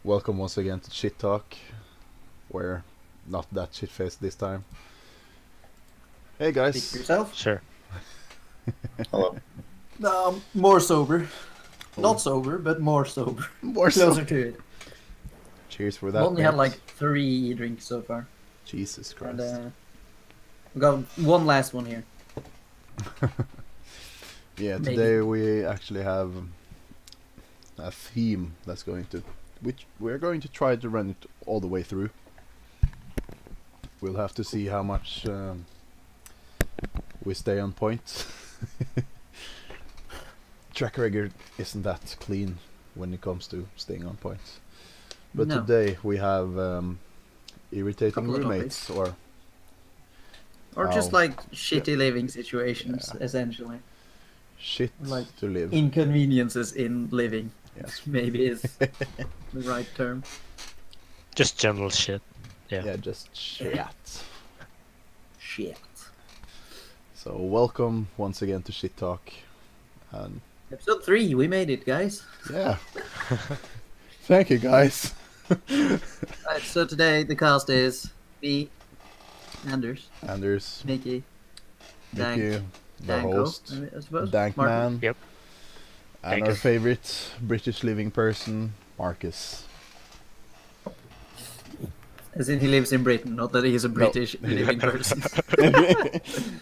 Welcome once again to ShitTalk. We're not that shit-faced this time. Hey Speak for guys. yourself. Sure. Hello. More sober. Not sober, but more sober. More Closer so. to it. Cheers for I've that. only had mate. like 3 drinks so far. Jesus Christ. And we got one last one here. Yeah, maybe. today we actually have a theme that's going to, which we're going to try to run it all the way through. We'll have to see how much we stay on point. Track record isn't that clean when it comes to staying on point. But No. today we have irritating Couple of roommates, or just Oh. like shitty living situations, Yeah. essentially. shit Like to live. Inconveniences in living, Yes. maybe is the right term. Just general shit. Yeah. Yeah, just shit. Shit. So welcome once again to Shit Talk, and Episode 3, we made it, guys. yeah, thank you guys. Right, so today the cast is me, Anders, Anders, Mickey, Dank, Mickey, the Danko, host, I suppose. Dank Martin. Man, Yep. and our Dank. favorite British living person, Marcus. As in he lives in Britain, not that he's a British living person.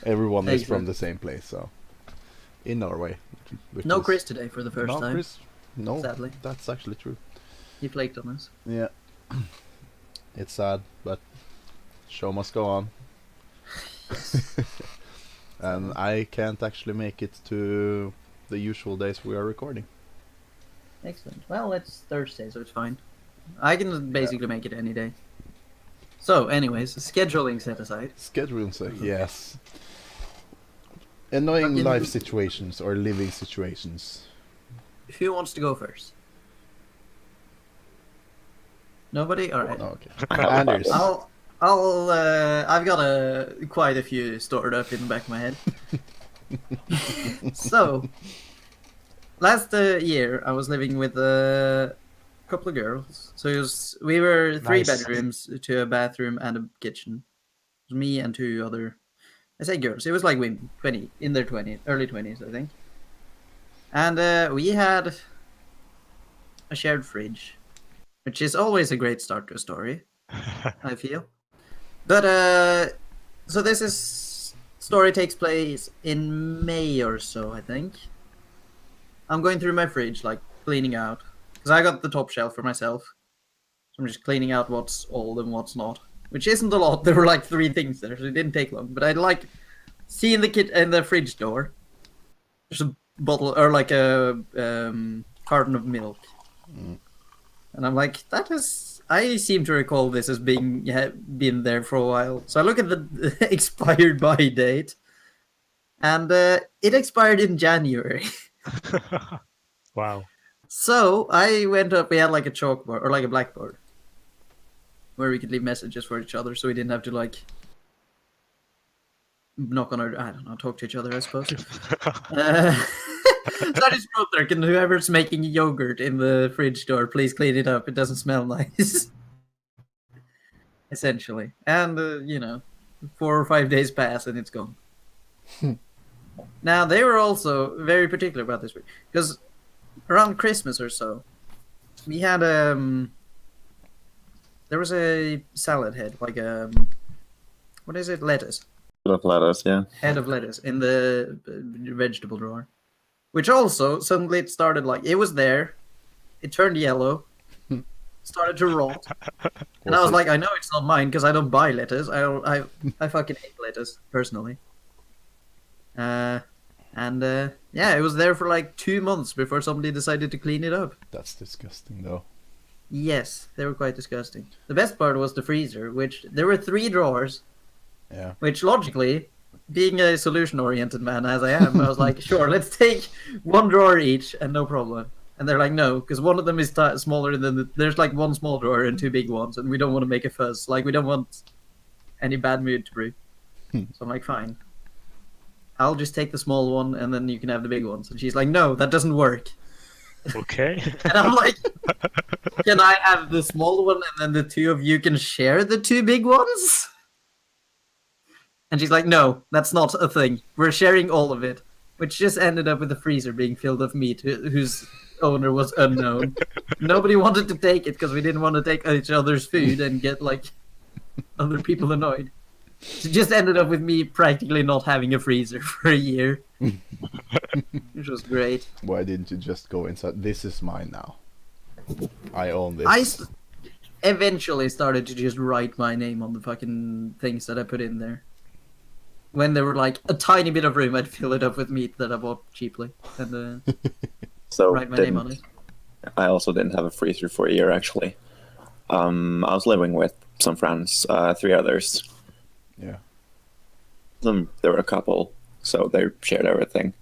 Everyone is from Excellent. the same place, so in Norway. which No is- Chris today for the first no time, Chris. No, sadly. that's actually true. He flaked on us. Yeah, it's sad, but show must go on. And I can't actually make it to the usual days we are recording. Excellent. Well, it's Thursday, so it's fine. I can basically make it any day. So, anyways, scheduling set aside. Scheduling say yes. Annoying Fucking- life situations or living situations. Who wants to go first? Nobody? Alright. Oh, okay. Anders. I've got quite a few stored up in the back of my head. So, last year I was living with a couple of girls. So we were 3 Nice. bedrooms to a bathroom and a kitchen. It was me and 2 other, I say girls. It was like women, 20 in their 20s, early 20s, I think. And we had a shared fridge, which is always a great start to a story, I feel. But so story takes place in May or so, I think. I'm going through my fridge, like cleaning out, because I got the top shelf for myself. So I'm just cleaning out what's old and what's not, which isn't a lot. There were like 3 things there, so it didn't take long. But I like seeing the fridge door. There's a bottle or like a carton of milk, and I'm like, that is. I seem to recall this as being been there for a while. So I look at the expired by date, and it expired in January. Wow. So I went up. We had like a chalkboard or like a blackboard where we could leave messages for each other, so we didn't have to like knock on our. I don't know, talk to each other, I suppose. So I just wrote there, can whoever's making yogurt in the fridge door please clean it up? It doesn't smell nice. Essentially. And, 4 or 5 days pass and it's gone. Now, they were also very particular about this, because around Christmas or so, we had, there was a salad head, like what is it? Lettuce. Bit of lettuce, yeah. Head of lettuce in the vegetable drawer. Which also, suddenly it started like, it was there, it turned yellow, started to rot, and I was like, I know it's not mine because I don't buy lettuce. I fucking hate lettuce, personally. Yeah, it was there for like 2 months before somebody decided to clean it up. That's disgusting, though. Yes, they were quite disgusting. The best part was the freezer, which, there were 3 drawers, Yeah. which logically, being a solution-oriented man as I am, I was like, sure, let's take 1 drawer each and no problem. And they're like, no, because one of them is smaller than there's like 1 small drawer and 2 big ones, and we don't want to make a fuss. Like, we don't want any bad mood to brew. So I'm like, fine. I'll just take the small one and then you can have the big ones. And she's like, no, that doesn't work. Okay. And I'm like, Can I have the small one and then the two of you can share the two big ones? And she's like, no, that's not a thing. We're sharing all of it. Which just ended up with the freezer being filled with meat whose owner was unknown. Nobody wanted to take it because we didn't want to take each other's food and get like other people annoyed. So it just ended up with me practically not having a freezer for a year. Which was great. Why didn't you just go inside? This is mine now. I own this. Eventually started to just write my name on the fucking things that I put in there. When there were like a tiny bit of room, I'd fill it up with meat that I bought cheaply and So write my name on it. I also didn't have a freezer for a year actually. I was living with some friends, 3 others. Yeah. There were a couple, so they shared everything.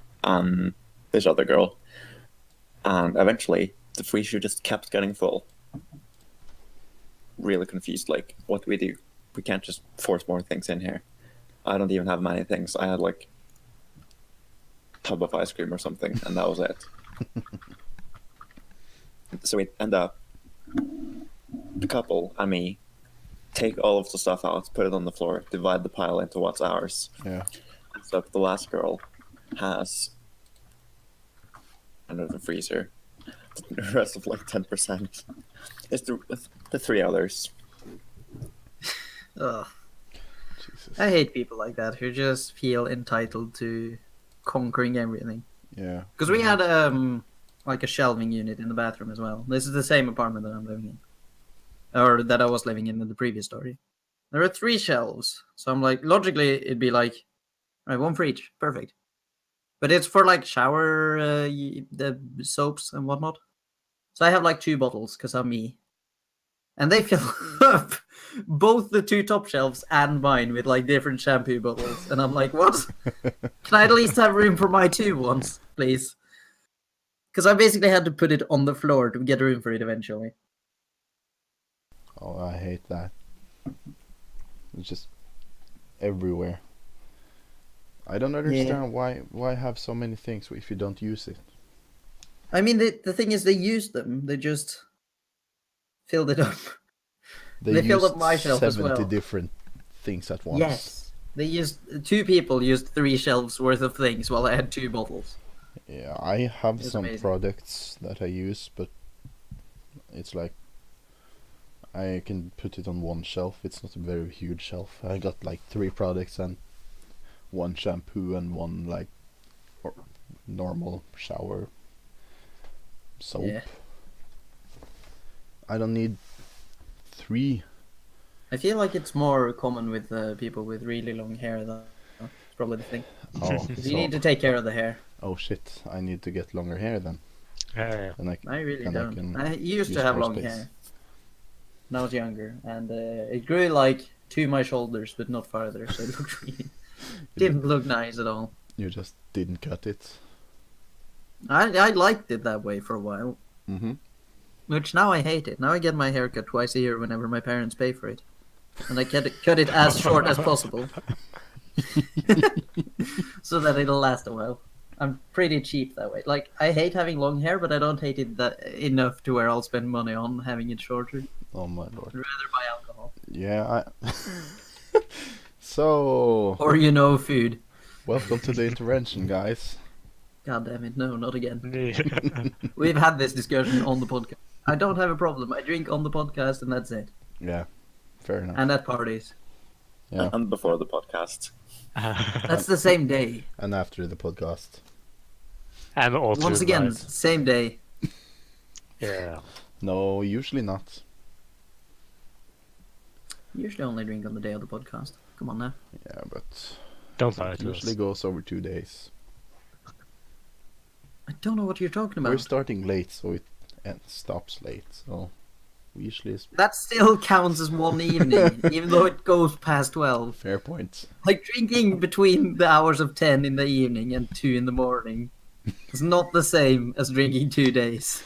This other girl, and eventually the freezer just kept getting full. Really confused, like, what do we do? We can't just force more things in here. I don't even have many things. I had like a tub of ice cream or something, and that was it. So we end up, the couple and me, take all of the stuff out, put it on the floor, divide the pile into what's ours. Yeah. So the last girl has under the freezer. The rest of like 10% is the 3 others. Ugh. Jesus. I hate people like that who just feel entitled to conquering everything. Yeah. Because we had like a shelving unit in the bathroom as well. This is the same apartment that I'm living in, or that I was living in the previous story. There are 3 shelves, so I'm like, logically it'd be like, all right, 1 for each, perfect. But it's for like shower, the soaps and whatnot. So I have like 2 bottles because I'm me, and they fill up both the 2 top shelves and mine with like different shampoo bottles, and I'm like, what? Can I at least have room for my 2 ones, please? Because I basically had to put it on the floor to get room for it eventually. Oh, I hate that. It's just everywhere. I don't understand why have so many things if you don't use it. I mean, the thing is, they used them. They just filled it up. They filled up my shelf as well. 70 different things at once. Yes. They used 2 people used 3 shelves worth of things while I had 2 bottles. Yeah, I have It's some amazing. products that I use, but it's like I can put it on one shelf. It's not a very huge shelf. I got like 3 products and 1 shampoo and 1 like normal shower soap. Yeah. I don't need 3. I feel like it's more common with people with really long hair. Though. It's probably the thing. Oh, 'Cause you need to take care of the hair. oh shit! I need to get longer hair then. Yeah. And I really and I don't. can I used to use have more long space. hair when I was younger, and it grew like to my shoulders, but not farther. So it looked really didn't look nice at all. You just didn't cut it. I liked it that way for a while, Mm-hmm. which now I hate it. Now I get my hair cut twice a year whenever my parents pay for it, and I cut it as short as possible, so that it'll last a while. I'm pretty cheap that way. Like, I hate having long hair, but I don't hate it that enough to where I'll spend money on having it shorter. Oh my lord. I'd rather buy alcohol. Yeah, So, Or, food. welcome to the intervention, guys. God damn it, no, not again. We've had this discussion on the podcast. I don't have a problem. I drink on the podcast and that's it. Yeah, fair enough. And at parties. Yeah, And before the podcast. That's the same day. and after the podcast. And all through Once the again, night. same day. Yeah. No, usually not. Usually only drink on the day of the podcast. Come on now. Yeah, but Don't lie it to usually us. goes over 2 days. I don't know what you're talking We're about. starting late, so it stops late. So we usually That still counts as one evening, even though it goes past 12. fair point. Like, drinking between the hours of 10 in the evening and 2 in the morning is not the same as drinking 2 days.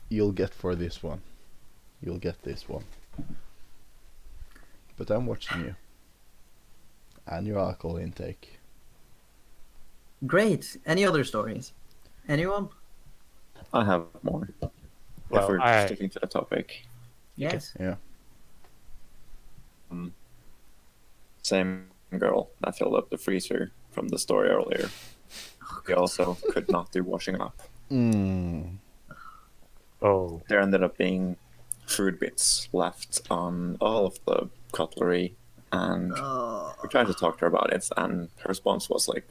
You'll get for this one. You'll get this one. But I'm watching you. And your alcohol intake. Great. Any other stories? Anyone? I have more. Well, if we're I- sticking to the topic. Yes. Yeah. Same girl that filled up the freezer from the story earlier. We also could not do washing up. Oh, There ended up being food bits left on all of the cutlery, and Oh, we tried to talk to her about it, and her response was like,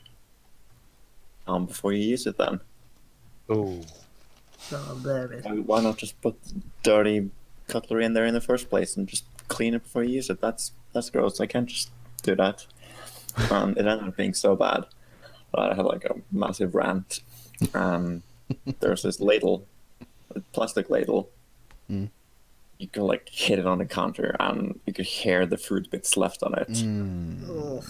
before you use it then. oh. God damn it. Why not just put dirty cutlery in there in the first place and just clean it before you use it? That's gross. I can't just do that. It ended up being so bad that I had like a massive rant. There's this ladle, a plastic ladle. Mm. You could like hit it on the counter and you could hear the food bits left on it. Oh,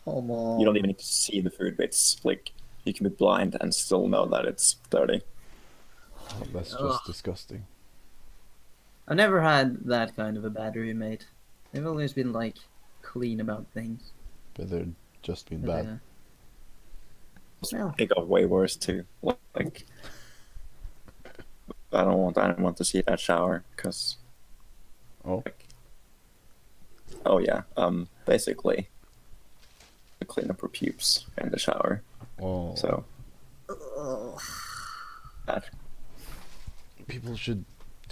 come on. You don't even need to see the food bits. Like, you can be blind and still know that it's dirty. Oh, that's just Ugh. disgusting. I've never had that kind of a bad roommate. They've always been like clean about things. But they're just been But, bad. well, It got way worse too. Like, I don't want to see that shower because. Oh. Oh yeah. Basically, to clean up her pubes in the shower. Oh. So ugh. that. People should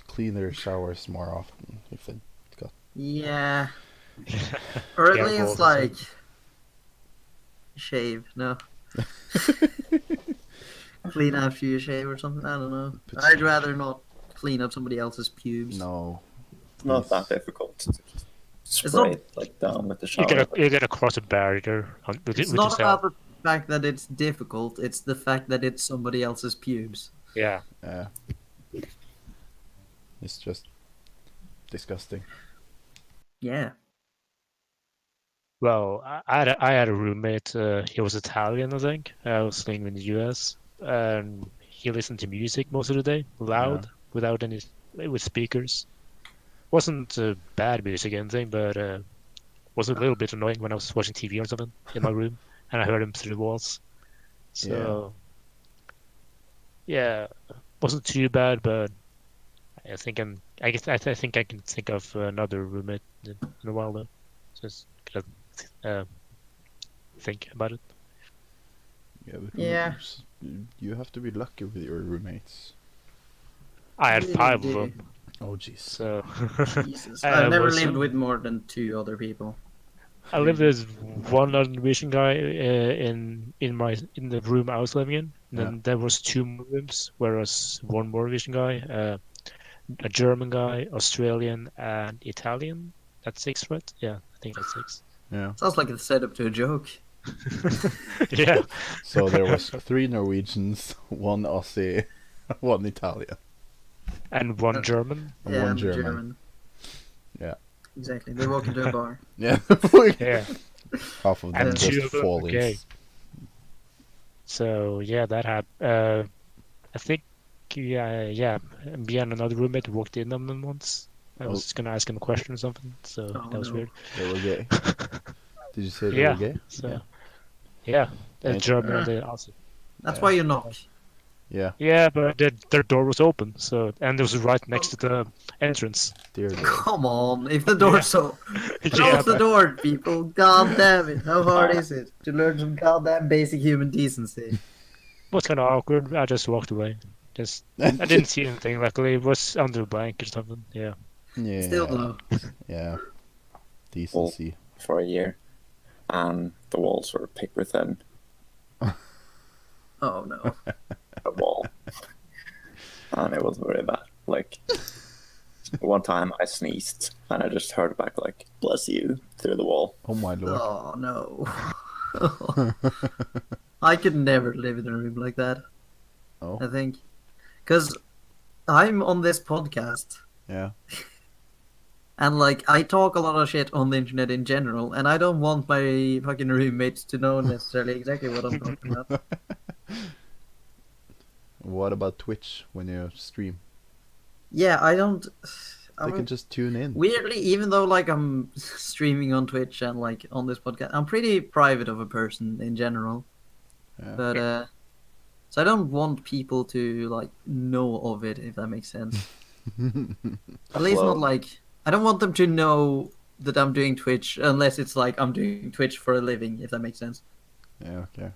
clean their showers more often if they got. Yeah. Or at Yeah, least balls. like shave. No. Clean after you shave or something. I don't know. But- I'd rather not clean up somebody else's pubes. No. It's not that difficult. To just spray not- it like down with the shower. You're gonna cross a barrier with It's with not yourself. about the fact that it's difficult. It's the fact that it's somebody else's pubes. Yeah. It's just disgusting. Yeah. Well, I had a roommate. He was Italian, I think. I was living in the US, and he listened to music most of the day, loud, without any with speakers. Wasn't bad music or anything, but was a little bit annoying when I was watching TV or something in my room, and I heard him through the walls. So, yeah, wasn't too bad, but I think I think I can think of another roommate in a while though. Just gotta think about it. Yeah. But Yeah. You have to be lucky with your roommates. I had Really 5 do. of them, Oh jeez. so Jesus. I I've never was- lived with more than 2 other people. I lived with one Norwegian guy in the room I was living in. And then there was 2 more rooms, whereas one more Norwegian guy, a German guy, Australian, and Italian. That's 6, right? Yeah, I think that's 6. Yeah. Sounds like it's set up to a joke. Yeah, So there was 3 Norwegians, 1 Aussie, 1 Italian. and one German. And Yeah, one I'm German. Yeah. Exactly. They walk into a bar. Yeah. Yeah, Half of them and 2 just of them fall were in. gay. So yeah, that happened. I think me and another roommate walked in on them once. I was gonna ask him a question or something, so Oh, that was no. weird. They were gay. Did you say they Yeah. were gay? So yeah, the And- German and the Aussie. That's Yeah. why you knock. Yeah. Yeah, but their door was open, so and it was right next to the entrance. Dear Lord. Come on. If the door's so. Yeah, Close the but- door, people. God damn it. How hard is it to learn some goddamn basic human decency? was kind of awkward. I just walked away. I didn't see anything. Luckily, it was under a blanket or something. Yeah. Yeah. Still though. Yeah. Decency. for a year, and the walls were paper thin. Oh no. A wall, and it was very bad. Like, one time I sneezed, and I just heard back like "bless you" through the wall. Oh my lord. Oh no. I could never live in a room like that, Oh. I think. Because I'm on this podcast, Yeah. and like, I talk a lot of shit on the internet in general, and I don't want my fucking roommates to know necessarily exactly what I'm talking about. What about Twitch when you stream? Yeah, I don't. They can just tune in. Weirdly, even though like I'm streaming on Twitch and like on this podcast, I'm pretty private of a person in general. Yeah. But So I don't want people to like know of it, if that makes sense. At least Well- not like I don't want them to know that I'm doing Twitch unless it's like I'm doing Twitch for a living, if that makes sense. Yeah, okay.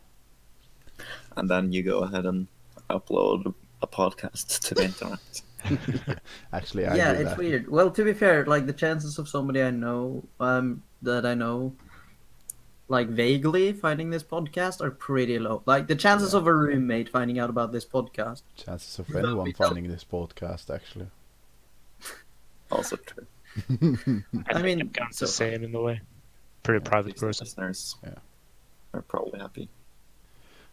And then you go ahead and upload a podcast to the internet. Actually, I Yeah, do it's that. weird. Well, to be fair, like the chances of somebody I know, that I know, like vaguely finding this podcast are pretty low. Like the chances Yeah. of a roommate finding out about this podcast. Chances of Without anyone me telling- finding this podcast, actually. Also true. I think mean, it counts so the same in a way. Pretty private These person. listeners Yeah. are probably happy.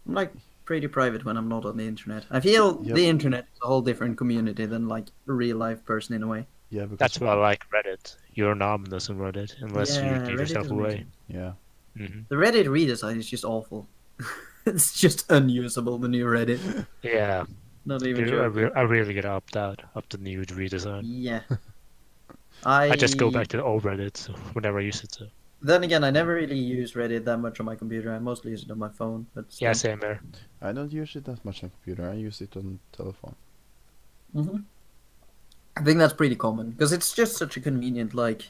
I'm like pretty private when I'm not on the internet. I feel Yep. the internet is a whole different community than like a real life person in a way. Yeah, because That's why I like Reddit. You're anonymous on Reddit unless Yeah, you give Reddit yourself is away. amazing. yeah, The Reddit redesign is just awful. It's just unusable, the new Reddit. Yeah, Not even I, joking. I really get opt out of the new redesign. Yeah. I just go back to the old Reddit whenever I use it. So. Then again, I never really use Reddit that much on my computer. I mostly use it on my phone. But Yeah, still. same here. I don't use it that much on computer. I use it on telephone. Mhm. I think that's pretty common because it's just such a convenient like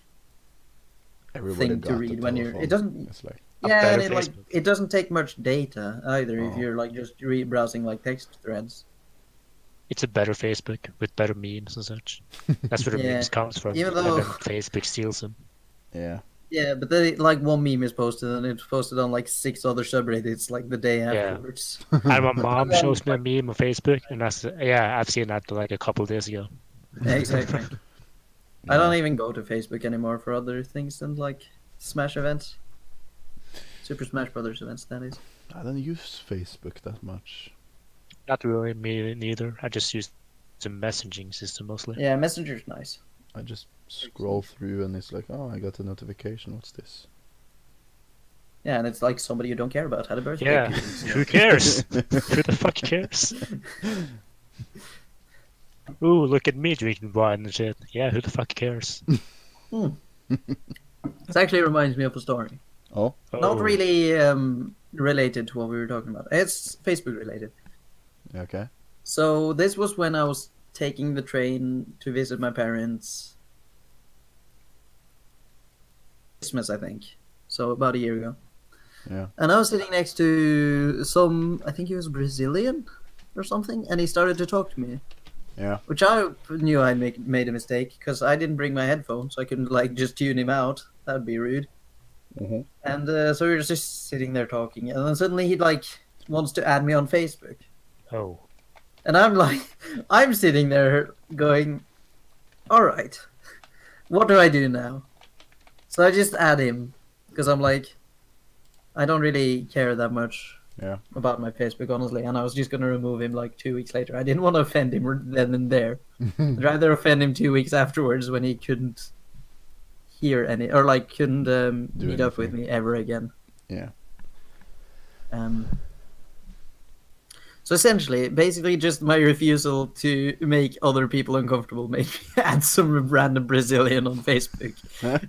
Everybody thing to got read the when you're. telephone. It doesn't. It's like A Yeah, better and it like Facebook. it doesn't take much data either if Oh. you're like just browsing like text threads. It's a better Facebook with better memes and such. That's where the Yeah, memes comes from. even And though- then Facebook steals them. yeah, Yeah, but they like one meme is posted and it's posted on like 6 other subreddits like the day afterwards. And my mom then, shows me a meme on Facebook, and I've seen that like a couple of days ago. Exactly. I don't even go to Facebook anymore for other things than like Smash events. Super Smash Brothers events, that is. I don't use Facebook that much. Not really me neither. I just use the messaging system mostly. Yeah, Messenger's nice. I just scroll through and it's like, oh, I got a notification. What's this? Yeah, and it's like somebody you don't care about had a birthday. Yeah, 2 weeks ago. who cares? Who the fuck cares? Ooh, look at me drinking wine and shit. Yeah, who the fuck cares? This actually reminds me of a story. Oh, Not Oh, really related to what we were talking about. It's Facebook related. okay. So this was when I was taking the train to visit my parents. Christmas, I think. So about a year ago. Yeah. And I was sitting next to some, I think he was Brazilian or something, and he started to talk to me. Yeah. Which I knew I made a mistake because I didn't bring my headphones, so I couldn't like just tune him out. That'd be rude. Mm-hmm. And so we were just sitting there talking, and then suddenly he like wants to add me on Facebook. oh. And I'm like, I'm sitting there going, all right, what do I do now? So I just add him because I'm like, I don't really care that much Yeah. about my Facebook, honestly. And I was just going to remove him like 2 weeks later. I didn't want to offend him then and there. I'd rather offend him 2 weeks afterwards when he couldn't hear any, or like couldn't meet up with anything. me ever again. Yeah. So essentially, basically, just my refusal to make other people uncomfortable made me add some random Brazilian on Facebook.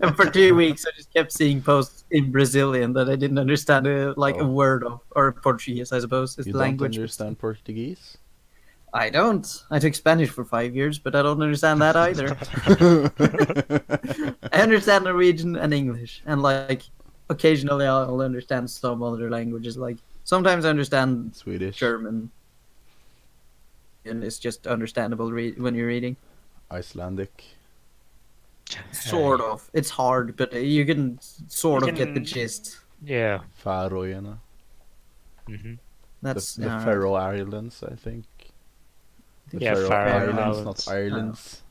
And for 2 weeks, I just kept seeing posts in Brazilian that I didn't understand a Oh. word of, or Portuguese, I suppose, is You the don't language. understand Portuguese? I don't. I took Spanish for 5 years, but I don't understand that either. I understand Norwegian and English, and like occasionally I'll understand some other languages. Like sometimes I understand Swedish, German, and it's just understandable when you're reading. Icelandic. Sort of. It's hard, but you can sort You of get the can- gist. Yeah. Faroe. hmm That's The alright. Faroe Islands, I think. The Yeah, Faroe Islands, Islands. not Irelands.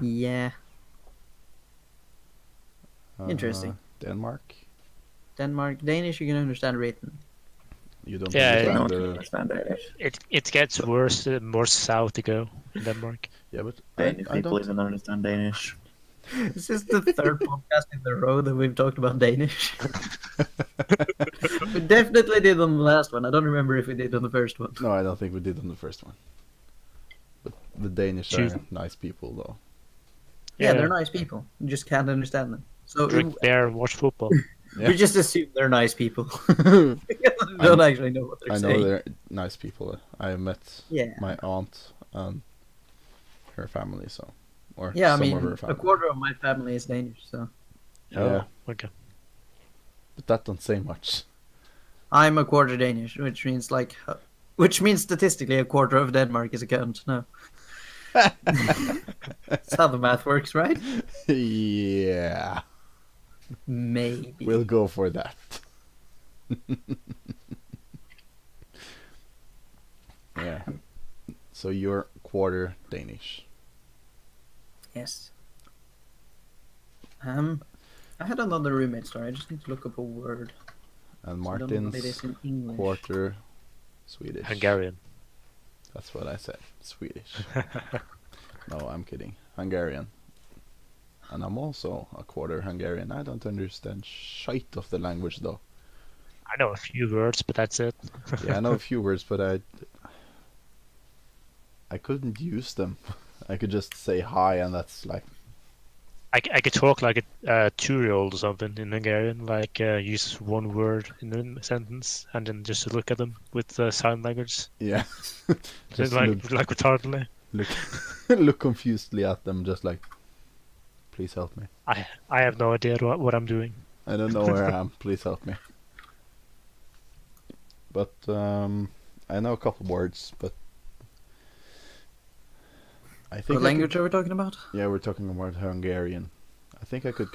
Yeah, Interesting. Denmark. Denmark, Danish, you can understand written. You don't Yeah, I understand don't the... understand Danish. It gets worse the more south you go in Denmark. Yeah, but Danish I people don't... even understand Danish. This is the third podcast in a row that we've talked about Danish. We definitely did on the last one. I don't remember if we did on the first one. No, I don't think we did on the first one. But the Danish Choose- are nice people, though. Yeah, they're nice people. You just can't understand them. So Drink beer and watch football. Yeah. We just assume they're nice people. Because we don't actually know what they're I know saying. they're nice people. I met Yeah. my aunt and her family, so or Yeah, I some of her mean, family. a quarter of my family is Danish, so Yeah, Oh, okay. but that don't say much. I'm a quarter Danish, which means statistically a quarter of Denmark is a cunt. No, that's how the math works, right? Yeah, Maybe. we'll go for that. Yeah. So you're quarter Danish. Yes. I had another roommate story. I just need to look up a word. And So I don't know what it Martin's is in English. quarter Swedish. Hungarian. That's what I said. Swedish. No, I'm kidding. Hungarian. And I'm also a quarter Hungarian. I don't understand shite of the language though. I know a few words, but that's it. Yeah, I know a few words, but I couldn't use them. I could just say hi, and that's like I could talk like a 2-year-old or something in Hungarian, like use one word in a sentence and then just look at them with sign language, yeah. just Just like retardedly. look look confusedly at them, just like, please help me. I have no idea what I'm doing. I don't know where I am. Please help me. But I know a couple words, but I think What language are we talking about? Yeah, we're talking about Hungarian. I think I could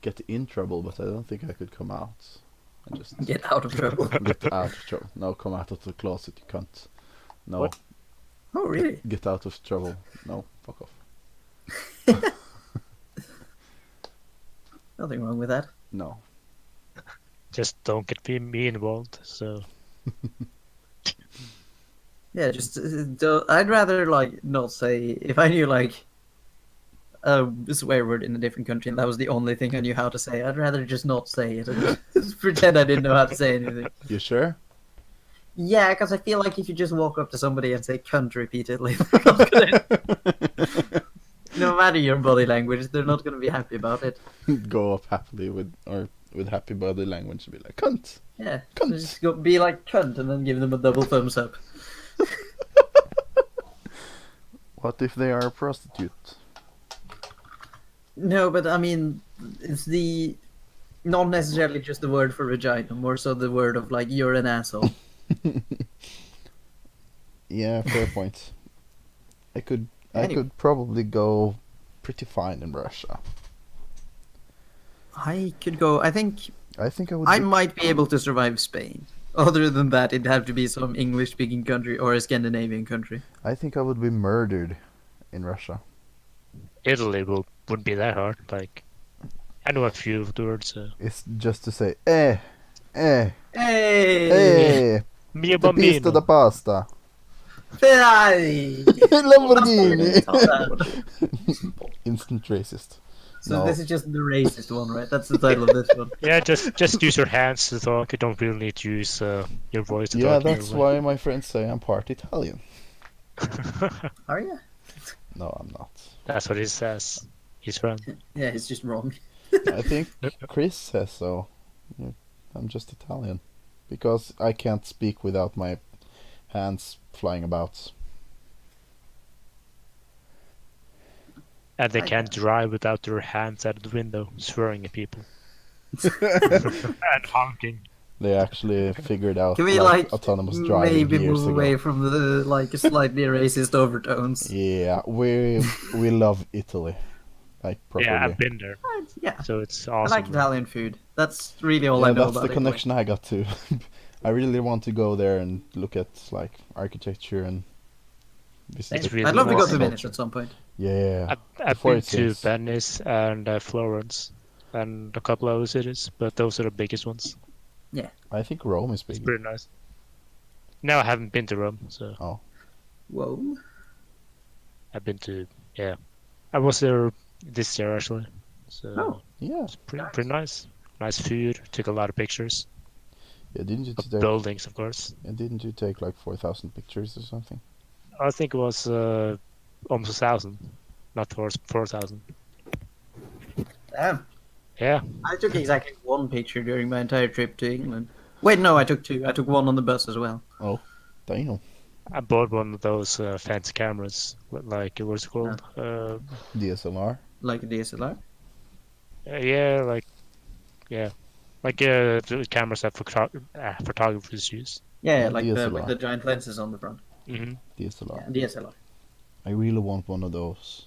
get in trouble, but I don't think I could come out. I just Get out of trouble. get out of trouble. No, come out of the closet, you can't. No, What? Oh, really? get out of trouble. No, fuck off. Nothing wrong with that. No. Just don't get me involved. So Yeah, just I'd rather like not say if I knew like a swear word in a different country and that was the only thing I knew how to say. I'd rather just not say it and just pretend I didn't know how to say anything. You sure? Yeah, because I feel like if you just walk up to somebody and say "cunt" repeatedly, they're not gonna, no matter your body language, they're not going to be happy about it. Go up happily with happy body language and be like, cunt. Yeah, Cunt. just go be like "cunt" and then give them a double thumbs up. What if they are a prostitute? No, but I mean, it's not necessarily just the word for vagina, more so the word of like you're an asshole. Yeah, fair point. I Anyway. could probably go pretty fine in Russia. I could go. I think I think I would. I might be able to survive Spain. Other than that, it'd have to be some English-speaking country or a Scandinavian country. I think I would be murdered in Russia. Italy wouldn't be that hard. Like I know a few of the words. It's just to say, eh, Hey, Mio the pista da bambino. pasta, Ferrari! Lamborghini. Simple. Instant racist. So No. this is just the racist one, right? That's the title of this one. Yeah, just use your hands to talk. You don't really need to use your voice to Yeah, talk. that's why my friends say I'm part Italian. Are you? No, I'm not. That's what he says. His friend. Yeah, it's just wrong. I think Chris says so. Yeah, I'm just Italian. Because I can't speak without my hands flying about. And they can't drive without their hands out of the window, swearing at people. And honking. They actually figured out Can we like autonomous driving maybe years move ago. away from the like slightly racist overtones? Yeah, we love Italy, like properly. Yeah, I've been there, Yeah, so it's I awesome. like Italian food. That's really all Yeah, I know that's about the Italy. connection I got to. I really want to go there and look at like architecture and visit. It's the really I'd love to go to awesome. Venice at some point. Yeah, I've before been it to sinks. Venice and Florence and a couple other cities, but those are the biggest ones. I think Rome is It's big. pretty nice. No, I haven't been to Rome, so Whoa. I've been to I was there this year actually, so Oh. Yeah, it's pretty nice. Nice food. Took a lot of pictures yeah. Didn't you of take? buildings, of course. Didn't you take like 4,000 pictures or something? I think it was almost 1,000, not 4,000. Damn. Yeah, I took exactly one picture during my entire trip to England. Wait, no, I took two. I took one on the bus as well. Oh, damn. I bought one of those fancy cameras, like what's it called? DSLR. Like a DSLR. Yeah, like the cameras that photographers use. Yeah, Yeah, like DSLR. with the giant lenses on the front. Hmm. DSLR. Yeah, DSLR. I really want one of those.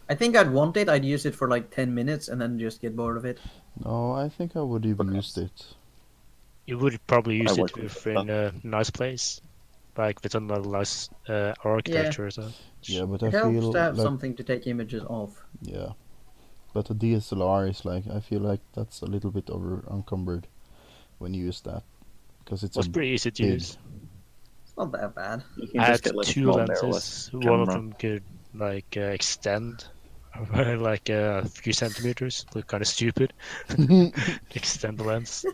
I think I'd want it. I'd use it for like 10 minutes and then just get bored of it. No, I think I would have used it. You would probably use it work with if you're in a nice place, like with another nice architecture or so. Yeah, but I It helps feel to have like something to take images of. yeah, but a DSLR is like I feel like that's a little bit over encumbered when you use that because it's It's a pretty easy to big- use. It's not that bad. You can I just had get like a two small lenses. mirrorless One of camera. them could like extend like a few centimeters. Look kind of stupid. Extend the lens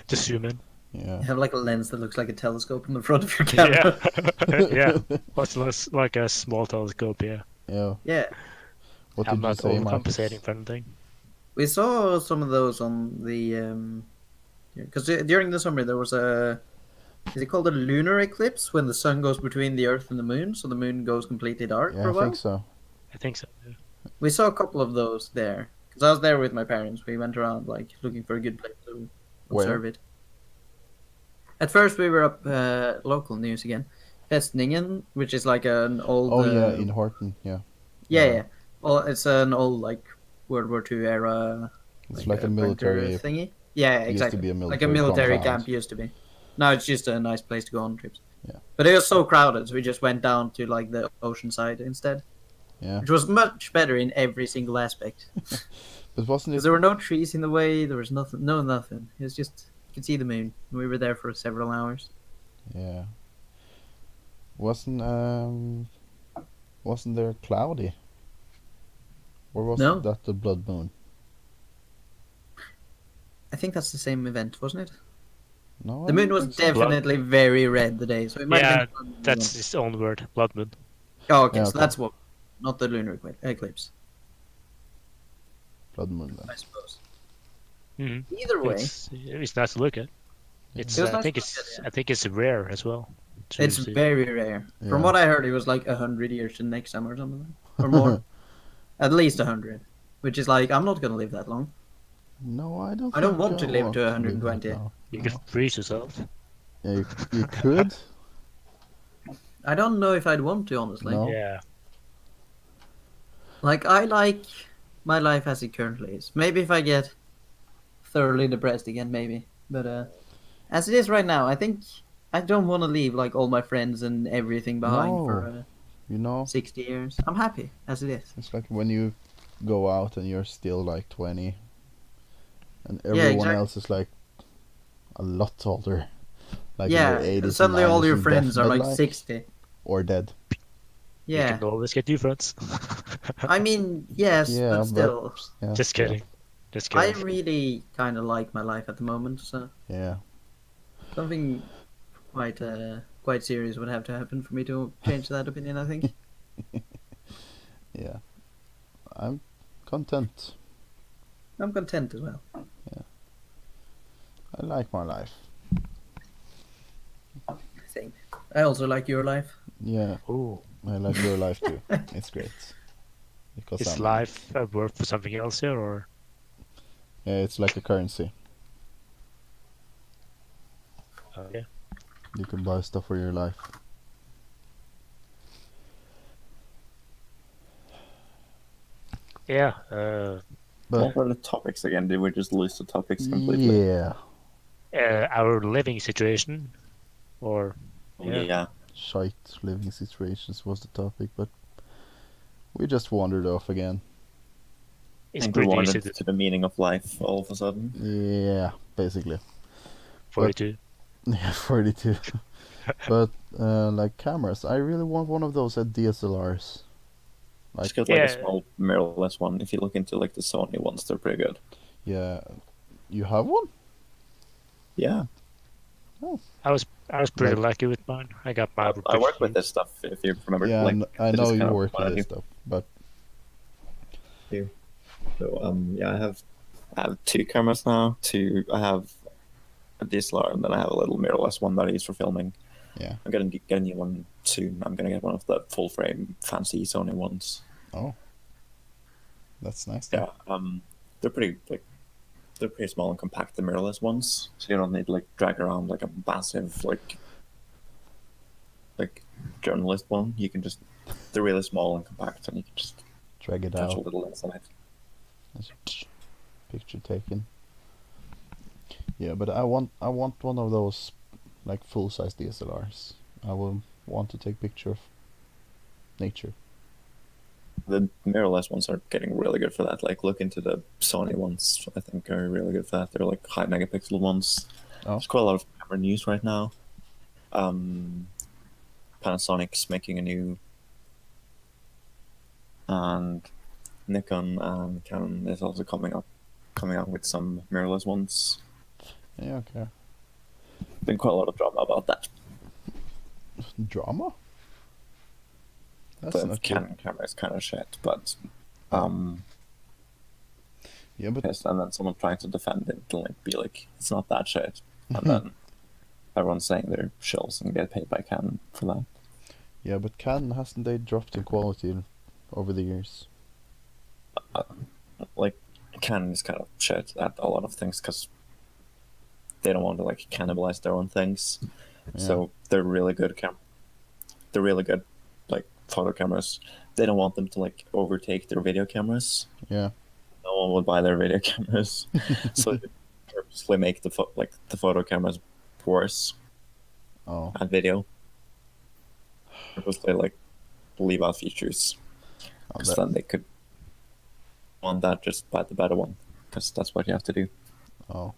to zoom in. yeah. You have like a lens that looks like a telescope in the front of your camera. Yeah, yeah. What's less like a small telescope? Yeah, Yeah. Yeah. What I'm did you not say, overcompensating Marcus? for anything. We saw some of those on the because during the summer there was a is it called a lunar eclipse when the sun goes between the Earth and the Moon, so the Moon goes completely dark Yeah, for a I while. think so. I think so. Yeah. We saw a couple of those there because I was there with my parents. We went around like looking for a good place to Where? observe it. At first, we were up local news again, Festningen, which is like an old. Oh yeah, in Horton. Yeah, yeah, yeah. Well, it's an old like World War II era. it's like a bunker military. thingy. Yeah, Used to exactly. be a Like a military military compound. camp used to be. Now it's just a nice place to go on trips. Yeah. But it was so crowded, so we just went down to like the ocean side instead, Yeah, which was much better in every single aspect. but wasn't Because it? there were no trees in the way. There was nothing. No, nothing. It was just you could see the moon. We were there for several hours. Yeah. Wasn't there cloudy? Or was No. that the blood moon? I think that's the same event, wasn't it? No. I The moon don't was think so. definitely very red the day, so it might Yeah, have been. That's his own word, blood moon. Oh, okay. Yeah, So okay. that's what, not the lunar eclipse, Blood moon then. I suppose. Hmm. Either way, It's nice to look at. It's It was I nice think to it's look at, yeah. I think it's rare as well. to it's see. very rare. Yeah. From what I heard, it was like 100 years to next summer or something, or more. At least 100, which is like I'm not gonna live that long. No, I don't. I don't think want to live to live 120. that long. You No. could freeze yourself. Yeah, you could. I don't know if I'd want to, honestly. No. Yeah. Like I like my life as it currently is. Maybe if I get thoroughly depressed again, maybe. But as it is right now, I think I don't want to leave like all my friends and everything behind No. for You know, 60 years. I'm happy as it is. it's like when you go out and you're still like 20, and everyone exactly. else is like a lot older. Like Yeah, in their 80s and suddenly and all 90s your and friends are definitely like 60. or dead. You Yeah, can always get new friends. I mean, yes, Yeah, but but- still, Yeah. Just kidding. Just I kidding. really kind of like my life at the moment. So Yeah. something quite serious would have to happen for me to change that opinion. I think. Yeah. I'm content. I'm content as well. I like my life. I think. I also like your life. Yeah, Ooh, I like your life too. It's great. Because is I'm- life worth for something else here, or Yeah, it's like a currency. yeah? You can buy stuff for your life. Yeah. But What were the topics again? Did we just lose the topics completely? yeah, Our living situation, or Yeah. shite living situations was the topic, but we just wandered off again. I it's think we pretty easy wandered to to the meaning of life all of a sudden. Yeah, basically. 42. Yeah, 42. But like cameras, I really want one of those at DSLRs. Just get like Yeah. a small mirrorless one. If you look into like the Sony ones, they're pretty good. Yeah, you have one? Yeah. I was pretty Like- lucky with mine. I got my. I work with this stuff, if you remember. Yeah, like, I this know is you kind of work what I with this do. stuff, but too. So yeah, I have two cameras now. I have a DSLR, and then I have a little mirrorless one that I use for filming. Yeah. I'm gonna get a new one soon. I'm gonna get one of the full frame fancy Sony ones. Oh. That's nice. Then. Yeah. They're pretty they're pretty small and compact. The mirrorless ones, so you don't need to like drag around like a massive like journalist one. You can just they're really small and compact, and you can just Drag it touch a out. little inside. That's picture taken. Yeah, but I want one of those like full size DSLRs. I will want to take picture of nature. The mirrorless ones are getting really good for that. Like, look into the Sony ones. I think are really good for that. They're like high megapixel ones. Oh. There's quite a lot of camera news right now. Panasonic's making a new, and Nikon and Canon is also coming out with some mirrorless ones. Yeah, okay. Been quite a lot of drama about that. Drama? That's The not good. Canon camera is kind of shit, but Yeah, but yes, and then someone trying to defend it and like be like it's not that shit, and then everyone's saying they're shills and get paid by Canon for that. yeah, but Canon, hasn't they dropped in quality over the years? Like Canon is kind of shit at a lot of things because they don't want to like cannibalize their own things. Yeah. So they're really good they're really good like photo cameras. They don't want them to like overtake their video cameras. Yeah. No one would buy their video cameras, so they purposely make the photo cameras worse Oh. at video. Purposely like leave out features, Oh, because then they could want that just buy the better one, because that's what you have to do. Oh.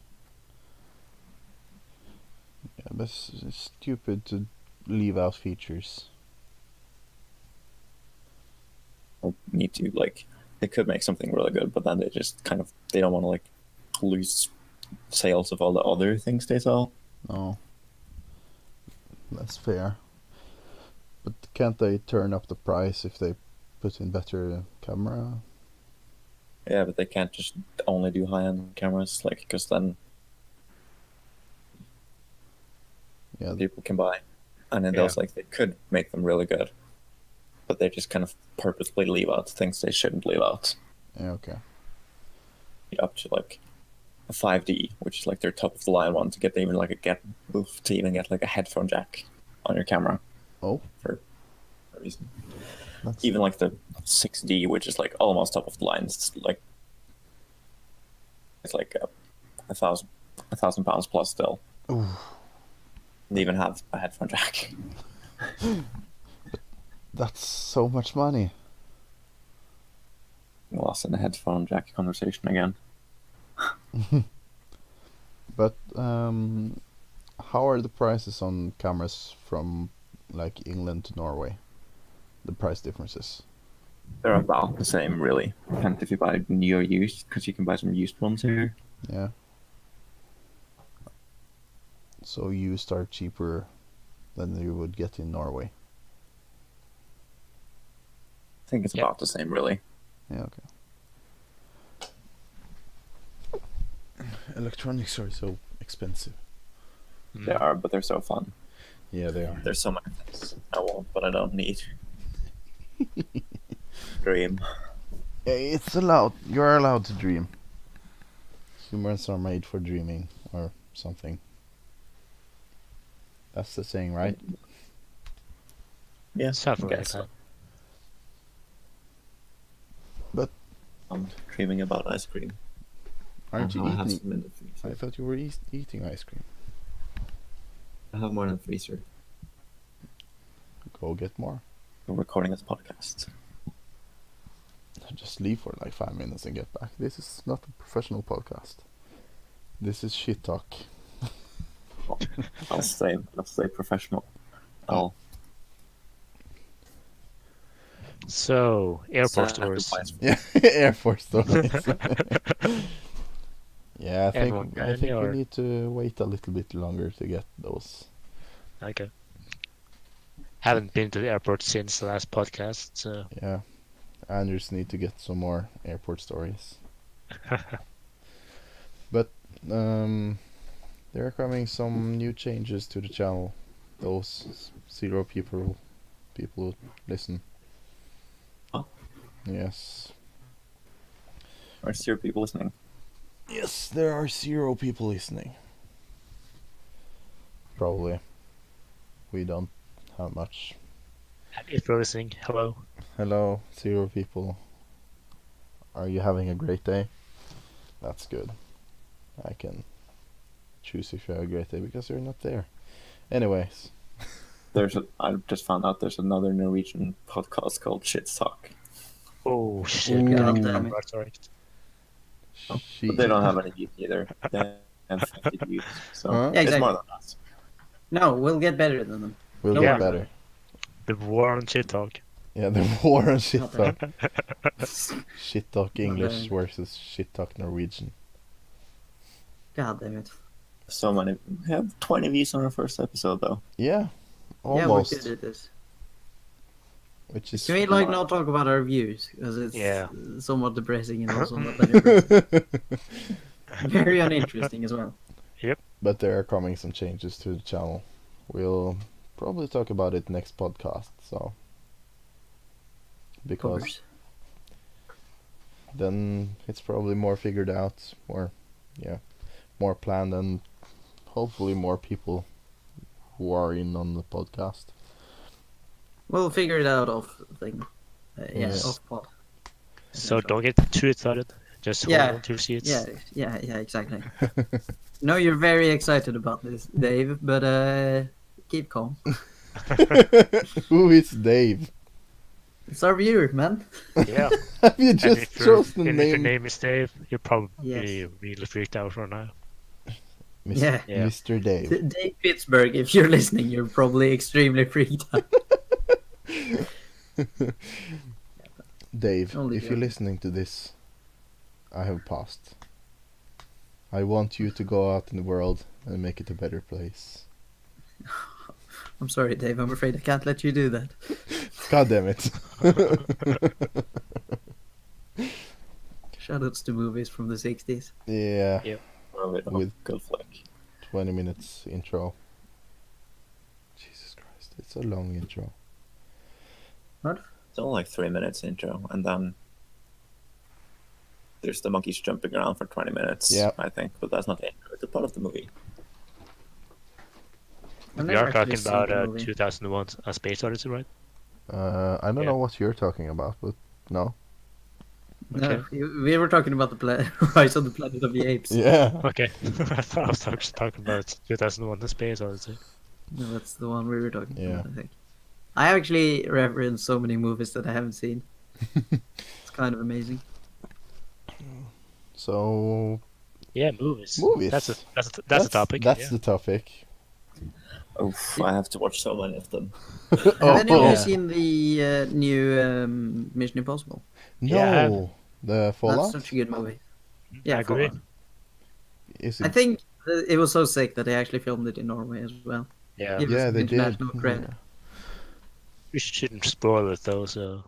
Yeah, but it's stupid to leave out features. Need to like they could make something really good, but then they don't want to like lose sales of all the other things they sell. Oh. That's fair. But can't they turn up the price if they put in better camera? Yeah, but they can't just only do high-end cameras, like, because then Yeah. people can buy, and then those like they could make them really good, but they just kind of purposely leave out things they shouldn't leave out. Yeah, okay. Up to like a 5D, which is like their top of the line one, to get even like a headphone jack on your camera. Oh. For a reason. That's Even like the 6D, which is like almost top of the line, it's like £1,000 plus still. Ooh. And they even have a headphone jack. That's so much money. Lost in the headphone jack conversation again. But how are the prices on cameras from like England to Norway? The price differences. They're about the same, really. And if you buy new or used, because you can buy some used ones here. Yeah. So used are cheaper than you would get in Norway. I think it's Yeah. about the same, really. Yeah, okay. Electronics are so expensive. They are, but they're so fun. Yeah, they are. There's so many things I want, but I don't need. Dream. It's allowed. You're allowed to dream. Humans are made for dreaming, or something. That's the saying, right? Yeah, Something I like guess so. that. But I'm dreaming about ice cream. aren't you I have eating? some in the freezer. I thought you were eating ice cream. I have more in the freezer. Go get more. We're recording this podcast. Just leave for like 5 minutes and get back. This is not a professional podcast. This is ShitTalk. I'll stay professional. I'll So, airport Sad to stores. find- Yeah, Air Force stories. Yeah, I Everyone think can, we or- need to wait a little bit longer to get those. Okay. Haven't been to the airport since the last podcast, so Yeah, Anders need to get some more airport stories. But there are coming some new changes to the channel. Those 0 people listen. Oh. Yes. Are 0 people listening? Yes, there are 0 people listening. Probably. We don't have much. If you're listening, hello. Hello, 0 people. Are you having a great day? That's good. I can choose if you have a great day because you're not there. Anyways. I just found out there's another Norwegian podcast called ShitTalk. Oh shit! Ooh. God damn it. But they don't have any views either. They have 50 views, so Huh? Yeah, it's exactly. more than us. No, we'll get better than them. We'll Don't get worry. better. The war on ShitTalk. Yeah, the war on shit Not talk. Shit talk English bad. versus shit talk Norwegian. God damn it. So many. We have 20 views on our first episode, though. Yeah, Yeah, we almost. could do this. Which is Can we like not talk about our views because it's Yeah. somewhat depressing and also not that interesting. Very uninteresting as well. But there are coming some changes to the channel. We'll probably talk about it next podcast. So Of because course. then it's probably more figured out, more planned, and hopefully more people who are in on the podcast. We'll figure it out off thing. Yeah, Yes. off pod. So don't get too excited. Just hold Yeah. on to your seats. Yeah, exactly. No, you're very excited about this, Dave, but keep calm. Who is Dave? It's our viewer, man. Yeah. Have you And just if chosen the if your name? name is Dave, you're probably Yes. really freaked out right now. Yeah. Yeah. Mr. Dave. Dave Pittsburgh, if you're listening, you're probably extremely freaked out. Dave, Only if you're joking. listening to this, I have passed. I want you to go out in the world and make it a better place. I'm sorry, Dave. I'm afraid I can't let you do that. God damn it. Shoutouts to movies from the 60s. Yeah, With good flick. 20 minutes intro. Jesus Christ, it's a long intro. What? It's only like 3 minutes intro, and then there's the monkeys jumping around for 20 minutes, Yeah. I think. But that's not the intro. It's a part of the movie. I've We never are actually talking seen about the movie. 2001 A Space Odyssey, right? I don't Yeah. know what you're talking about, but no. No, we were talking about the Rise of the Planet of the Apes. Yeah. Okay. I thought I was talking about 2001 A Space Odyssey. No, that's the one we were talking Yeah. about, I think. I actually reference so many movies that I haven't seen. It's kind of amazing. So Yeah, movies. Movies. That's a topic. That's yeah. the topic. Oof, I have to watch so many of them. Have any of Oh. you seen the new Mission Impossible? No, Yeah. the That's Fallout. such a good movie. I Yeah, agree. Fallout. Is I it? think it was so sick that they actually filmed it in Norway as well. Yeah. Give Yeah, us they did. international credit. We shouldn't spoil it though, so.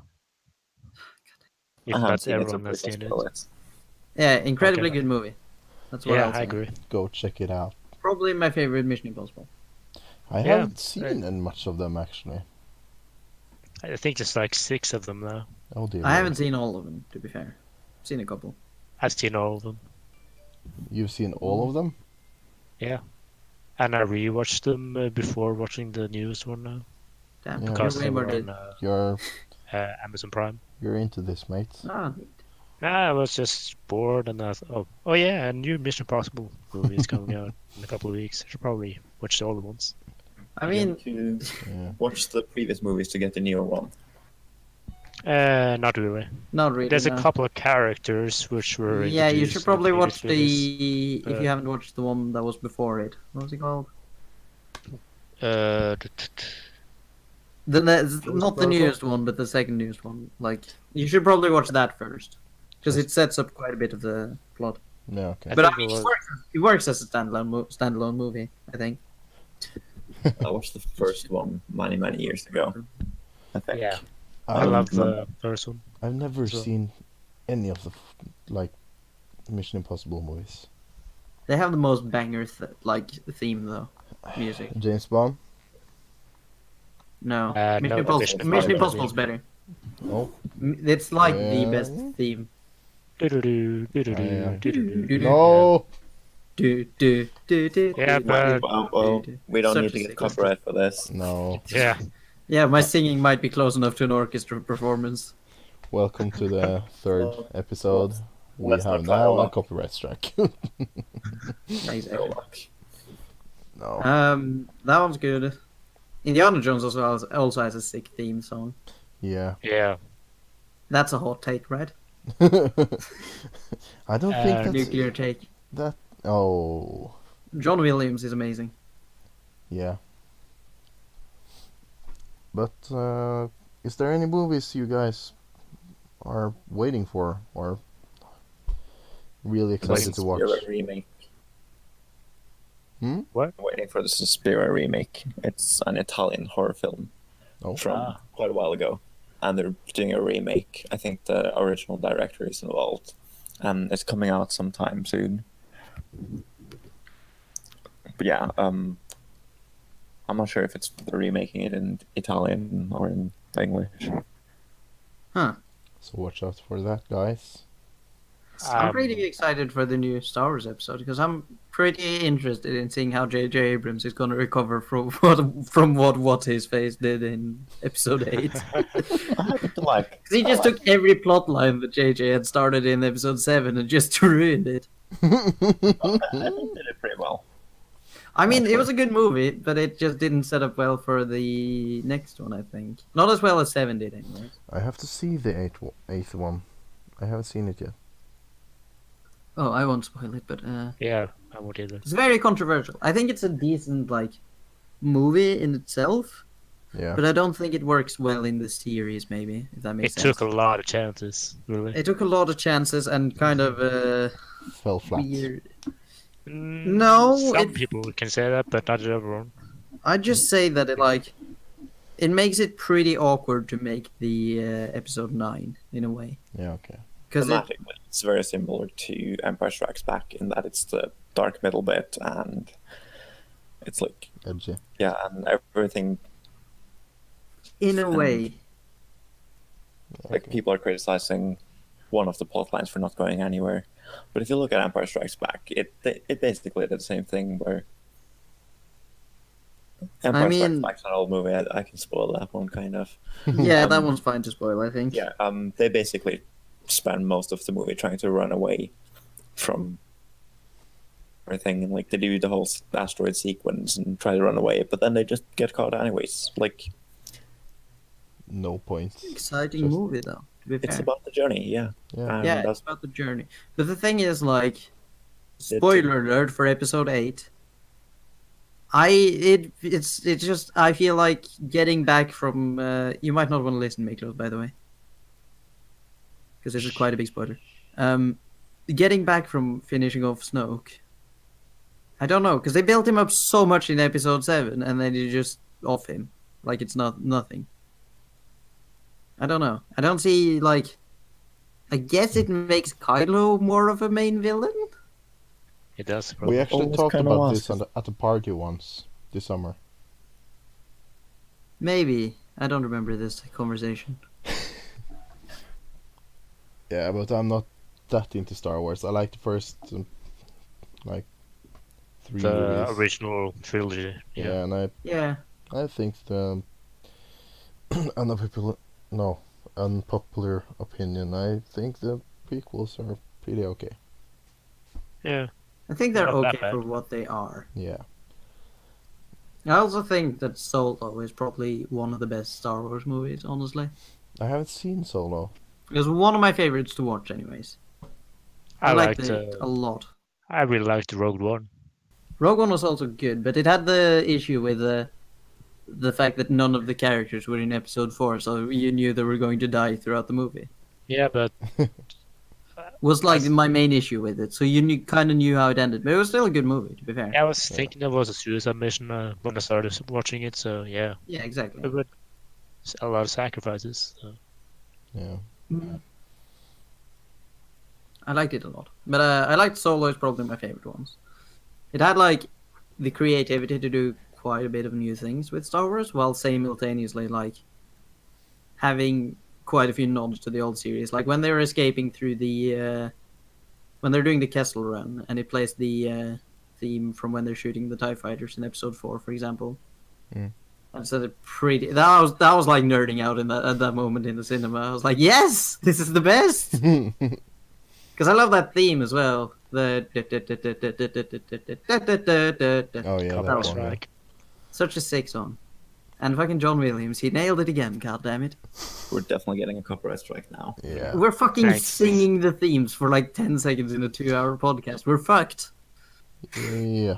If I haven't not seen it, so everyone has please seen it. spoil it. Yeah, incredibly Okay. good movie. That's what Yeah, I'll say. I agree. Go check it out. Probably my favorite Mission Impossible. I Yeah, haven't seen much of them actually. I think there's like 6 of them now. Oh dear. I Lord. haven't seen all of them, to be fair. Seen a couple. I've seen all of them. You've seen all of them? Yeah. And I rewatched them before watching the newest one now. Damn, Yeah. Because you're they way were more on did. You're Amazon Prime. into this, mate. Ah, Nah, I was just bored and I thought, oh yeah, a new Mission Impossible movie is coming out in a couple of weeks. I should probably watch all the ones. I mean, To Yeah. watch the previous movies to get the newer one. Not really. not really. There's a no. couple of characters which were Yeah, you introduced should in probably previous watch movies. the. If but- you haven't watched the one that was before it, what was it called? Not the newest one, but the second newest one. Like, you should probably watch that first, because it sets up quite a bit of the plot. Yeah, okay. But I think mean, it was- it works as a standalone movie. I think. I watched the first one many years ago, I think. Yeah. I love the first one. I've never So- seen any of the like Mission Impossible movies. They have the most banger theme though. Music. James Bond. No. No, Mission Impossible. Mission Mission Impossible. Impossible's better. Oh It's like the best Yeah. theme. Doo-doo-doo, doo-doo-doo, yeah. doo-doo-doo. no. Yeah, but- Well, we don't Such need a to get sick- copyright for this. No. Yeah. Yeah, my singing might be close enough to an orchestra performance. Welcome to the third episode. We Let's have not try now a a lot. copyright strike. Yeah, exactly. No. That one's good. Indiana Jones also has a sick theme song. Yeah. Yeah. That's a hot take, right? I don't think that's Nuclear take. that. Oh. John Williams is amazing. Yeah. But is there any movies you guys are waiting for or really excited to watch? Suspiria remake. Hmm? What? Waiting for the Suspiria remake. It's an Italian horror film Oh. from quite a while ago, and they're doing a remake. I think the original director is involved, and it's coming out sometime soon. But yeah, I'm not sure if it's they're remaking it in Italian or in English. Huh. So watch out for that, guys. I'm pretty excited for the new Star Wars episode because I'm pretty interested in seeing how J.J. Abrams is going to recover from what his face did in Episode 8. I happen to like. 'Cause he just took every plot line that J.J. had started in Episode 7 and just ruined it. I think they did it pretty well. I mean, it was a good movie, but it just didn't set up well for the next one, I think. Not as well as 7 did, anyway. I have to see the eighth one. I haven't seen it yet. Oh, I won't spoil it, but Yeah, I would either. it's very controversial. I think it's a decent, movie in itself, Yeah. but I don't think it works well in the series, maybe, if that It makes sense. took a lot of chances, really. It took a lot of chances and kind of Fell flat. weird. Mm, No, Some people can say that, but not everyone. I'd just say that it makes it pretty awkward to make the episode 9 in a way. Yeah, okay. Because Thematically, it's very similar to Empire Strikes Back in that it's the dark middle bit and it's like, Edgy. yeah, and everything, in a way, like Okay. people are criticizing one of the plot lines for not going anywhere. But if you look at Empire Strikes Back, it basically did the same thing where Empire Strikes mean- Back's an old movie. I can spoil that one kind of. yeah, that one's fine to spoil, I think. Yeah, they basically spend most of the movie trying to run away from everything, and like they do the whole asteroid sequence and try to run away, but then they just get caught anyways. Like No point. Exciting Just- movie, though, to be it's fair. about the journey, yeah. Yeah. Yeah, it's that's about the journey. But the thing is, spoiler alert for episode 8. It's just I feel like getting back from you might not want to listen, Miklos, by the way, because this is quite a big spoiler. Getting back from finishing off Snoke, I don't know, because they built him up so much in episode 7, and then you just off him like it's nothing. I don't know. I don't see I guess it makes Kylo more of a main villain. It does. We Probably. actually Almost talked kinda about was. this at a party once this summer. Maybe. I don't remember this conversation. Yeah, but I'm not that into Star Wars. I like the first, 3 The movies. original trilogy. Yeah, and Yeah. I think the unpopular opinion. I think the prequels are pretty okay. Yeah. I think they're Not that okay bad. for what they are. Yeah. I also think that Solo is probably one of the best Star Wars movies, honestly. I haven't seen Solo. It was one of my favorites to watch, anyways. I liked it a lot. I really liked Rogue One. Rogue One was also good, but it had the issue with the fact that none of the characters were in episode 4, so you knew they were going to die throughout the movie. Yeah, but Was my main issue with it, so you kind of knew how it ended. But it was still a good movie, to be fair. I was thinking it was a suicide mission when I started watching it. So yeah, Yeah, exactly. but a lot of sacrifices. So. Yeah. I liked it a lot, but I liked Solo is probably my favorite ones. It had like the creativity to do quite a bit of new things with Star Wars, while simultaneously like having quite a few nods to the old series. Like when they were escaping through the when they're doing the Kessel Run, and it plays the theme from when they're shooting the TIE fighters in Episode 4, for example. Mm. That's a pretty. That was like nerding out in that at that moment in the cinema. I was like, yes, this is the best. Because I love that theme as well. The Oh yeah, that was one. Yeah. like, such a sick song. And fucking John Williams, he nailed it again. God damn it. We're definitely getting a copyright strike now. Yeah. We're fucking Thanks. singing the themes for like 10 seconds in a 2-hour podcast. We're fucked. Yeah.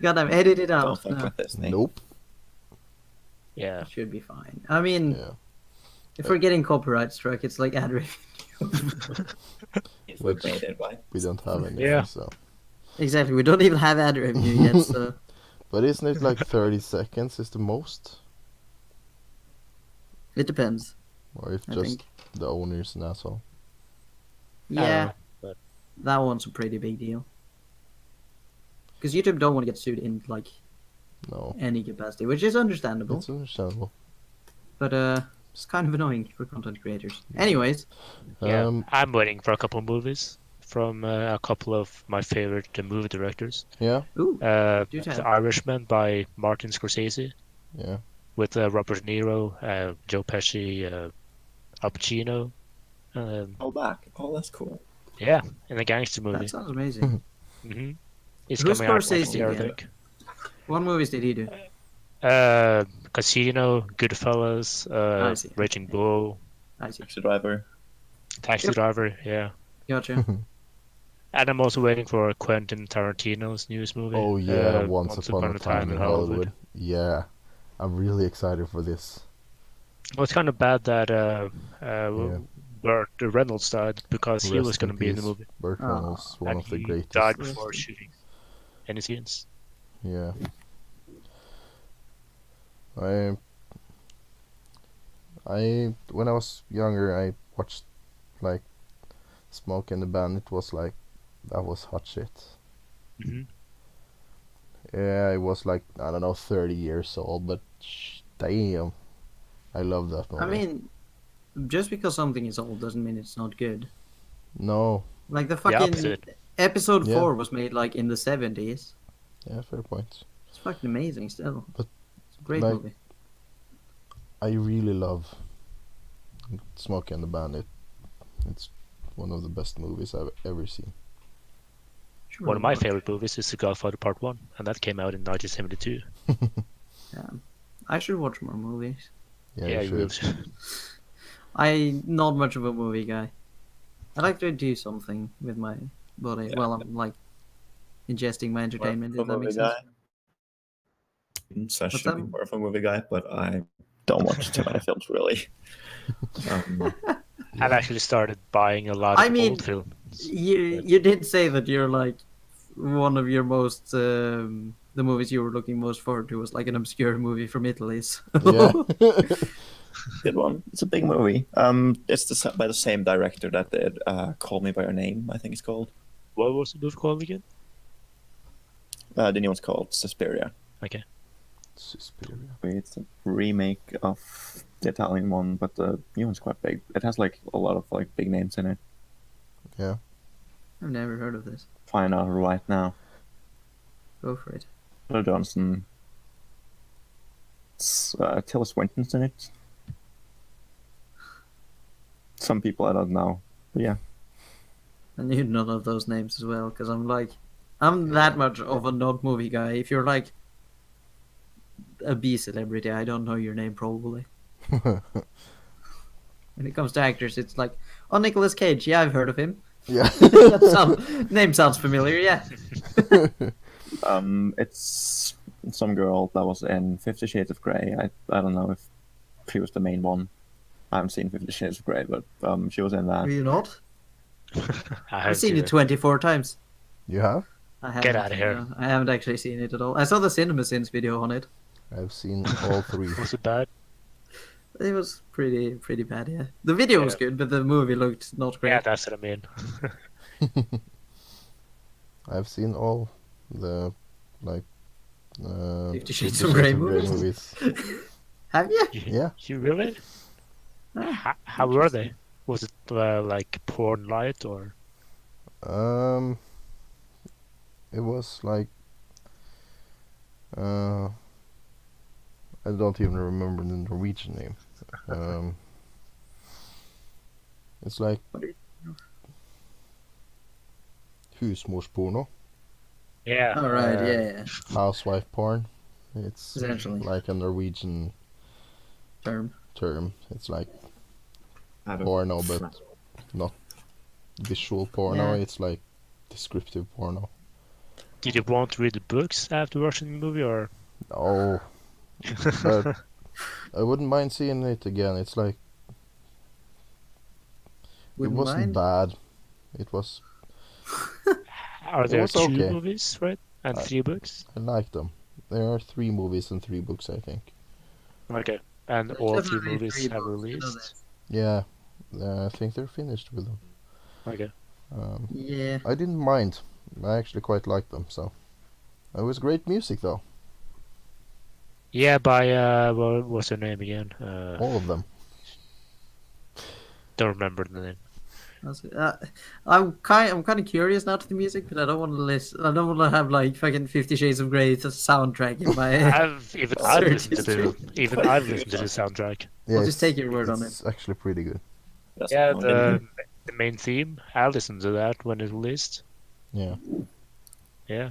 God damn, edit it Don't out. fuck No, with this, Nate. Nope. yeah. it should be fine. I mean, Yeah. if we're getting copyright strike, it's like ad revenue. If we made it, right? We don't have any. Yeah. So. Exactly, we don't even have ad revenue yet, so... But isn't it like 30 seconds is the most? It depends, Or if I just think. the owner's an asshole? Yeah, but- that one's a pretty big deal. Because YouTube don't want to get sued in, like, No. any capacity, which is understandable. It's understandable. But, it's kind of annoying for content creators. Anyways, Yeah, I'm waiting for a couple of movies from a couple of my favorite movie directors. Yeah. ooh, Do tell. The Irishman by Martin Scorsese, Yeah. with Robert De Niro, Joe Pesci, Al Pacino. All back. Oh, that's cool. Yeah, in a gangster movie. that sounds amazing. Mm-hmm. It's Who's coming out next Scorsese year, I again? think. What movies did he do? Casino, Goodfellas, I see. Raging Bull, I see. Taxi driver. Taxi Yep. Driver, yeah. Gotcha. And I'm also waiting for Quentin Tarantino's newest movie. Oh yeah, Once Upon a Time in Hollywood. Hollywood. Yeah. I'm really excited for this. Well, it's kind of bad that Burt Reynolds died, because he Rest was going in to be in the peace. movie. Burt Ah. Reynolds, one And of the he greatest. died before shooting any scenes. Yeah. When I was younger, I watched like Smoke and the Bandit. Was like, that was hot shit. Hmm. Yeah, I was like, I don't know, 30 years old, but damn, I love that movie. I mean, just because something is old doesn't mean it's not good. No, Like the The fucking opposite. episode Yeah. 4 was made like in the 70s. yeah, fair point. It's fucking amazing still. But, It's a great like, movie. I really love Smoke and the Bandit. It's one of the best movies I've ever seen. Sure One of my watch. favorite movies is The Godfather Part 1, and that came out in 1972. Yeah. I should watch more movies. Yeah, you you will. should. I'm not much of a movie guy. I like to do something with my body Yeah. while I'm like ingesting my entertainment, if that makes sense. So I What's should be that? more of a movie guy, but I don't watch too many films really. I've actually started buying a lot I of mean, old films. You did say that you're like one of your most the movies you were looking most forward to was like an obscure movie from Italy. So. Yeah. Good one. It's a big movie. It's by the same director that did Call Me by Your Name, I think it's called. What was the movie called again? The new one's called Suspiria. Okay. Suspiria. It's a remake of the Italian one, but the new one's quite big. It has like a lot of like big names in it. Yeah. I've never heard of this. Find out right now. Go for it. Bill Johnson. Tilda Swinton's in it. Some people I don't know. But yeah. I knew none of those names as well because I'm that much of a not movie guy. If you're like a B celebrity, I don't know your name probably. When it comes to actors, it's like, oh, Nicolas Cage. Yeah, I've heard of him. Yeah. Name sounds familiar. Yeah. It's some girl that was in 50 Shades of Grey. I don't know if she was the main one. I haven't seen 50 Shades of Grey, but she was in that. Are you not? I I've seen it 24 times. You have? I haven't, outta here. no, I haven't actually seen it at all. I saw the CinemaSins video on it. I've seen all three. Was it bad? It was pretty bad. Yeah, the video was Yeah. good, but the movie looked not great. Yeah, that's what I mean. I've seen all the like 50 Shades 50 of Grey movies. Have you? Yeah. You really? How were they? Was it like porn light or? It was like I don't even remember the Norwegian name. It's like What is- husmorsporno, Yeah. All right. Yeah. housewife porn. It's Essentially. like a Norwegian Term. term. It's like I have a porno, but friend- not visual porno. Yeah. It's like descriptive porno. Did you want to read the books after watching the movie, or? No, but I wouldn't mind seeing it again. It's like Wouldn't it wasn't mind. bad. It was. Are there was two okay. movies, right? And Uh, 3 books? I like them. There are 3 movies and 3 books, I think. Okay. And There's all 3 definitely movies 3 have books, you know released? Yeah, I think they're finished with them. Okay. Yeah. I didn't mind. I actually quite liked them. So it was great music, though. Yeah, by what was her name again? All of them. Don't remember the name. I'm kind of curious now to the music, but I don't want to listen. I don't want to have like fucking 50 Shades of Grey soundtrack in my. I've listened to history. I've listened to the soundtrack. Yeah, I'll just it's- take your word on It's actually pretty good. That's Yeah, what I'm gonna the main theme. I listened to that when it released. Yeah. Yeah.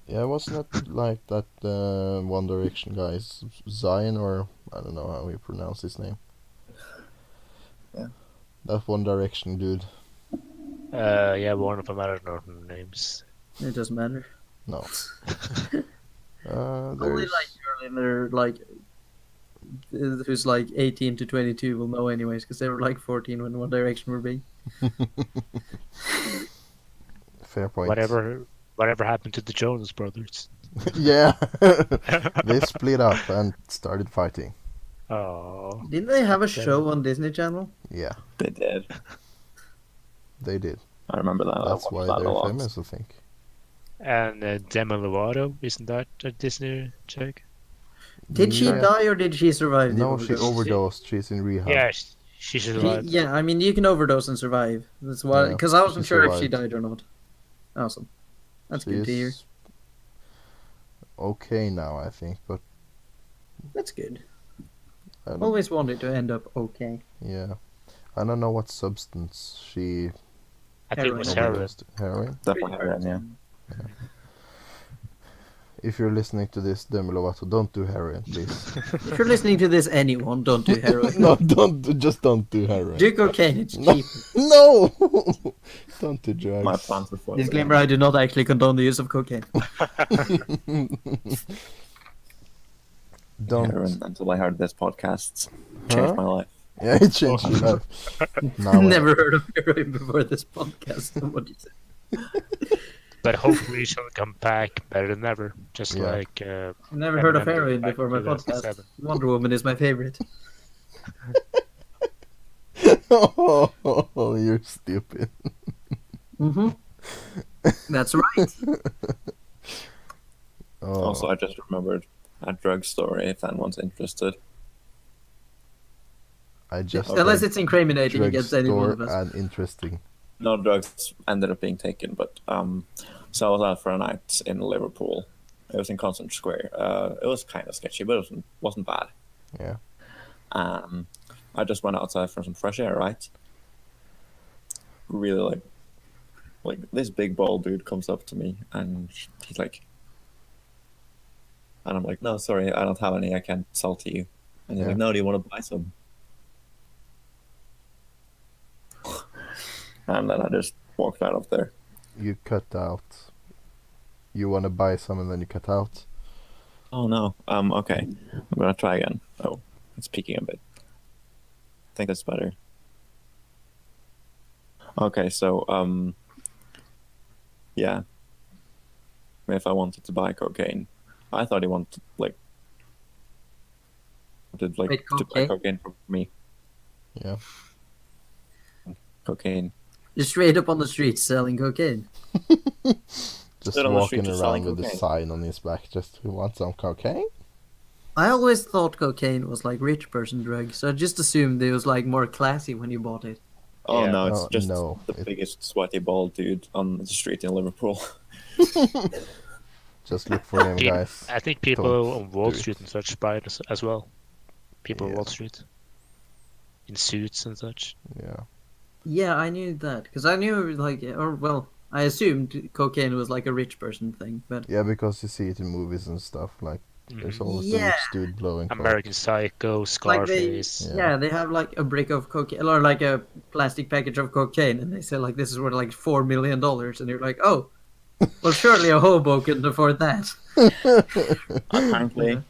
Yeah, wasn't it like that One Direction guy's Zion, or I don't know how you pronounce his name. Yeah. That One Direction dude. Yeah, one of them. I don't know the names. It doesn't matter. No. Only There's like earlier, like who's like 18 to 22 will know anyways, because they were like 14 when One Direction were big. fair point. Whatever happened to the Jonas Brothers? Yeah. They split up and started fighting. Oh. Didn't they have a show on Disney Channel? Yeah, They did. they did. I remember that. That's I why watched that a they're lot. famous, I think. And Demi Lovato, isn't that a Disney chick? Did she Yeah. die or did she survive? the No, she overdose? overdosed. She's in rehab. Yeah, she She- survived. yeah, I mean you can overdose and survive. That's why, Yeah, because I wasn't she sure if she survived. died or not. Awesome. That's good to hear. She's okay now, I think, but That's good. I don't, Always wanted to end up okay. yeah, I don't know what substance she I think it was Heroin. heroin. overdosed. Heroin. Definitely heroin, yeah. If you're listening to this, Demi Lovato, don't do heroin, please. If you're listening to this, anyone, don't do heroin. No, just don't do heroin. Do cocaine, it's No. cheap. No, don't do drugs. My plans before. Disclaimer: I do not actually condone the use of cocaine. Don't. heroin until I heard this podcast. Huh? Changed my life. Yeah, it changed your life. Now, Never heard of heroin before this podcast. What do you say? But hopefully she'll come back better than ever. Just Yeah. like Never heard of Eminem did heroin back before my in podcast. 2007. Wonder Woman is my favorite. Oh, you're stupid. Mm-hmm. That's right. Oh, Also, I just remembered a drug story if anyone's interested. I just Unless said it's incriminating against any one drugstore of us. and interesting. No drugs ended up being taken, but so I was out for a night in Liverpool. It was in Concert Square. It was kind of sketchy, but it wasn't bad. Yeah. I just went outside for some fresh air, right? Really like this big bald dude comes up to me and he's like, and I'm like, no, sorry, I don't have any. I can't sell to you. And he's Yeah. like, no, do you want to buy some? And then I just walked out of there. You cut out. You want to buy some and then you cut out. Oh no. Okay. I'm gonna try again. Oh, it's peaking a bit. I think that's better. Okay, so yeah. If I wanted to buy cocaine, I thought he wanted to Wait, to buy cocaine? cocaine for me. Yeah. Cocaine. You're straight up on the streets selling cocaine. Just Stood on the street walking just around selling with a cocaine. sign on his back. Just who wants some cocaine? I always thought cocaine was like rich person drug, so I just assumed it was like more classy when you bought it. Oh Yeah. no, it's Oh, just no, the it- biggest sweaty bald dude on the street in Liverpool. Just look for him, Peop- guys. I think people Don't on Wall do Street it. and such buy it as well. People on Yeah. Wall Street. In suits and such. Yeah. Yeah, I knew that because I knew like, or well, I assumed cocaine was like a rich person thing, but Yeah, because you see it in movies and stuff. Like, there's Mhm. always Yeah. the rich dude blowing coke. American Psycho, like they, Scarface. yeah, they have like a brick of cocaine or like a plastic package of cocaine, and they say like this is worth like $4 million, and you're like, oh, well, surely a hobo couldn't afford that. Apparently, Yeah.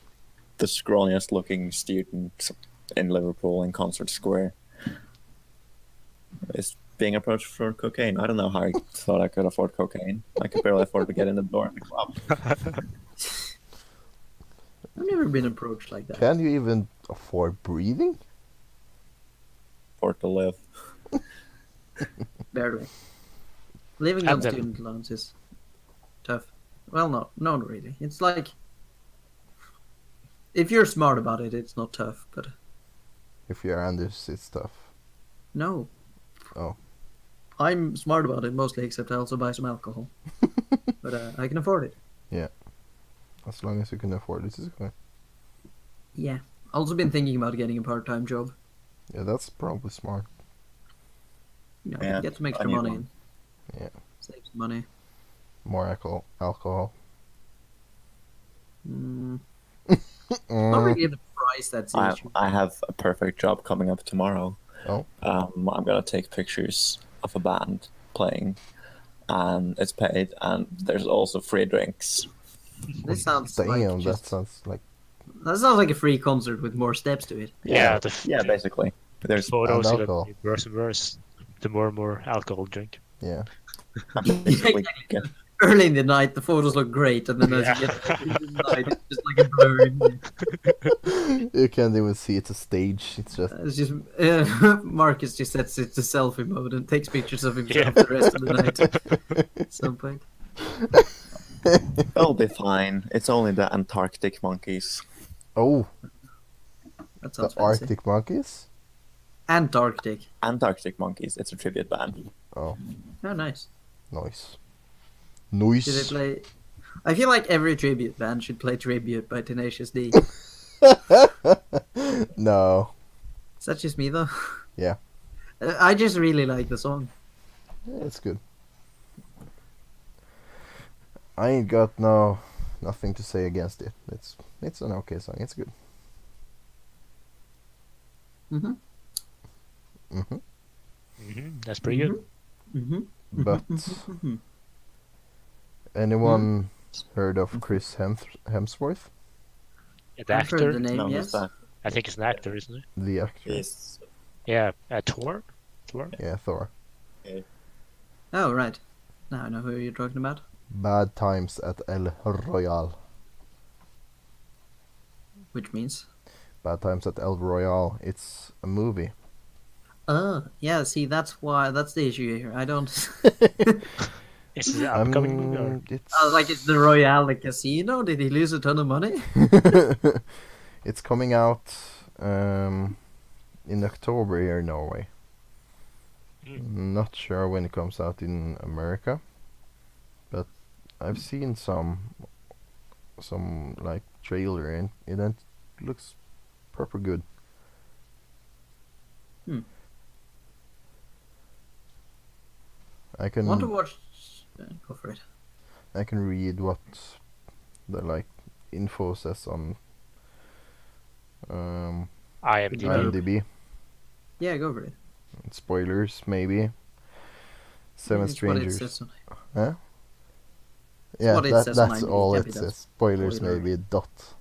the scrawniest looking student in Liverpool in Concert Square is being approached for cocaine. I don't know how I thought I could afford cocaine. I could barely afford to get in the door in the club. I've never been approached like that. Can you even afford breathing? Afford to live. Barely. Living And on then- student loans is tough. Well, no, not really. It's like if you're smart about it, it's not tough. But If you're Anders, it's tough. no. Oh. I'm smart about it mostly, except I also buy some alcohol. But I can afford it. As long as you can afford it, it's okay. Yeah. Also been thinking about getting a part-time job. Yeah, that's probably smart. You know, Yeah, get some I extra need money one. and Yeah. save some money. More alcohol. Not Mm. really the price that's the I, issue. I have a perfect job coming up tomorrow. Oh. I'm gonna take pictures of a band playing, and it's paid, and there's also free drinks. This sounds Damn, like that just, sounds like that sounds like a free concert with more steps to it. Yeah, Yeah, basically. There's photos and are alcohol. getting worse and worse. The more and more alcohol drink. yeah. basically get Early in the night, the photos look great, and then as you get Yeah. later in the night, it's just like a blur. You can't even see it's a stage. It's just It's just Marcus just sets it to selfie mode and takes pictures of himself Yeah. the rest of the night. At some point, It'll be fine. It's only the Antarctic monkeys. oh, that the sounds fancy. Arctic monkeys. Antarctic. Antarctic monkeys. It's a tribute band. Oh, Oh, nice. nice. Should they Noise. play? I feel like every tribute band should play Tribute by Tenacious D. No. Is that just me though? Yeah. I just really like the song. Yeah, it's good. I ain't got nothing to say against it. It's an okay song. It's good. Mm-hmm. That's pretty good. Mm-hmm. But anyone heard of Chris Hemsworth, The I've heard actor. the name, No, who's yes. that? I think it's an actor, isn't it? the actor? Yes. Yeah, Thor. Thor. Yeah, Thor. Oh, right. Now I know who you're talking about. Bad Times at El Royale. Which means? Bad Times at El Royale. It's a movie. Oh, yeah, see, that's the issue here. I don't... Is it an upcoming movie or? It's I was like, it's the Royale Casino? Did he lose a ton of money? it's coming out in October here in Norway. Not sure when it comes out in America, but I've seen some like trailer and it looks proper good. I can Want to watch... Go for it. I can read what the like info says on IMDb. IMDb. Yeah, go for it. Spoilers maybe. Seven It's what it Strangers. says on- Huh? Yeah, what it says on that's IMDb. all Can't it be that says. Spoilers spoiler. maybe dot.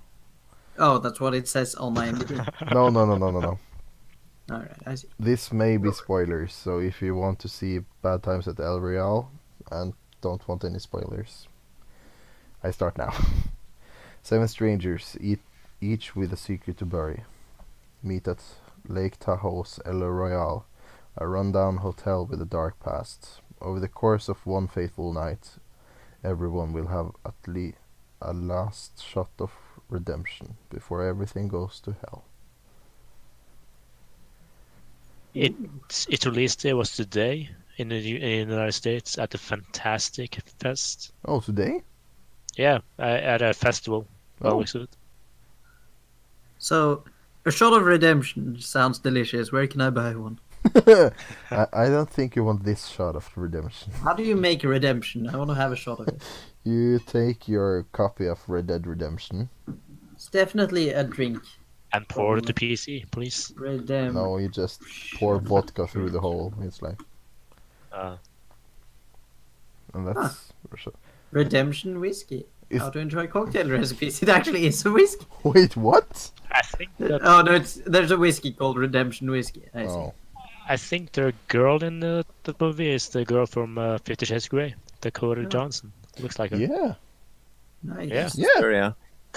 Oh, that's what it says on IMDb. No. Alright, I see. This may be spoilers, so if you want to see Bad Times at El Royale and don't want any spoilers, I start now. Seven strangers, each with a secret to bury. meet at Lake Tahoe's El Royale, a rundown hotel with a dark past. Over the course of one fateful night, everyone will have at least a last shot of redemption before everything goes to hell. Its release day was today in the United States at the Fantastic Fest. Oh, today? Yeah, at a festival. Oh. Exutive. So, a shot of redemption sounds delicious. Where can I buy one? I don't think you want this shot of redemption. How do you make a redemption? I want to have a shot of it. You take your copy of Red Dead Redemption. It's definitely a drink. And pour it to PC, please. Redemption. No, you just pour vodka through the hole. It's like, and that's Redemption whiskey. Is- How to enjoy cocktail recipes. It actually is a whiskey. Wait, what? I think that Oh no, there's a whiskey called Redemption whiskey. I see. Oh, I think the girl in the movie is the girl from 50 Shades of Grey, Dakota Johnson. Looks like her. yeah, Nice. Yeah. Suspiria.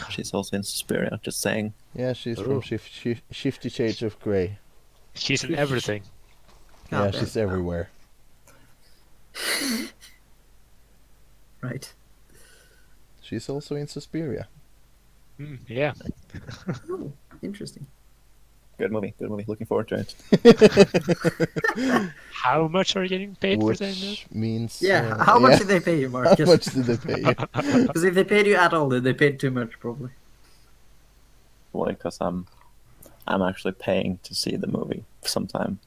She's also in Suspiria, just saying. yeah. She's Oh. from Shifty Shades of Grey. She's in everything. Yeah, God she's damn. everywhere. Right. She's also in Suspiria. Yeah. Oh, interesting. Good movie. Looking forward to it. How much are you getting paid for saying that? Which means Yeah. How much yeah. did they pay you, How Marcus? much did they pay you? Because if they paid you at all, then they paid too much, probably. Well, because I'm actually paying to see the movie sometime.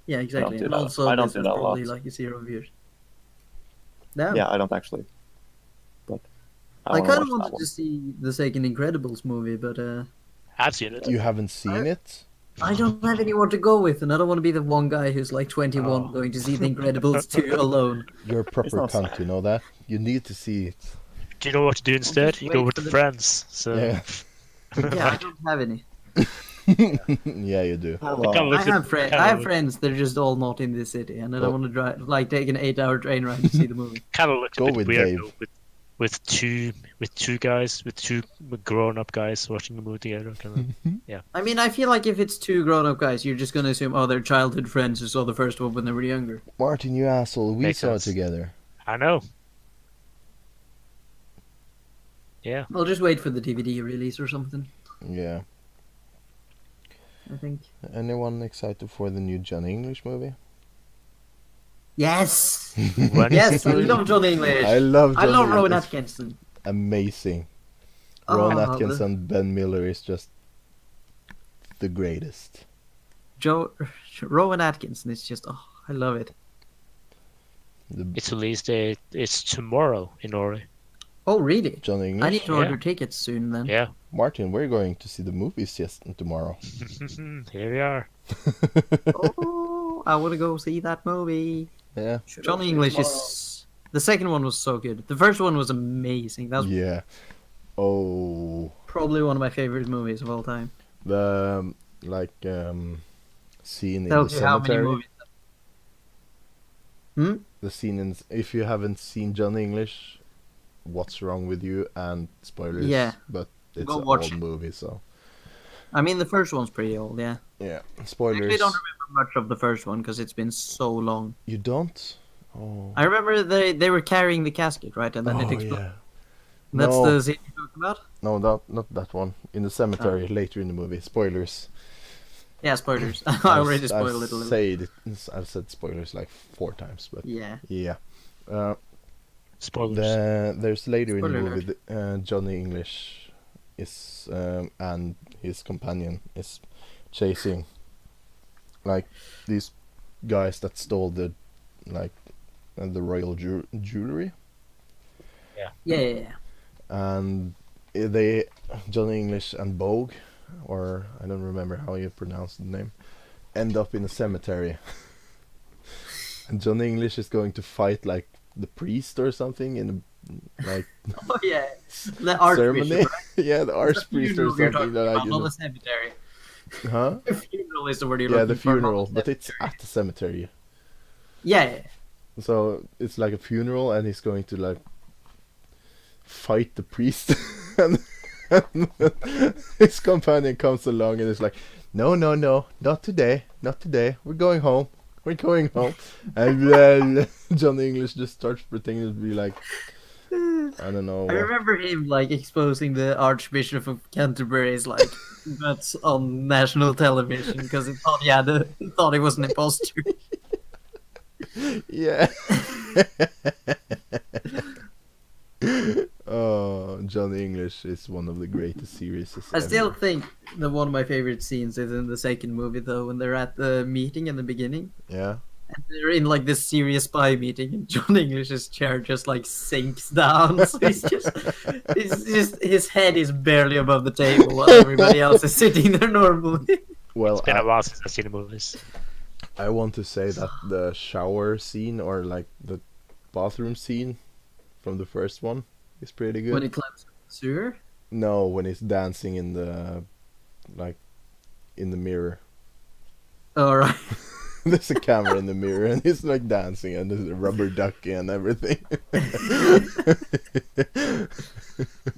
Yeah, exactly. do And that. also, I don't this do is that a probably lot. like 0 views. Damn. Yeah, I don't actually. But I wanna kind of watch that wanted one. to see the second Incredibles movie, but I've seen it. You haven't seen it? I don't have anyone to go with, and I don't want to be the one guy who's like 21 Oh. going to see The Incredibles 2 alone. You're a proper not cunt, you know that? You need to see it. Do you know what to do instead? just You go wait with for the- friends. So Yeah. Yeah, I don't have any. Yeah, you do. Hello. Come I with have, it. I have friends, they're just all not in this city, and I don't want to drive, like, take an 8-hour train ride to see the movie. Kind of looks a Go bit with weird Dave. though, with two grown-up guys watching the movie together. Kinda. I mean, I feel like if it's 2 grown-up guys, you're just going to assume, oh, they're childhood friends who saw the first one when they were younger. Martin, you asshole, we Makes saw sense. it together. I know. Yeah. I'll just wait for the DVD release or something, Yeah. I think. Anyone excited for the new Johnny English movie? Yes! When Yes, is I it? love John English. I love I Johnny love Rowan English. Atkinson. Amazing. Oh, Rowan Atkinson, Ben Miller is just the greatest. Rowan Atkinson is just, oh, I love it. Its release date is tomorrow in Norway. Oh, really? Johnny English. I need to Yeah. order tickets soon then. Yeah. Martin, we're going to see the movies tomorrow. Here we are. Oh, I want to go see that movie. Yeah. John English is... The second one was so good. The first one was amazing. That was Yeah. Oh, probably one of my favorite movies of all time. the scene in Tells the you how many cemetery. movies. Hmm? The scene in if you haven't seen Johnny English, what's wrong with you? And spoilers. Yeah. But it's Go an watch old it. movie, so I mean, the first one's pretty old, yeah. yeah. I Spoilers. actually don't remember much of the first one because it's been so long. You don't? Oh. I remember they were carrying the casket, right? And then it Oh exploded. yeah. That's No. the scene you're talking about? No, not that one. In the cemetery later in the movie. Spoilers. Yeah, spoilers. I already spoiled it a little. I've said spoilers like 4 times, but Yeah. yeah. Spoilers. There's later in the Spoiler movie Johnny English is and his companion is chasing like these guys that stole the royal jewelry, Yeah. and Johnny English and Bogue, or I don't remember how you pronounce the name, end up in a cemetery. And Johnny English is going to fight like the priest or something in a Oh, yeah. The ceremony. archbishop. Right? Yeah, the archpriest or something that I Not didn't. the cemetery. Huh? The funeral is the word you're Yeah, looking the for, not funeral, the but it's cemetery. at the cemetery. Yeah. So it's like a funeral, and he's going to like fight the priest, and His companion comes along and is like, no, not today, we're going home. And then Johnny English just starts pretending to be like, I don't know. I remember him like exposing the Archbishop of Canterbury's like nuts on national television because he thought he was an imposter. Yeah. Oh, Johnny English is one of the greatest series. I still think that one of my favorite scenes is in the second movie though, when they're at the meeting in the beginning. Yeah. And they're in like this serious spy meeting, and John English's chair just like sinks down. So he's just his head is barely above the table while everybody else is sitting there normally. Well, It's been a while since I've seen the movies. I want to say that the shower scene or like the bathroom scene from the first one is pretty good. When he climbs up the sewer? No, when he's dancing in the mirror. Alright. There's a camera in the mirror and he's like dancing and there's a rubber ducky and everything.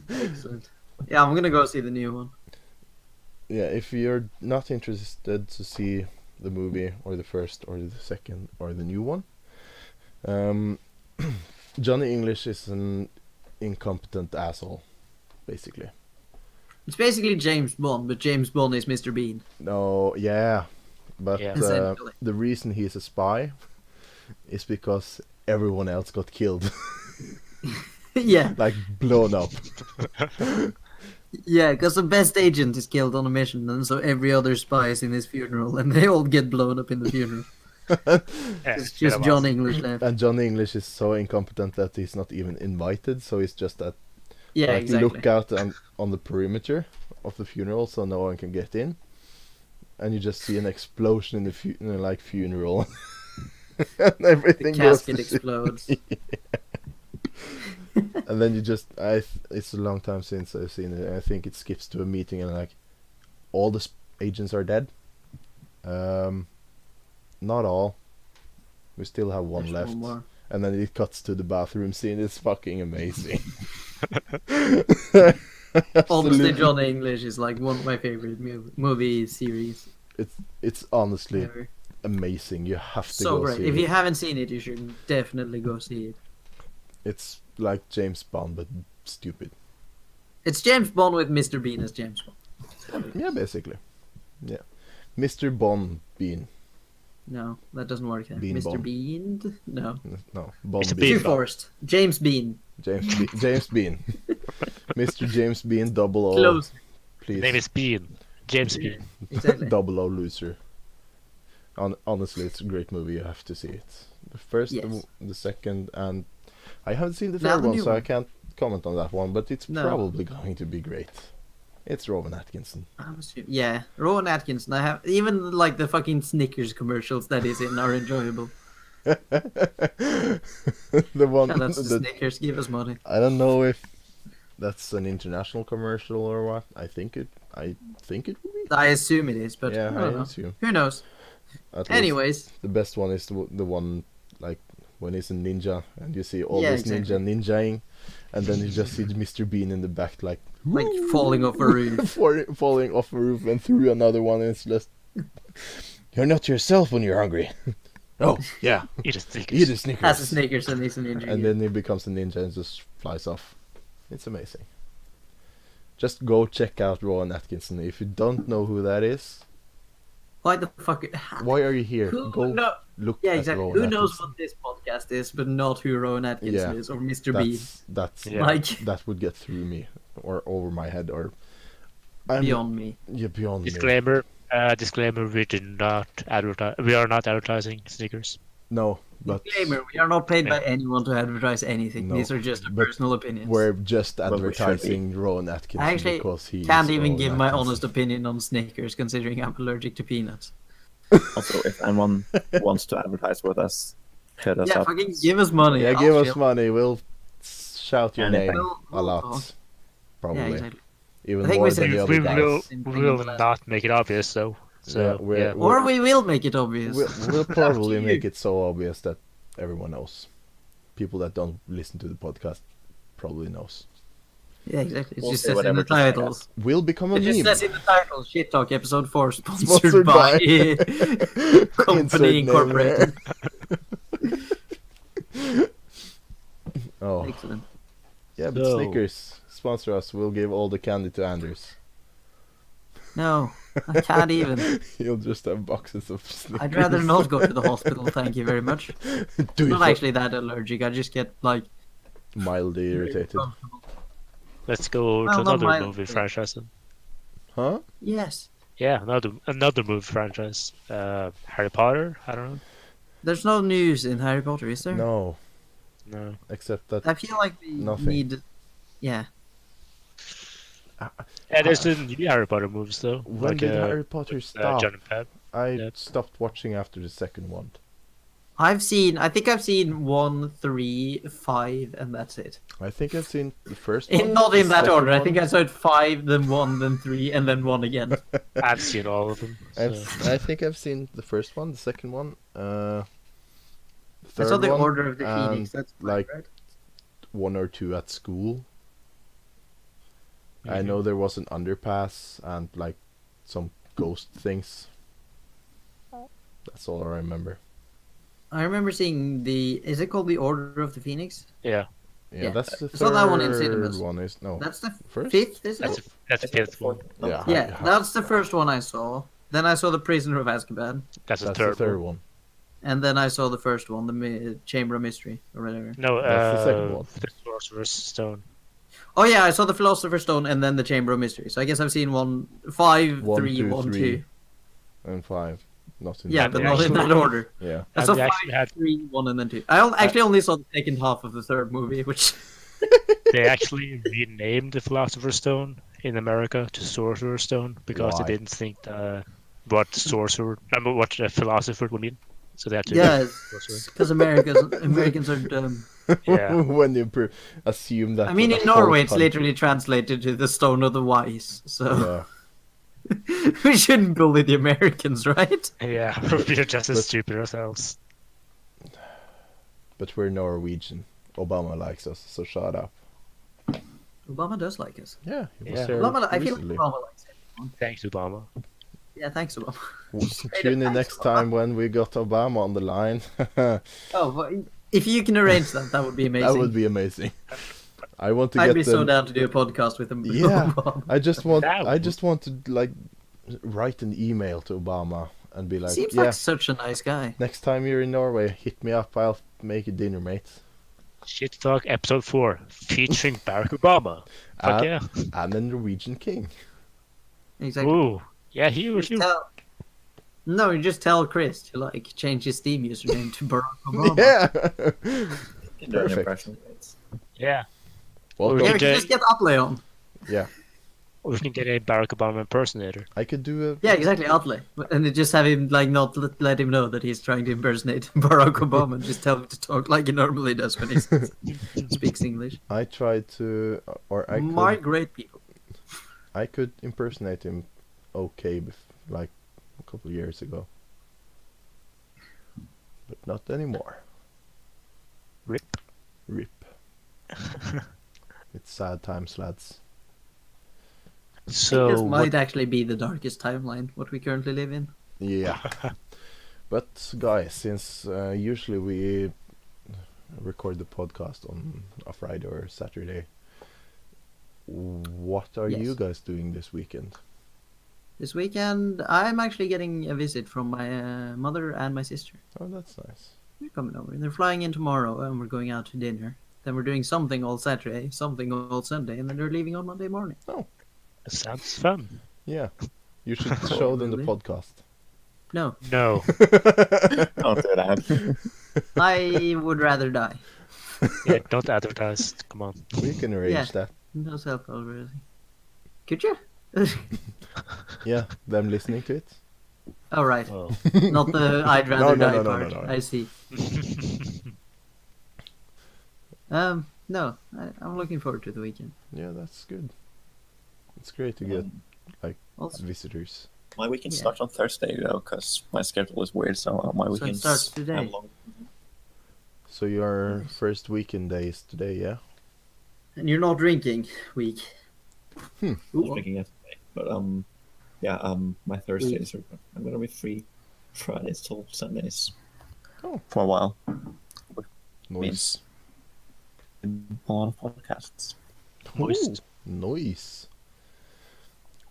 Excellent. Yeah, I'm gonna go see the new one. Yeah, if you're not interested to see the movie or the first or the second or the new one, Johnny English is an incompetent asshole, basically. It's basically James Bond, but James Bond is Mr. Bean. No, yeah, but Yeah. Essentially. the reason he's a spy is because everyone else got killed, Yeah, like blown up. yeah, because the best agent is killed on a mission, and so every other spy is in his funeral, and they all get blown up in the funeral. Yeah, It's it's been a just while. John English left. And Johnny English is so incompetent that he's not even invited, so he's just at Yeah, like exactly. look out on the perimeter of the funeral so no one can get in, and you just see an explosion in the funeral, and The everything goes casket to shit. explodes. And then you just it's a long time since I've seen it. I think it skips to a meeting and like all the agents are dead. Not all. We still have one There's left. one more. And then it cuts to the bathroom scene. It's fucking amazing. Honestly, Absolutely. John English is like one of my favorite movie series It's honestly ever. amazing. You have to So go great. see If it. you haven't seen it, you should definitely go see it. It's like James Bond but stupid. It's James Bond with Mr. Bean as James Bond. Yeah, basically. Yeah. Mr. Bond Bean. No, that doesn't work then. Bean Mr. Bond. Bean? No. No, Bond Mr. Bean. Too Bean Bond. forced. James Bean. James Bean. Mr. James Bean, double O. Close. Please. His name is Bean. James Bean. Exactly. Double O loser. Honestly, it's a great movie. You have to see it. The first, Yes. the second, and I haven't seen the Now third the one, new so I one. can't comment on that one. But it's No. probably going to be great. It's Rowan Atkinson. Yeah, Rowan Atkinson. I have even like the fucking Snickers commercials that he's in are enjoyable. The one. Shout out to that- Snickers, give us money. I don't know if that's an international commercial or what. I think it will be. I assume it is, but Yeah, I don't know. assume. Who knows? At least Anyways, the best one is the one like when he's a ninja and you see all Yeah, this exactly. ninjaing, and then you just see Mr. Bean in the back like falling off a roof. falling off a roof and through another one, and it's just you're not yourself when you're hungry. Oh yeah, Eat a Snickers. eat a Snickers. Has a Snickers and he's an ninja. And then he becomes a ninja and just flies off. It's amazing. Just go check out Rowan Atkinson. If you don't know who that is, Why the fuck? why are you here? Who, Go no, look yeah, at exactly. Rowan Who knows Atkinson. what this podcast is, but not who Rowan Atkinson Yeah, is or Mr. Bean. That's Yeah. Like that would get through me or over my head or I'm beyond me. yeah, beyond me. Disclaimer. Disclaimer. We do not advertise. We are not advertising Snickers. No, but Disclaimer: we are not paid by anyone to advertise anything. No, These are just our but personal opinions. we're just But we should be. advertising Rowan Atkinson I actually because he can't is even Rowan give my Atkinson. honest opinion on Snickers, considering I'm allergic to peanuts. Also, if anyone wants to advertise with us, hit us Yeah, up. fucking give us money. Yeah, I'll give us chill. money. We'll shout your Anything. name We'll a lot, talk. probably Yeah, exactly. even I think more we than said the We other guys. will not make it obvious though. So we're- yeah. we're- Or we will make it obvious. We'll probably you. make it so obvious that everyone knows. People that don't listen to the podcast probably knows. Yeah, exactly. It We'll just say says in whatever the to say titles. Will become a It just meme. says in the title, Shit Talk Episode 4, sponsored, Sponsored by Insert Company name Incorporated. Oh, Excellent. yeah, but So- Snickers sponsor us. We'll give all the candy to Anders. No, I can't even. He'll just have boxes of Snickers. I'd rather not go to the hospital, thank you very much. Do I'm it not for actually that allergic, I just get like... mildly irritated. Let's go Well, to not another my- movie franchise. Then. Huh? Yes. Yeah, another movie franchise. Harry Potter. I don't know. There's no news in Harry Potter, is there? No, No. except that I feel like we Nothing. need... Yeah. Yeah, there's the new Harry Potter movies though. when did Harry Potter stop? John and Pep. I yeah. stopped watching after the second one. I think I've seen 1, 3, 5, and that's it. I think I've seen the first one. Not in the that second order. I one. think I saw it 5, then 1, then 3, and then 1 again. I've seen all of them. So. I think I've seen the first one, the second one, the I third saw the one, Order of the and Phoenix. That's like right. one or two at school. I Mhm. know there was an underpass and like some ghost things. That's all I remember. I remember seeing the... Is it called the Order of the Phoenix? Yeah, Yeah, Yeah. that's the I saw that one in third cinemas. one. Is no That's the first. 5th, isn't that's it? that's the fifth one. Yeah, Yeah, that's the first one I saw. Then I saw The Prisoner of Azkaban. That's the That's third, the third one. one. And then I saw the first one, the Chamber of Mystery, or whatever. No, That's the second one. The Sorcerer's Stone. Oh yeah, I saw the Philosopher's Stone and then the Chamber of Mystery. So I guess I've seen 5, 1, 3, 2, 1, 3. 2. And 5. Not in Yeah, that but Yeah, not in actually- that order. Yeah. I And saw they 5, actually had 3, 1, and then 2. Actually only saw the second half of the third movie, which... they actually renamed the Philosopher's Stone in America to Sorcerer's Stone because Why? they didn't think what sorcerer, what a philosopher would mean. So they had to. Yeah, Sorcerer. because Americans are dumb. Yeah. When you assume that. I mean, the in whole Norway, it's country- literally translated to the Stone of the Wise. So Yeah. we shouldn't bully the Americans, right? Yeah, we're just as But- stupid ourselves. But we're Norwegian. Obama likes us, so shut up. Obama does like us. Yeah, he was Yeah. here Obama, I feel like recently. Obama likes it. Thanks, Obama. Yeah, thanks, Obama. Tune in Thanks, next Obama. time when we got Obama on the line. Oh, but if you can arrange that, that would be amazing. That would be amazing. I want to I'd get be them. so down to do a podcast with him. Yeah. Obama. I just want. That I would- just want to like write an email to Obama and be like, Seems yeah. like such a nice guy. Next time you're in Norway, hit me up. I'll make a dinner, mate. Shit Talk Episode 4 featuring Barack Obama. Fuck yeah. And a Norwegian king. Exactly. Ooh. Yeah, he was. Just No, you just tell Chris to like change his Steam username to Barack Obama. Yeah. Can do an Perfect. impression. Yeah. Welcome. Yeah, we Okay. can just get Atle on. Yeah, We can get a Barack Obama impersonator. I could do a. Yeah, exactly, Atle. And then just have him like not let him know that he's trying to impersonate Barack Obama and just tell him to talk like he normally does when he speaks English. I tried to, or I could. Migrate people. I could impersonate him, okay, like a couple of years ago, but not anymore. Rip. Rip. It's sad times, lads. So, This might what, actually be the darkest timeline, what we currently live in. Yeah. But guys, since usually we record the podcast on a Friday or Saturday, what are Yes. you guys doing this weekend? This weekend, I'm actually getting a visit from my mother and my sister. Oh, that's nice. They're coming over. They're flying in tomorrow, and we're going out to dinner. Then we're doing something all Saturday, something all Sunday, and then they're leaving on Monday morning. sounds fun. Yeah, you should show them the Really? podcast. No, No. Don't do that. I would rather die. Yeah, don't advertise. Come on. We can arrange Yeah. that. No self-advertising. Could you? Yeah, them listening to it. All right. Oh. Not the I'd rather No, die no, part. no. I see. No, I'm looking forward to the weekend. Yeah, that's good. It's great to get Also, visitors. My weekend Yeah. starts on Thursday though, because my schedule is weird. So my So it weekends starts today. have long. So your first weekend day is today, yeah? and you're not drinking, week. I was drinking yesterday, but my Thursdays are. I'm gonna be free Fridays till Sundays. Oh. For a while. Nice. A lot of podcasts. Moist. Nice.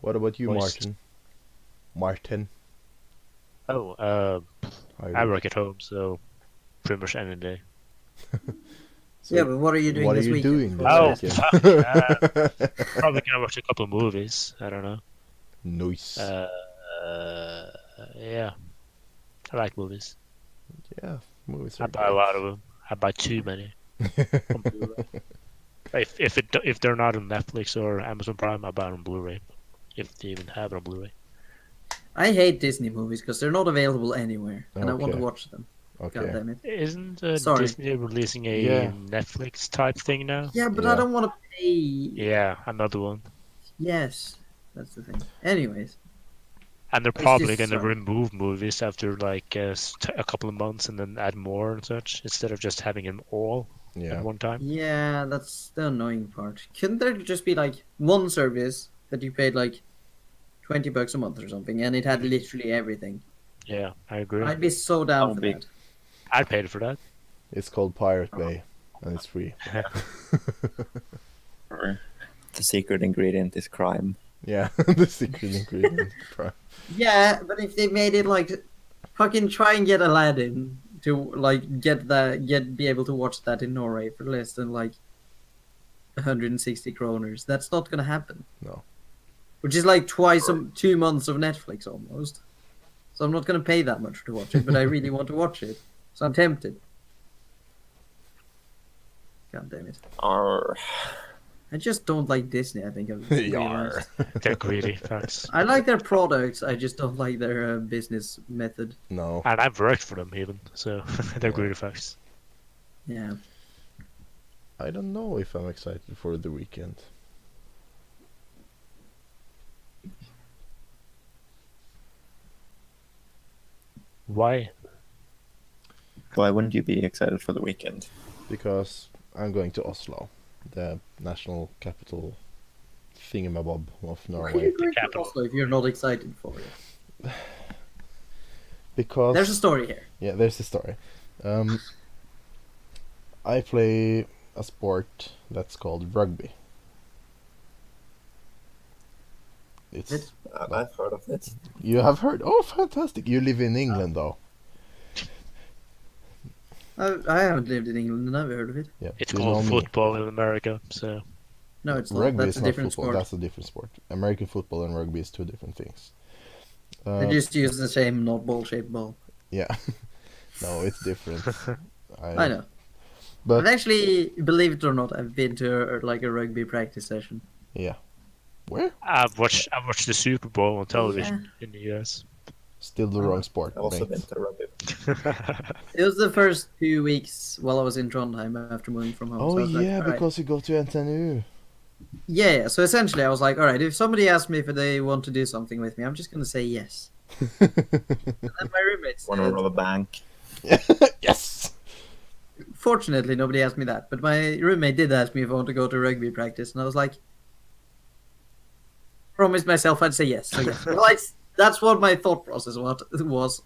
What about you, Moist. Martin? Oh, I work at home, so pretty much any day. So Yeah, but what are you doing what this are you weekend? doing this Oh, weekend? fuck. Probably gonna watch a couple of movies. I don't know. Nice. Yeah. I like movies. Yeah, movies I are buy a lot of them. I buy too many. On Blu-ray. If they're not on Netflix or Amazon Prime, I buy them on Blu-ray. If they even have it on Blu-ray. I hate Disney movies because they're not available anywhere, and I want to Okay. watch them. God Okay. damn it. Isn't Sorry. Disney releasing a Yeah. Netflix type thing now? Yeah, but Yeah. I don't want to pay. Yeah, another one. Yes, that's the thing. Anyways, And they're It's probably just going to sorry. remove movies after like a couple of months and then add more and such instead of just having them all Yeah. at one time. yeah, that's the annoying part. Couldn't there just be like one service that you paid like $20 a month or something, and it had literally everything? Yeah, I agree. I'd be so down That for would be- that. I'd pay for that. It's called Pirate Bay, and it's free. The secret ingredient is crime. Yeah, the secret ingredient. Yeah, but if they made it like fucking try and get Aladdin to like be able to watch that in Norway for less than like 160 kroners, that's not gonna happen. No. Which is like 2 months of Netflix almost. So I'm not gonna pay that much to watch it, but I really want to watch it. So I'm tempted. God damn it. Or I just don't like Disney, I think. I've Yar. realized. They're greedy, thanks. I like their products, I just don't like their business method. No. And I've worked for them even, so they're greedy, facts. Yeah. I don't know if I'm excited for the weekend. Why? why wouldn't you be excited for the weekend? Because I'm going to Oslo, the national capital thingamabob of Why are Norway. you going to capital. Oslo if you're not excited for it? Because There's a story here. yeah, there's the story. I play a sport that's called rugby. It's It- I've heard of it. you have heard? Oh, fantastic! You live in England, though. I haven't lived in England and I've heard of it. Yeah, It's you know called me. football in America, so No, it's not. Rugby That's is a not different football. sport. That's a different sport. American football and rugby is two different things. They just use the same not ball-shaped ball. Yeah, no, it's different. I know. But I've actually, believe it or not, I've been to like a rugby practice session. yeah, where? I've watched the Super Bowl on television in the US. Still the wrong sport. I've also mate. been to rugby. It was the first 2 weeks while I was in Trondheim after moving from home. Oh so I was like, yeah, "All right." because you go to NTNU. Yeah, so essentially I was like, alright, if somebody asks me if they want to do something with me, I'm just going to say yes. And then my roommate Want to said, rob a bank? Yes. fortunately nobody asked me that, but my roommate did ask me if I want to go to rugby practice, and I was like, promised myself I'd say yes. So yes. Well, that's what my thought process was.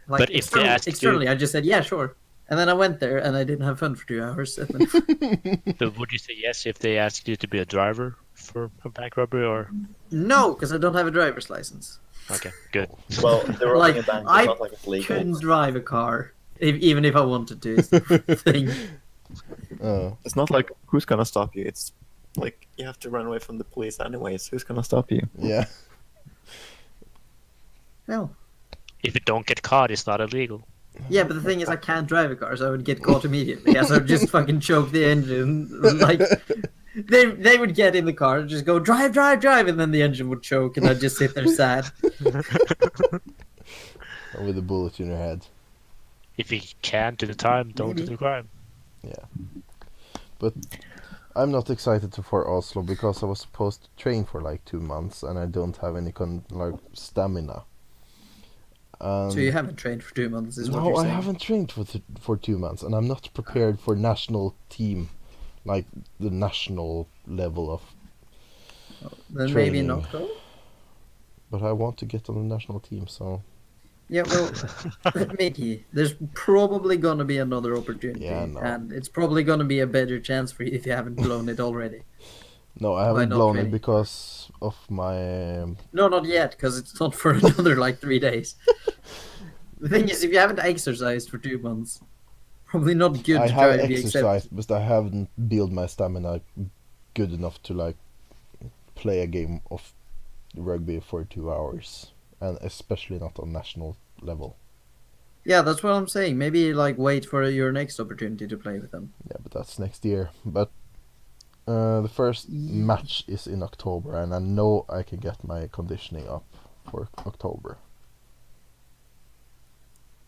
Like, But if they asked you- externally, I just said, yeah, sure. And then I went there and I didn't have fun for 2 hours. And then... So would you say yes if they asked you to be a driver for a bank robbery, or No, because I don't have a driver's license. okay, good. Well, they were Like, robbing a bank. It's I not like it's legal. couldn't drive a car, even if I wanted to. Is the thing. It's not like who's gonna stop you. It's like you have to run away from the police anyways. Who's gonna stop you? Yeah. Well, If you don't get caught, it's not illegal. yeah, but the thing is, I can't drive a car, so I would get caught immediately. As I would just fucking choke the engine. Like they would get in the car and just go drive, drive, drive, and then the engine would choke, and I'd just sit there sad. With a bullet in your head. If you can't do the time, don't do Maybe. the crime. But I'm not excited for Oslo because I was supposed to train for like 2 months and I don't have any stamina. So you haven't trained for 2 months, is what No, you're I saying? haven't trained for 2 months and I'm not prepared for national team like the national level of. Then maybe in Training. October. But I want to get on the national team, so Yeah, well, Mickey, there's probably gonna be another opportunity, Yeah, I know. and it's probably gonna be a better chance for you if you haven't blown it already. no, I Why haven't not blown it training? because of my. No, not yet, because it's not for another like 3 days. The thing is, if you haven't exercised for 2 months, probably not good I to have try to be exercised, accepted. but I haven't built my stamina good enough to like play a game of rugby for 2 hours, and especially not on national level. Yeah, that's what I'm saying. Maybe like wait for your next opportunity to play with them. Yeah, but that's next year. But the first match is in October, and I know I can get my conditioning up for October.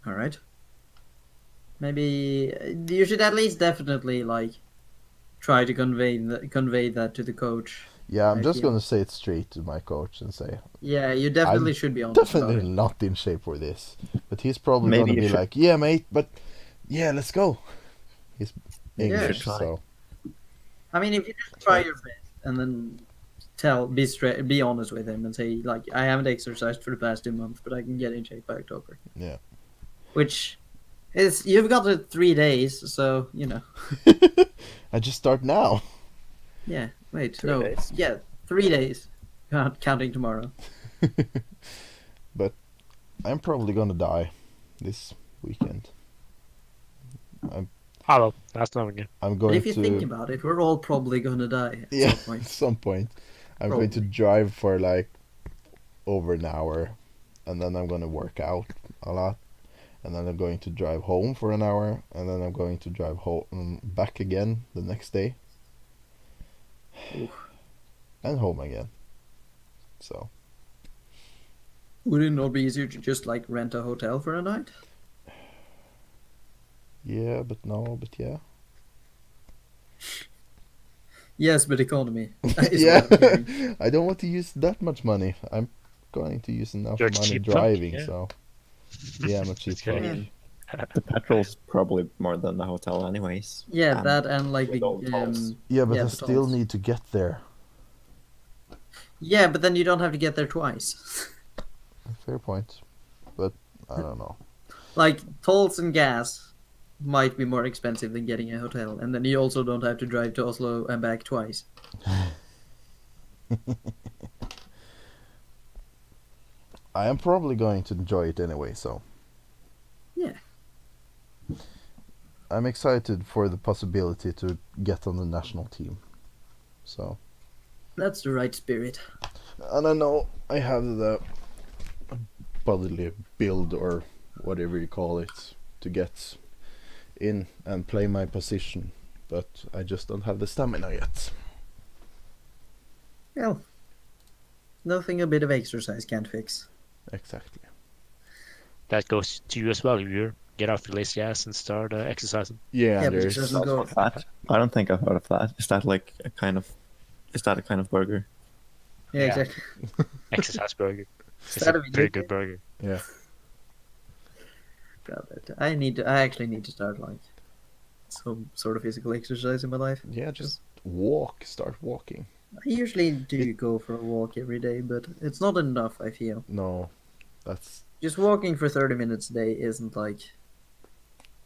All right. Maybe you should at least definitely like try to convey that to the coach. Yeah, I'm I just feel. gonna say it straight to my coach and say Yeah, you definitely I'm should be honest about definitely it. not in shape for this. But he's probably Maybe gonna you be should- like, yeah, mate, but yeah, let's go. He's Maybe you English, should try. so I mean, if you just try your best and then be honest with him and say like, I haven't exercised for the past 2 months, but I can get in shape by October. yeah. Which is you've got the 3 days, so you know. I just start now. Yeah. Wait. 3 no. days. Yeah. 3 days. Counting tomorrow. But I'm probably gonna die this weekend. Hello, that's not good. I'm But going if you to think about it, we're all probably gonna die at yeah, some point. at some point. I'm going to Probably. drive for like over an hour, and then I'm gonna work out a lot, and then I'm going to drive home for an hour, and then I'm going to drive home back again the next day, Oof. and home again. So Would it not be easier to just like rent a hotel for a night? yeah, but no, but yeah. Yes, but economy. is Yeah, what I'm hearing. I don't want to use that much money. I'm going to use enough You're money cheap fuck, driving, yeah. so yeah, I'm a cheap fuck. Okay. The petrol's probably more than the hotel, anyways. Yeah, And that and like with the all the tolls. Yeah, but Yeah, I the still tolls. need to get there. Yeah, but then you don't have to get there twice. Fair point, but I don't know. Like tolls and gas might be more expensive than getting a hotel, and then you also don't have to drive to Oslo and back twice. I am probably going to enjoy it anyway, so Yeah. I'm excited for the possibility to get on the national team. So, That's the right spirit. and I know I have the bodily build or whatever you call it to get in and play my position, but I just don't have the stamina yet. Well, nothing a bit of exercise can't fix. Exactly. That goes to you as well. You get off your lazy ass and start exercising. Yeah, Yeah, but it there's doesn't go. What's that? I don't think I've heard of that. Is that like a kind of? Is that a kind of burger? Yeah, Yeah. exactly. Exercise burger. It's that a a very video good burger. yeah. God, I actually need to start like some sort of physical exercise in my life. Yeah, just start walking. I usually do go for a walk every day, but it's not enough, I feel. No, that's Just walking for 30 minutes a day isn't like,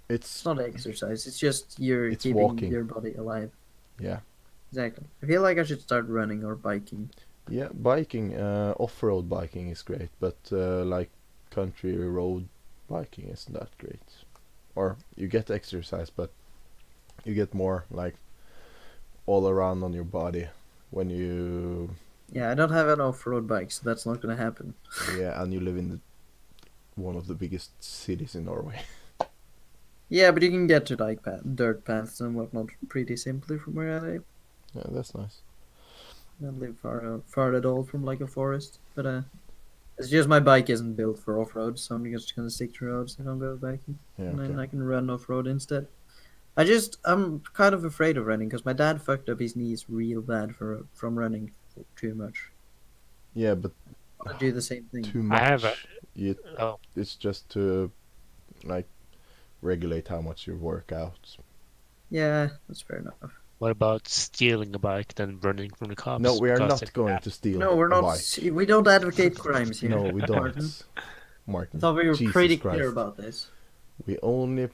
it's it's not exercise, it's just you're It's keeping walking. your body alive. yeah. Exactly. I feel like I should start running or biking. Yeah, biking, off-road biking is great, but like country road biking isn't that great. Or you get exercise, but you get more like all around on your body when you Yeah, I don't have an off-road bike, so that's not gonna happen. yeah, and you live in one of the biggest cities in Norway. Yeah, but you can get to like dirt paths and whatnot pretty simply from where I live. Yeah, that's nice. I live far at all from like a forest, but it's just my bike isn't built for off-road, so I'm just gonna stick to roads if I'm going biking, Yeah, and then okay. I can run off-road instead. I'm kind of afraid of running because my dad fucked up his knees real bad from running too much. Yeah, but I wanna do the same thing. too much. I have a. you, Oh, it's just to like regulate how much you work out. Yeah, that's fair enough. What about stealing a bike, then running from the cops? No, we are because not going to steal No, we're a not. bike. We don't advocate crimes here. No, we Martin. don't. Martin. Thought we were Jesus pretty Christ. clear about this. We only It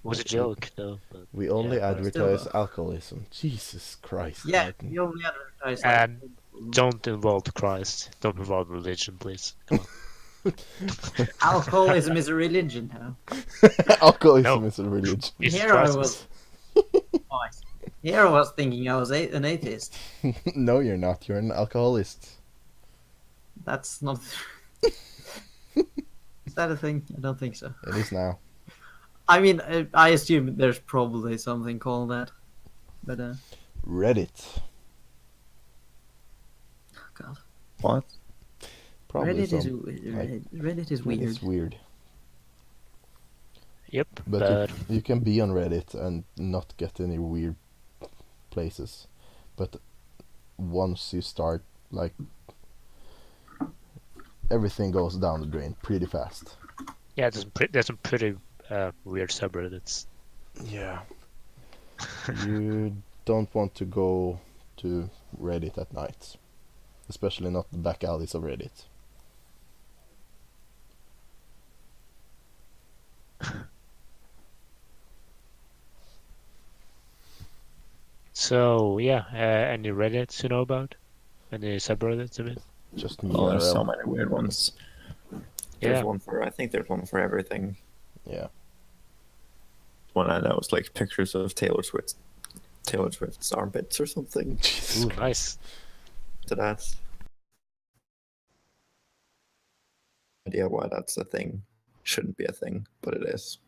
was a joke, though. But we only yeah, advertise Still, alcoholism. Jesus Christ, Yeah, Martin. we only advertise. And don't involve Christ. Don't involve religion, please. Come on. Alcoholism is a religion now. Alcoholism No. is a religion. It's Here I Christ. was. Here I was thinking I was an atheist. No, you're not. You're an alcoholist. That's not. Is that a thing? I don't think so. It is now. I mean, I assume there's probably something called that, but Reddit. God, What? Probably Reddit is some. Reddit is weird. It's weird. Yep, But but you can be on Reddit and not get any weird places. But once you start, like, everything goes down the drain pretty fast. yeah, there's some pretty weird subreddits. Yeah. You don't want to go to Reddit at night. Especially not the back alleys of Reddit. So yeah, any Reddits you know about? Any subreddits? I mean, Just Oh, there's so IRL. many weird ones. yeah. I think there's one for everything. Yeah. One I know is like pictures of Taylor Swift's armpits or something. Jesus Ooh, Christ. nice. To that. Idea why that's a thing. Shouldn't be a thing, but it is.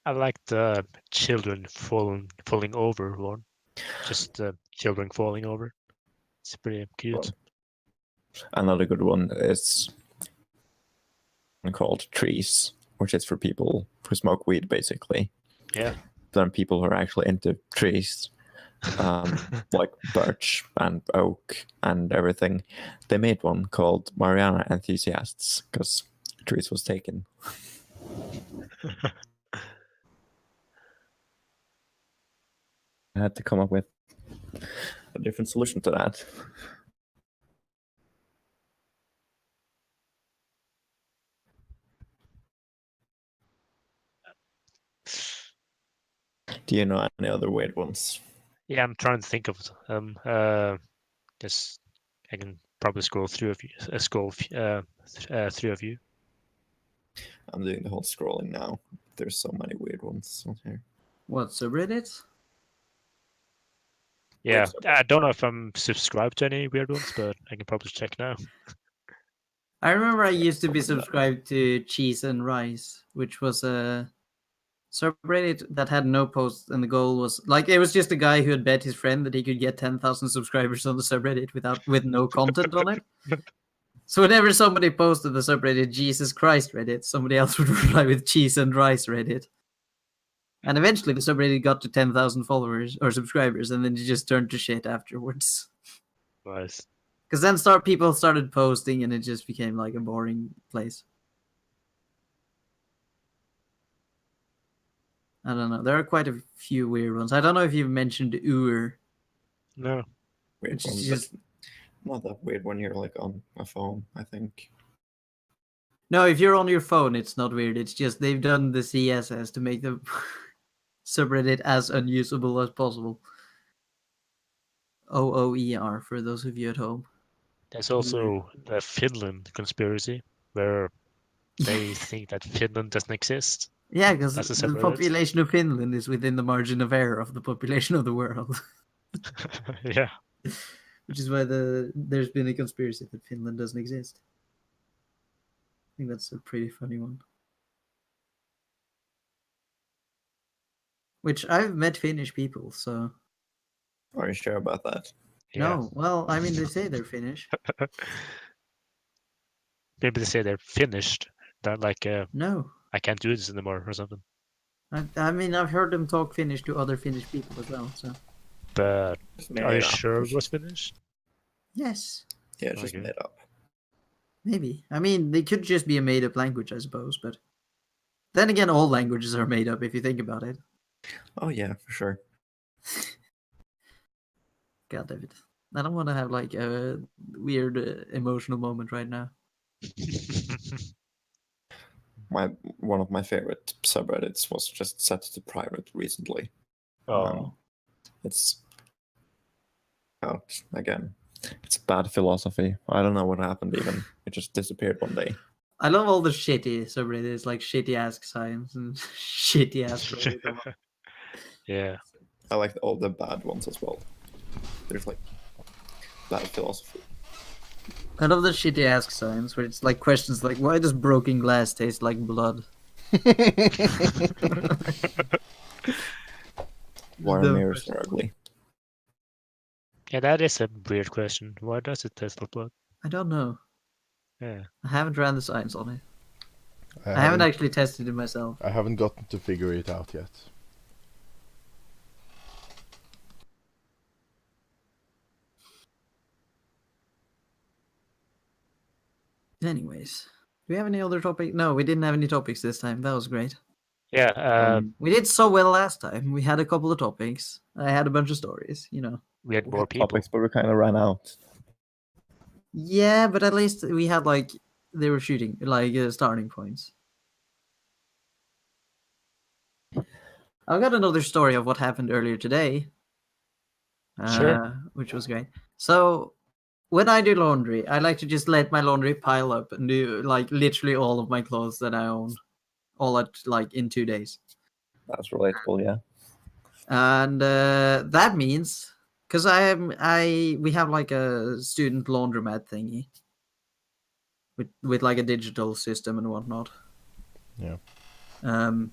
I like the children falling over one. Just children falling over. It's pretty cute. Another good one is one called Trees, which is for people who smoke weed, basically. Yeah. Then people who are actually into trees, like birch and oak and everything. They made one called Mariana Enthusiasts because Trees was taken. I had to come up with a different solution to that. Do you know any other weird ones? Yeah, I'm trying to think of them. Just I can probably scroll through through a few. I'm doing the whole scrolling now. There's so many weird ones on here. What, subreddits? Yeah, so. I don't know if I'm subscribed to any weird ones, but I can probably check now. I remember I used to be subscribed to Cheese and Rice, which was a subreddit that had no posts, and the goal was like it was just a guy who had bet his friend that he could get 10,000 subscribers on the subreddit with no content on it. So whenever somebody posted the subreddit Jesus Christ Reddit, somebody else would reply with Cheese and Rice Reddit. And eventually the subreddit got to 10,000 followers or subscribers, and then it just turned to shit afterwards. Nice. Because then people started posting, and it just became like a boring place. I don't know. There are quite a few weird ones. I don't know if you've mentioned Ur. No. Weird Which one, is but just... not that weird when you're like on a phone, I think. No, if you're on your phone, it's not weird. It's just they've done the CSS to make the subreddit as unusable as possible. OOER for those of you at home. There's also the Finland conspiracy, where they think that Finland doesn't exist. Yeah, because That's a the subreddit. population of Finland is within the margin of error of the population of the world. Yeah. Which is why there's been a conspiracy that Finland doesn't exist. I think that's a pretty funny one. Which I've met Finnish people, so... Are you sure about that? Yeah. No, well, I mean, they say they're Finnish. Maybe they say they're finished. That like No. I can't do this anymore or something. I mean, I've heard them talk Finnish to other Finnish people as well, so... But Just made are you it up. sure it was finished? Yes, Yeah, it's just Okay. made up. maybe. I mean, they could just be a made-up language, I suppose, but... Then again, all languages are made up if you think about it. Oh yeah, for sure. God damn it. I don't want to have like a weird emotional moment right now. One of my favorite subreddits was just set to private recently. Oh, It's out again. It's bad philosophy. I don't know what happened even. It just disappeared one day. I love all the shitty subreddits, like shitty ask science and shitty ask Reddit. yeah. I like all the bad ones as well. There's like bad philosophy. I love the shitty ask science where it's like questions like, why does broken glass taste like blood? Why are The mirrors so ugly? Yeah, that is a weird question. Why does it taste like blood? I don't know. Yeah. I haven't ran the science on it. I I haven't actually tested it myself. I haven't gotten to figure it out yet. Anyways, do we have any other topic? No, we didn't have any topics this time. That was great. Yeah, We did so well last time. We had a couple of topics. I had a bunch of stories, you know. we had more people. Topics, but we kind of ran out. Yeah, but at least we had like they were shooting like starting points. I've got another story of what happened earlier today. Sure. Which was great. So when I do laundry, I like to just let my laundry pile up and do like literally all of my clothes that I own, all at like in 2 days. That's relatable, yeah. And that means because we have like a student laundromat thingy with like a digital system and whatnot. Yeah. And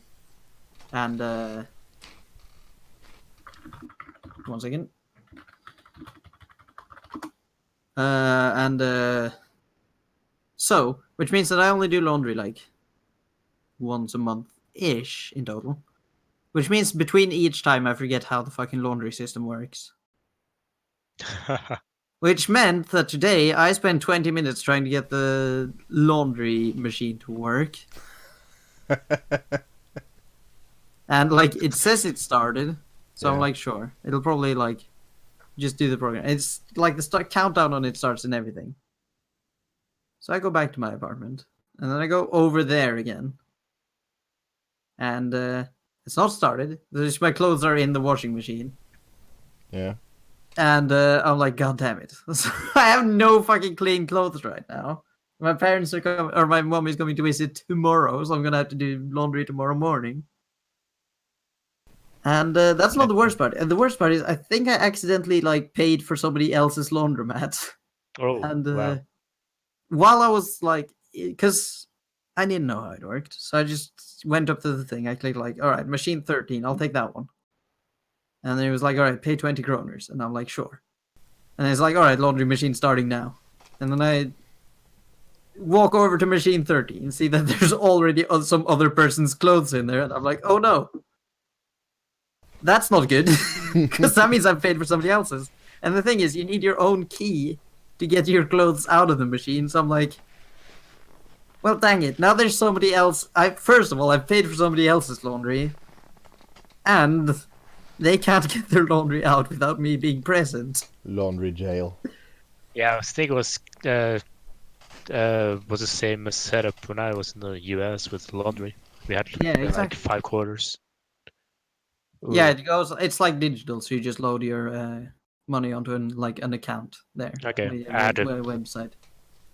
one second. So, which means that I only do laundry like once a month ish in total. Which means between each time I forget how the fucking laundry system works. Which meant that today I spent 20 minutes trying to get the laundry machine to work. And like it says it started, so I'm Yeah. like, sure, it'll probably like just do the program. It's like the countdown on it starts and everything. So I go back to my apartment, and then I go over there again, and it's not started. My clothes are in the washing machine, Yeah. and I'm like, God damn it! I have no fucking clean clothes right now. My parents are coming, or my mom is coming to visit tomorrow, so I'm gonna have to do laundry tomorrow morning. And that's not the worst part. And the worst part is, I think I accidentally like paid for somebody else's laundromat. Oh, And wow. while I was like, because I didn't know how it worked, so I just went up to the thing. I clicked like, all right, machine 13, I'll take that one. And then it was like, all right, pay 20 kroners, and I'm like, sure. And it's like, all right, laundry machine starting now. And then I walk over to machine 13, see that there's already some other person's clothes in there, and I'm like, oh no. That's not good, because that means I've paid for somebody else's. And the thing is, you need your own key to get your clothes out of the machine. So I'm like, well, dang it. Now there's somebody else. First of all, I've paid for somebody else's laundry, and they can't get their laundry out without me being present. Laundry jail. Yeah, I think it was the same setup when I was in the US with laundry. We had Yeah, like exactly. 5 quarters. Yeah, it goes. It's like digital, so you just load your money onto an account there. Okay, The add it. website.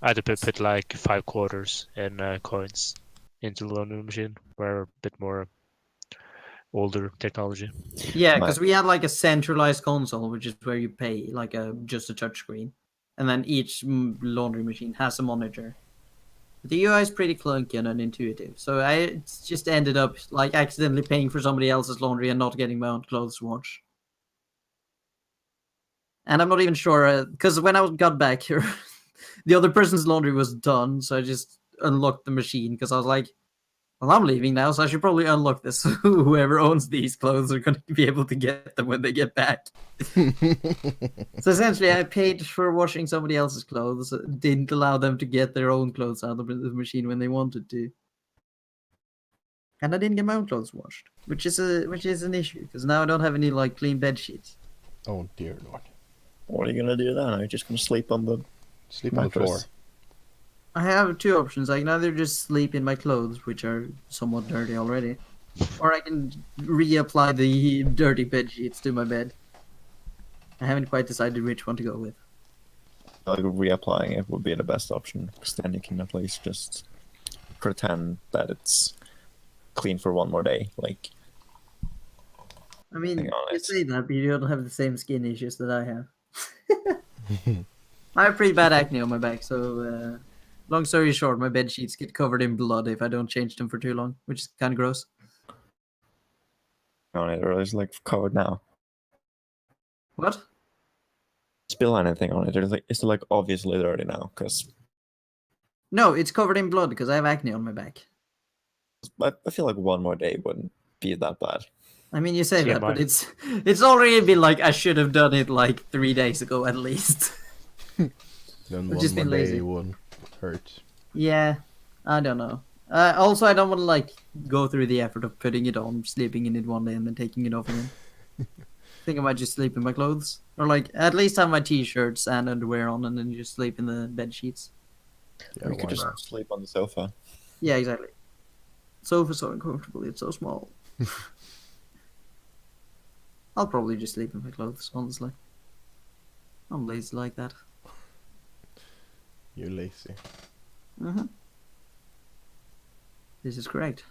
I had to put like 5 quarters in coins into the laundry machine. We're a bit more older technology. Yeah, because we had like a centralized console, which is where you pay like just a touchscreen, and then each laundry machine has a monitor. The UI is pretty clunky and unintuitive, so I just ended up like accidentally paying for somebody else's laundry and not getting my own clothes washed. And I'm not even sure because when I got back here, the other person's laundry was done, so I just unlocked the machine because I was like, well, I'm leaving now, so I should probably unlock this. Whoever owns these clothes are going to be able to get them when they get back. So essentially, I paid for washing somebody else's clothes, didn't allow them to get their own clothes out of the machine when they wanted to. And I didn't get my own clothes washed, which is an issue because now I don't have any like clean bed sheets. Oh dear lord. What are you gonna do then? Are you just gonna sleep on the Sleep on the floor. mattress? I have two options. I can either just sleep in my clothes, which are somewhat dirty already, or I can reapply the dirty bed sheets to my bed. I haven't quite decided which one to go with. Like reapplying it would be the best option, because then you can at least just pretend that it's clean for one more day. Like, I mean, Hang on, you it's- say that, but you don't have the same skin issues that I have. I have pretty bad acne on my back, so long story short, my bed sheets get covered in blood if I don't change them for too long, which is kind of gross. on it, or it's like covered now. What? Spill anything on it? It's like obviously dirty now, because No, it's covered in blood because I have acne on my back. I feel like one more day wouldn't be that bad. I mean, you say that, but TMI. it's already been like I should have done it like 3 days ago at least. Then I've one just more been day lazy. won't hurt. Yeah, I don't know. Also, I don't want to like go through the effort of putting it on, sleeping in it one day, and then taking it off again. I think I might just sleep in my clothes, or like at least have my t-shirts and underwear on, and then just sleep in the bed sheets. Yeah, We could why just not? sleep on the sofa. Yeah, exactly. Sofa's so uncomfortable. It's so small. I'll probably just sleep in my clothes, honestly. I'm lazy like that. You're lazy. Mm-hmm. This is correct.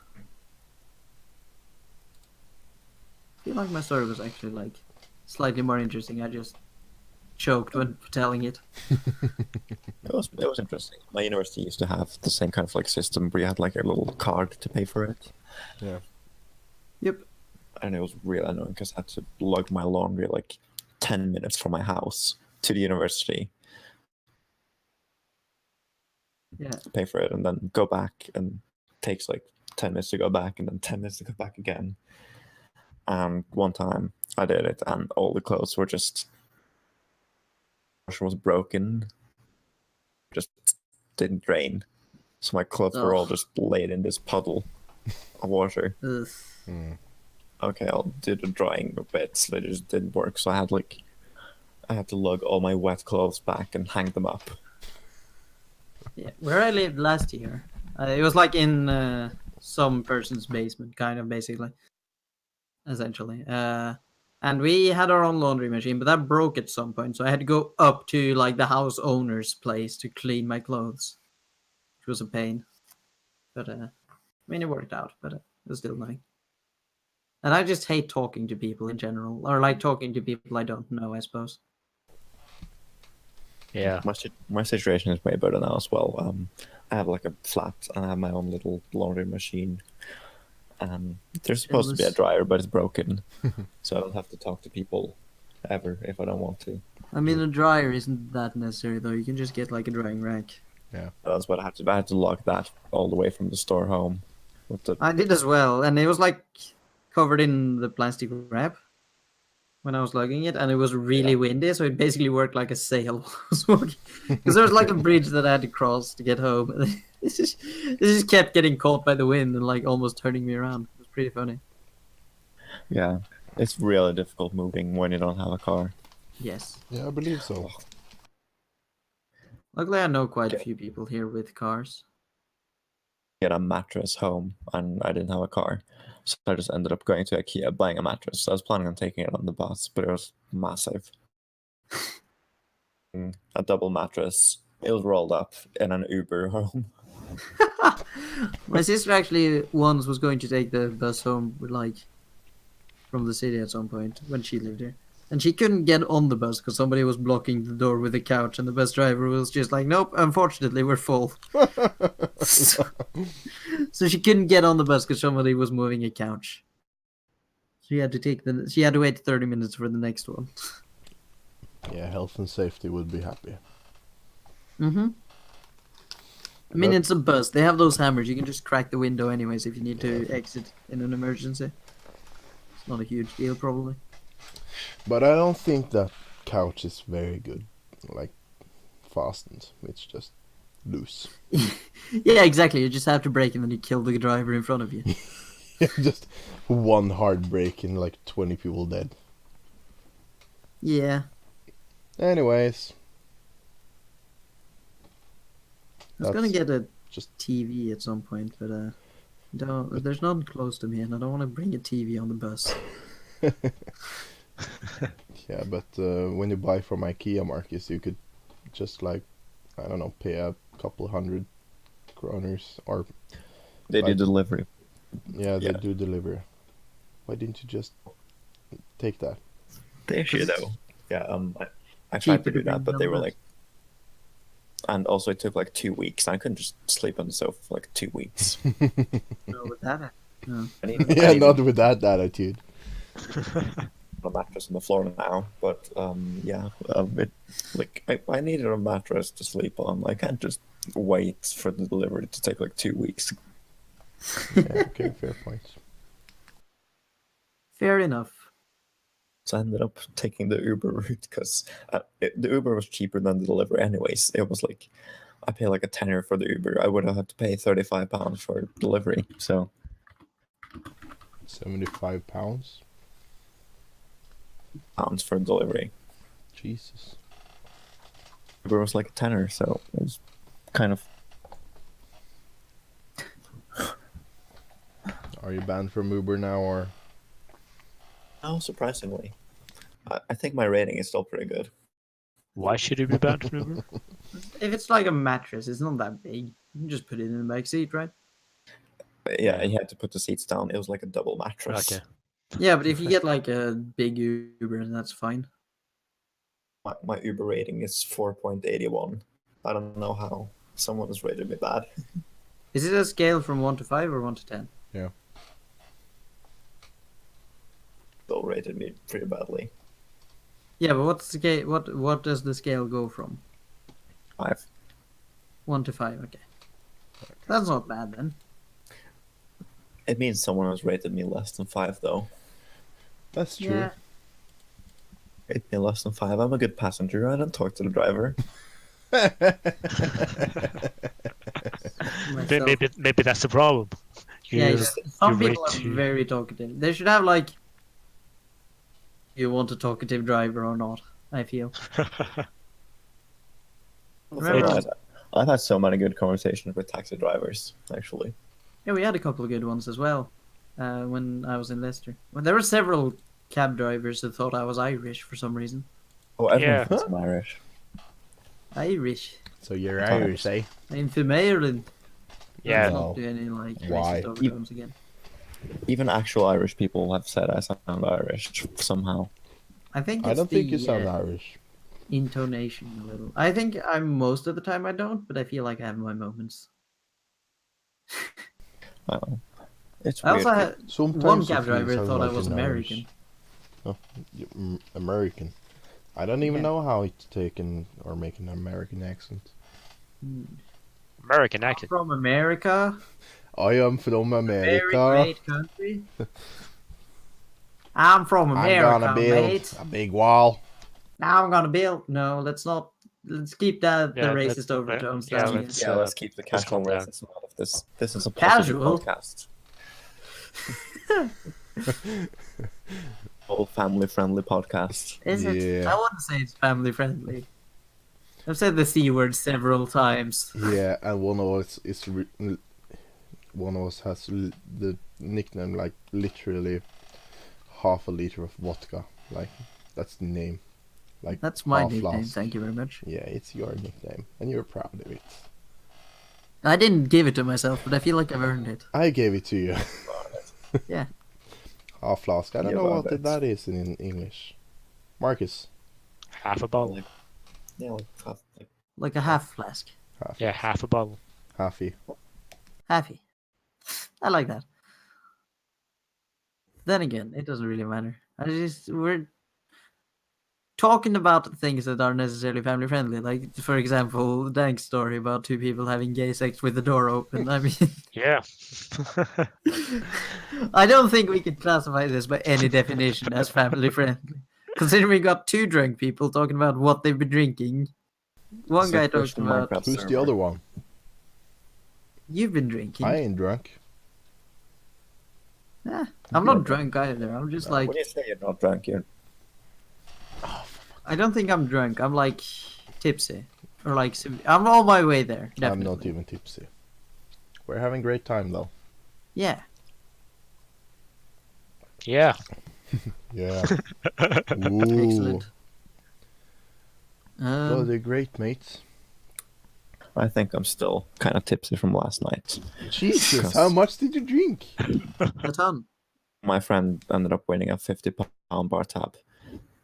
I feel like my story was actually like slightly more interesting. I just choked when telling it. It was interesting. My university used to have the same kind of like system where you had like a little card to pay for it, Yeah. Yep. and it was really annoying because I had to lug my laundry like 10 minutes from my house to the university, Yeah. pay for it, and then go back, and it takes like 10 minutes to go back, and then 10 minutes to go back again. And one time I did it, and all the clothes were just washer was broken, just didn't drain, so my clothes were all Ugh. just laid in this puddle of water. Ugh. Mm. Okay, I'll do the drying bits. They just didn't work, so I had to lug all my wet clothes back and hang them up. Yeah. Where I lived last year, it was like in some person's basement, kind of basically, essentially. And we had our own laundry machine, but that broke at some point, so I had to go up to like the house owner's place to clean my clothes, which was a pain. But I mean, it worked out, but it was still annoying. And I just hate talking to people in general, or like talking to people I don't know, I suppose. Yeah. My situation is way better now as well. I have like a flat, and I have my own little laundry machine. There's supposed to be a Endless. dryer, but it's broken, so I don't have to talk to people ever if I don't want to. I mean, a dryer isn't that necessary though. You can just get like a drying rack. That's what I had to. I had to lug that all the way from the store home. With the I did as well, and it was like covered in the plastic wrap when I was lugging it, and it was really windy, so it basically worked like a sail. Because there was like a bridge that I had to cross to get home. And it just kept getting caught by the wind and like almost turning me around. It was pretty funny. yeah, it's really difficult moving when you don't have a car. Yes. Yeah, I believe so. Luckily, I know quite a Okay. few people here with cars. Get a mattress home, and I didn't have a car, so I just ended up going to IKEA buying a mattress. I was planning on taking it on the bus, but it was massive. A double mattress. It was rolled up in an Uber home. My sister actually once was going to take the bus home with like from the city at some point when she lived here. And she couldn't get on the bus because somebody was blocking the door with a couch, and the bus driver was just like, "Nope, unfortunately, we're full." So she couldn't get on the bus because somebody was moving a couch. She had to wait 30 minutes for the next one. Yeah, health and safety would be happy. Mm-hmm. I mean, But- it's a bus. They have those hammers. You can just crack the window anyways if you need to exit in an emergency. It's not a huge deal, probably. But I don't think that couch is very good, like, fastened. It's just loose. Yeah, exactly. You just have to brake and then you kill the driver in front of you. Just one hard break and like 20 people dead. Yeah. Anyways. I was gonna That's get a just- TV at some point, but there's none close to me, and I don't want to bring a TV on the bus. Yeah, but when you buy from IKEA, Marcus, you could just like, I don't know, pay a couple hundred kroners or They do Like- delivery. yeah, they Yeah. do deliver. Why didn't you just take that? They should Because though. Yeah, I cheaper tried to to do that, bring but they were numbers. like, and also it took like 2 weeks. I couldn't just sleep on the sofa for like 2 weeks. No, with that. No. I need, Yeah, I need not with that attitude. a mattress on the floor now, but it like I needed a mattress to sleep on. I can't just wait for the delivery to take like 2 weeks. Yeah, okay, fair point. Fair enough. So I ended up taking the Uber route because the Uber was cheaper than the delivery anyways. It was like, I pay like a tenner for the Uber. I would have had to pay £35 for delivery. So 75 pounds? pounds for delivery. Jesus. Uber was like a tenner, so it was kind of... Are you banned from Uber now, or? Oh, surprisingly. I think my rating is still pretty good. Why should it be banned from Uber? If it's like a mattress, it's not that big. You can just put it in the back seat, right? But yeah, you had to put the seats down. It was like a double mattress. Okay. Yeah, but if you get like a big Uber, that's fine. My Uber rating is 4.81. I don't know how someone has rated me bad. Is it a scale from 1 to 5 or 1 to 10? Still rated me pretty badly. Yeah, but what's the scale? What does the scale go from? 5. 1 to 5. Okay, that's not bad then. It means someone has rated me less than 5, though. That's true. Yeah. Rate me less than 5. I'm a good passenger. I don't talk to the driver. Myself. Maybe that's the problem. Yeah, You- some you people rate are too- very talkative. They should have like, you want a talkative driver or not? I feel. Right. I've had so many good conversations with taxi drivers, actually. Yeah, we had a couple of good ones as well. When I was in Leicester, well, there were several cab drivers that thought I was Irish for some reason. Oh, everyone Yeah. thinks I'm Irish. Irish. So you're Irish, eh? I'm from Ireland. Yeah, Let's No. not do any like Why? racist overtones again. Even actual Irish people have said I sound Irish somehow. I think it's I don't think you the, sound Irish. intonation a little. I think I'm most of the time I don't, but I feel like I have my moments. I don't know. It's I weird. also had Sometimes one you cab feel driver sound thought I like was an American. American. I don't even Yeah. know how to take or make an American accent. American accent. From America, I am from very America. great country. I'm from I'm America, gonna build mate. a big wall. Now I'm gonna build. No, let's not. Let's keep that the Yeah, racist overtones yeah, down. let's- again. Yeah, let's keep the let's casual calm down. racism out of this. This is a positive Casual? podcast. All family-friendly podcast. Is it? Yeah. I wouldn't say it's family friendly. I've said the C word several times. Yeah, and one of us one of us has the nickname like literally half a liter of vodka. Like that's the name. Like That's my half nickname. flask. Thank you very much. Yeah, it's your nickname, and you're proud of it. I didn't give it to myself, but I feel like I've earned it. I gave it to you. Yeah. Half flask. I don't Yeah, know well, what that is in English. Marcus. Half a bottle. Like, yeah, like, half, like Like a half flask. Half. Yeah, half a bottle. Halfy. Happy. I like that. Then again, it doesn't really matter. We're talking about things that aren't necessarily family friendly. Like, for example, Dank's story about two people having gay sex with the door open. I mean, Yeah. I don't think we could classify this by any definition as family friendly. Considering we got two drunk people talking about what they've been drinking. One guy talked Christian about, Minecraft Who's the server. other one? you've been drinking. I ain't drunk. I'm not drunk either. I'm just like, when you say you're not drunk, you're I don't think I'm drunk. I'm like tipsy, or like I'm on my way there. Definitely. I'm not even tipsy. We're having great time though. Yeah. Yeah. Yeah. Ooh. Excellent. Well, they're great, mates. I think I'm still kind of tipsy from last night. Jesus, how much did you drink? A ton. My friend ended up winning a £50 bar tab.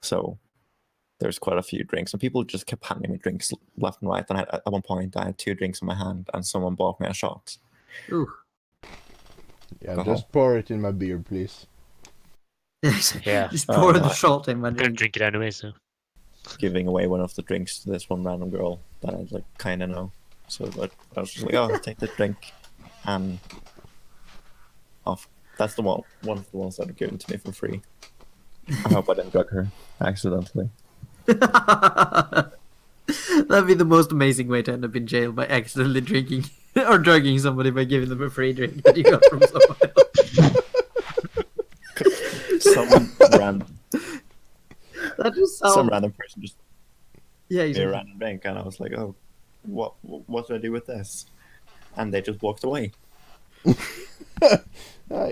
So there's quite a few drinks. And people just kept handing me drinks left and right. And at one point, I had 2 drinks in my hand and someone bought me a shot. Ooh. Yeah, Go just pour it in my beer, please. Yeah. Just pour the no. shot in my I'm gonna drink. drink it anyway, so. Giving away one of the drinks to this one random girl that I like kind of know. So I was just like, oh, take the drink. And off. That's one of the ones that are given to me for free. I hope I didn't drug her accidentally. That'd be the most amazing way to end up in jail, by accidentally drinking or drugging somebody by giving them a free drink that you got from someone else. That just sounds... Some random person just Yeah, gave me a exactly. random drink, and I was like, oh, what do I do with this? And they just walked away.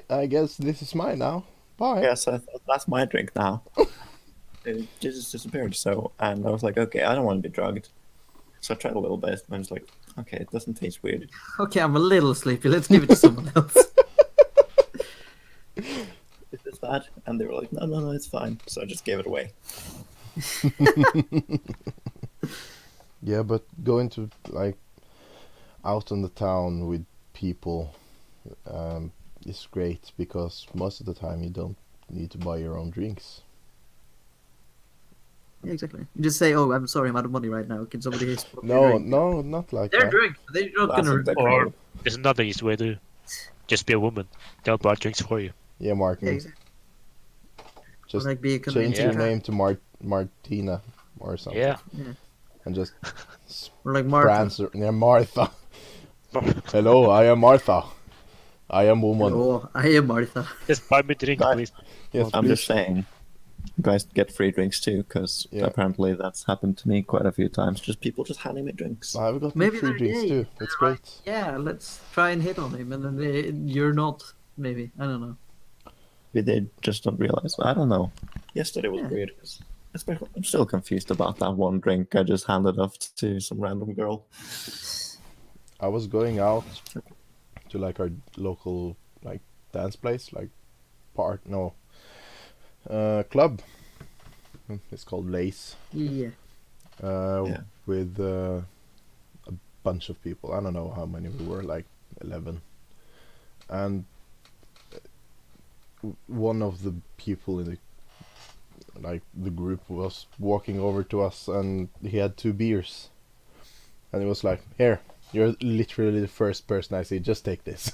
I guess this is mine now. Bye. Yeah, so I thought, that's my drink now. It just disappeared. So, and I was like, okay, I don't want to be drugged. So I tried a little bit, and I was like, okay, it doesn't taste weird. Okay, I'm a little sleepy. Let's give it to someone else. Is this bad? And they were like, no, it's fine. So I just gave it away. Yeah, but going to like out on the town with people is great because most of the time you don't need to buy your own drinks. Yeah, exactly. You just say, "Oh, I'm sorry, I'm out of money right now. Can somebody spot me a No, drink?" no, not like They're that. drunk. They're not That's gonna. a bit Or cool. there's another easy way to just be a woman. They'll buy drinks for you. Yeah, Martin. Yeah, exactly. Just Or like be a change convincing your guy. name to Martina or something. Yeah. And just Or like Martha. answer. Yeah, Martha. Hello, I am Martha. I am woman. Oh, I am Martha. Just buy me a drink, Guys, please. Yes, I'm please. just saying, you guys get free drinks too, because Yeah. apparently that's happened to me quite a few times. Just people just handing me drinks. I've got Maybe free they're drinks gay. too. It's They're like, great. yeah, let's try and hit on him, and then you're not. Maybe I don't know. Maybe they just don't realize. I don't know. Yesterday was Yeah. weird. I'm still confused about that one drink I just handed off to some random girl. I was going out to like our local like dance place, like club. It's called Lace. Yeah. Yeah. With a bunch of people. I don't know how many we were, like 11. And one of the people in the group was walking over to us, and he had 2 beers, and he was like, "Here, you're literally the first person I see. Just take this."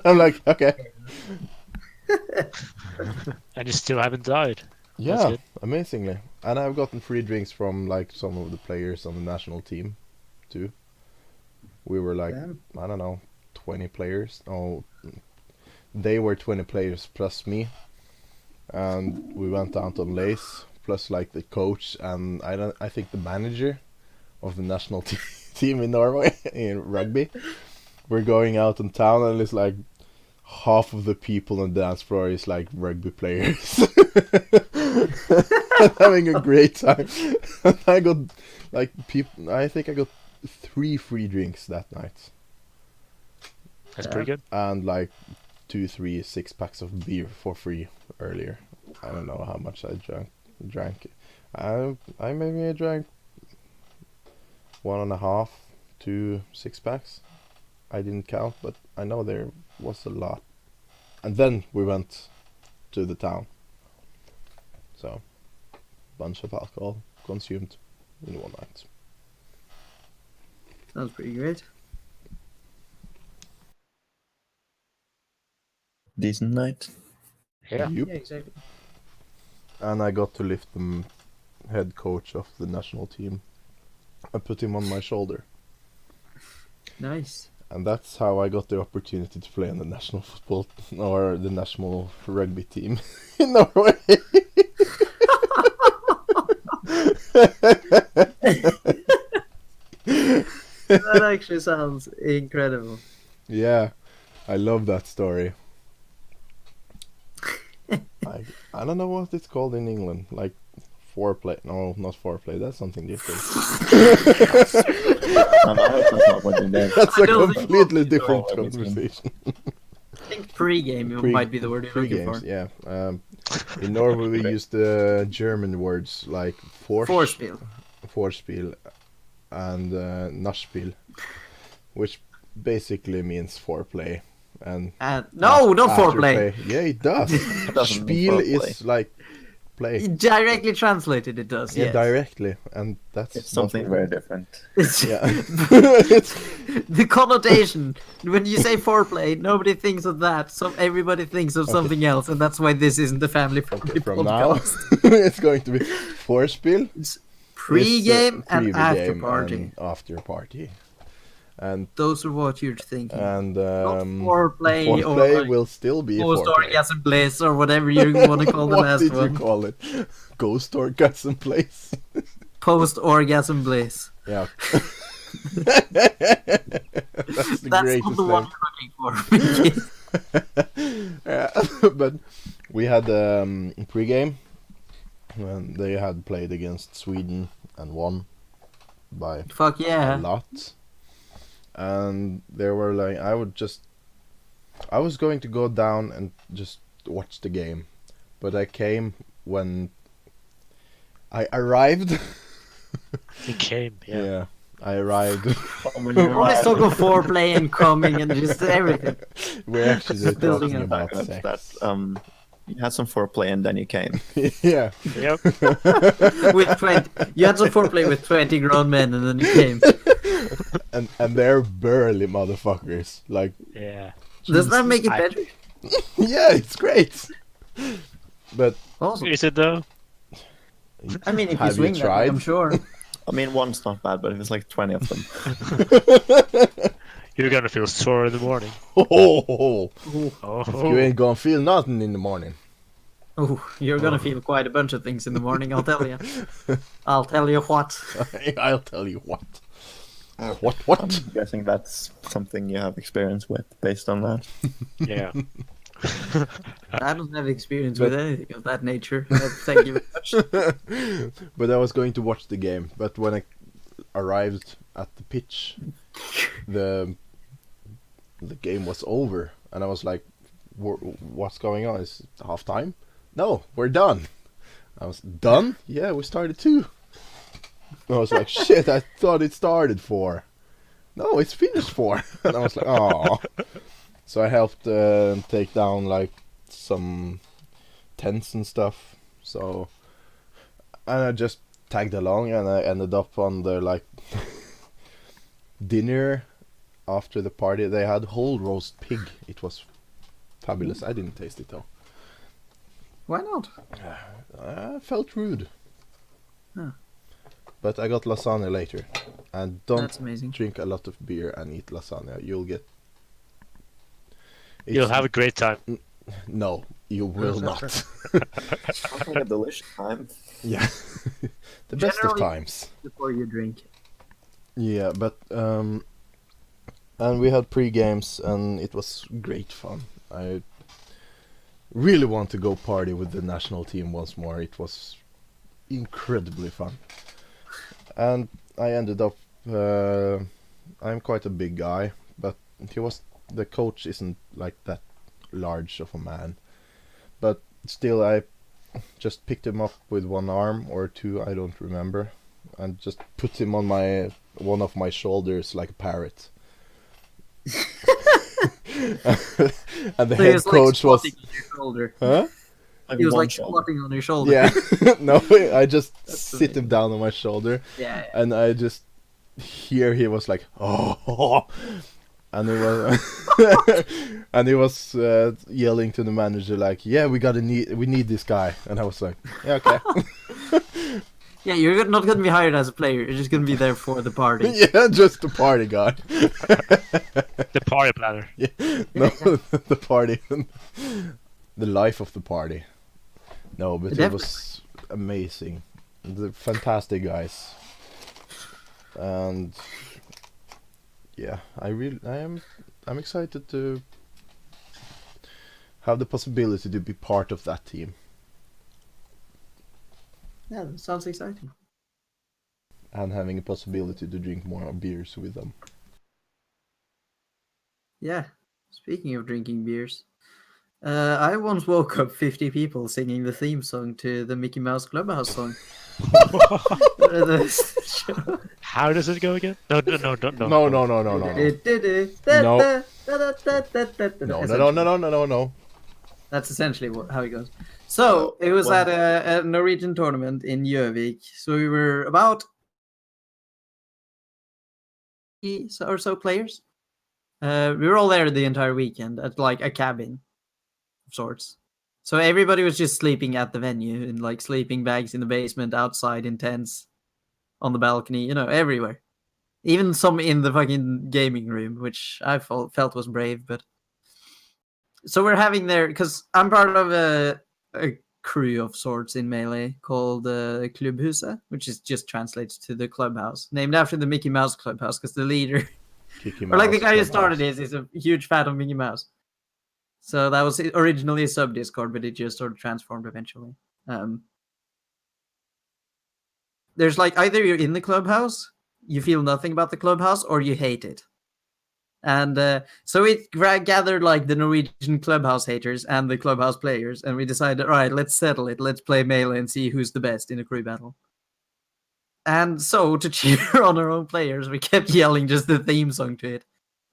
I'm like, okay. And you still haven't died. Yeah, good. amazingly. And I've gotten free drinks from like some of the players on the national team too. We were like, Damn. I don't know, 20 players. Oh, they were 20 players plus me. And we went out on Lace, plus like the coach and I think the manager of the national team in Norway in rugby. We're going out in town, and it's like half of the people on the dance floor is like rugby players. Having a great time. And I got like I think I got 3 free drinks that night. That's pretty good. And like 2, 3 6-packs of beer for free earlier. I don't know how much I drank. I maybe drank 1.5, 2 6-packs. I didn't count, but I know there was a lot. And then we went to the town. So, bunch of alcohol consumed in one night. Sounds pretty great. Decent night. Yeah. Yup. Yeah, exactly. And I got to lift the head coach of the national team. I put him on my shoulder. Nice. And that's how I got the opportunity to play on the national football or the national rugby team in Norway. That actually sounds incredible. Yeah, I love that story. I don't know what it's called in England, like foreplay. No, not foreplay. That's something different. That's not what you did. That's I a don't think completely it's different all everything. conversation. I think pre-game might be the word you're looking Pre-games, for. yeah. In Norway we use the German words like Vorspiel. Vorspiel and Nachspiel, which basically means foreplay. And No, not after foreplay. play. Yeah, it does. doesn't mean Spiel foreplay. is like play. Directly translated, it does. Yeah, Yes. directly, and that's It's something not- very different. Yeah. The connotation when you say foreplay, nobody thinks of that. So everybody thinks of something else, and that's why this isn't the family-friendly From now, podcast. it's going to be Vorspiel. Pre-game It's, and after pre-game party. and after party, and Those are what you're thinking. Not foreplay or foreplay like will still be post foreplay. orgasm place or whatever you want to call the What last did one. you call it? Ghost orgasm place. Post orgasm place. Yeah. That's the That's greatest not the one name. you're looking for. Yeah, but we had pre-game when they had played against Sweden and won by Fuck a yeah. lot. And they were like, I was going to go down and just watch the game, but I came when I arrived. He came, yeah. I arrived. Always talk of foreplay and coming and just everything. We're actually Building talking up. about sex. You had some foreplay and then you came. Yeah. Yep. With 20, you had some foreplay with 20 grown men, and then you came. And they're burly motherfuckers. Like, Yeah. Does that make it I- better? yeah, it's great. But Awesome. Is it though? I mean, if you have swing that, tried? I'm sure. I mean, one's not bad, but if it's like 20 of them. You're gonna feel sore in the morning. oh, Oh, you ain't gonna feel nothing in the morning. Oh, you're gonna feel quite a bunch of things in the morning. I'll tell you. I'll tell you what. I'll tell you what. What? I'm guessing that's something you have experience with based on that. yeah. I don't have experience with anything of that nature. Thank you very much. But I was going to watch the game. But when I arrived at the pitch, the game was over, and I was like, "What's going on? Is it half time? No, we're done." I was done. Yeah, we started too. I was like, "Shit! I thought it started 4. No, it's finished 4." And I was like, "Oh." So I helped take down like some tents and stuff. So, and I just tagged along, and I ended up on the like dinner after the party. They had whole roast pig. It was fabulous. I didn't taste it though. Why not? I felt rude. Huh. But I got lasagna later. And don't That's amazing. drink a lot of beer and eat lasagna. You'll get... You'll have a great time. No, you will not. Sounds like a delicious time. Yeah. The best of Generally- times. Before you drink. Yeah, but and we had pre-games and it was great fun. I really want to go party with the national team once more. It was incredibly fun. And I ended up I'm quite a big guy, but the coach isn't like that large of a man. But still I just picked him up with one arm or two, I don't remember, and just put him on one of my shoulders like a parrot. And the So he head was, like, coach was, squatting on your shoulder. huh? He was one like shoulder. squatting on your shoulder. Yeah. No, I just That's sit him down on my shoulder, Yeah. and I just hear he was like, oh, and he was and he was yelling to the manager like, yeah, we need this guy, and I was like, yeah, okay. Yeah, you're not going to be hired as a player. You're just going to be there for the party. Yeah, just the party guy. The party planner. Yeah, no, the party, the life of the party. No, but it was amazing. The fantastic guys, and yeah, I'm excited to have the possibility to be part of that team. Yeah, that sounds exciting. And having a possibility to drink more beers with them. Yeah, speaking of drinking beers, I once woke up 50 people singing the theme song to the Mickey Mouse Clubhouse song. How does it go again? No. No. No. That's essentially how it goes. So it was at a Norwegian tournament in Gjøvik. So we were about or so players. We were all there the entire weekend at like a cabin of sorts. So everybody was just sleeping at the venue in like sleeping bags in the basement, outside in tents, on the balcony, everywhere. Even some in the fucking gaming room, which I felt was brave, but. So we're having there, because I'm part of a crew of sorts in Melee called Klubbhuset, which is just translates to the clubhouse, named after the Mickey Mouse Clubhouse, because the leader, or like the guy who started it, is a huge fan of Mickey Mouse. So that was originally a sub-Discord, but it just sort of transformed eventually. There's like, either you're in the clubhouse, you feel nothing about the clubhouse, or you hate it. And so it gathered like the Norwegian clubhouse haters and the clubhouse players, and we decided, all right, let's settle it. Let's play Melee and see who's the best in a crew battle. And so to cheer on our own players, we kept yelling just the theme song to it.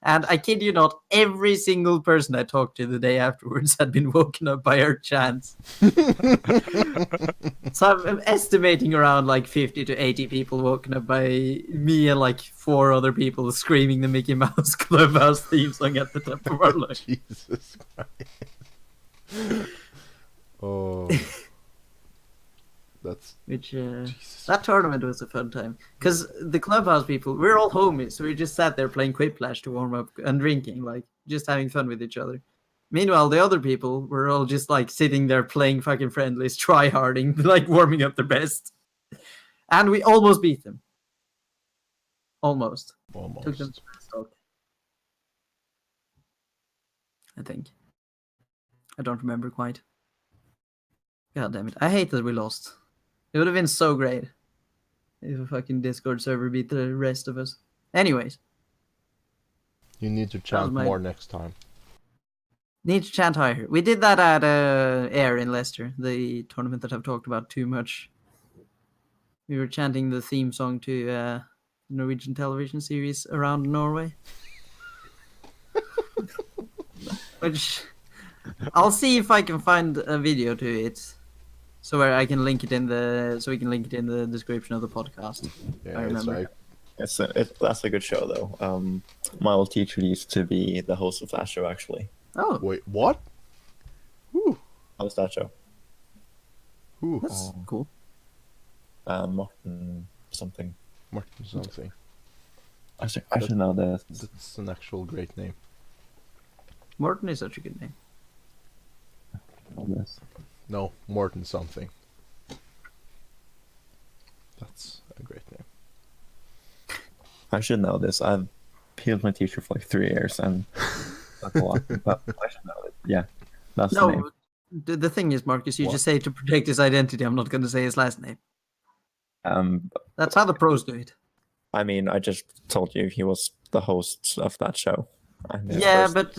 And I kid you not, every single person I talked to the day afterwards had been woken up by our chants. So I'm estimating around like 50 to 80 people woken up by me and like 4 other people screaming the Mickey Mouse Clubhouse theme song at the top of our lungs. Jesus Christ. Oh. That's That tournament was a fun time, because the clubhouse people, we're all homies, so we just sat there playing Quiplash to warm up and drinking, like just having fun with each other. Meanwhile, the other people were all just like sitting there playing fucking friendlies, try-harding, like warming up their best, and we almost beat them. Almost. Took them to ShitTalk. I think. I don't remember quite. God damn it! I hate that we lost. It would have been so great if a fucking Discord server beat the rest of us. Anyways. You need to chant more next time. Need to chant higher. We did that at Air in Leicester, the tournament that I've talked about too much. We were chanting the theme song to a Norwegian television series around Norway. Which I'll see if I can find a video to it. So where I can link it in the description of the podcast. Yeah, I remember. That's a good show though. My old teacher used to be the host of that show actually. Oh, wait, what? Who? How was that show? Who? That's cool. Martin something. Martin something. I should know that. That's an actual great name. Morton is such a good name. No, Morton something. That's a great name. I should know this. I've peeled my teacher for like 3 years and that's a lot. But I should know it. Yeah, that's the name. The thing is, Marcus, you just say to protect his identity. I'm not going to say his last name. That's how the pros do it. I mean, I just told you he was the host of that show. Yeah, but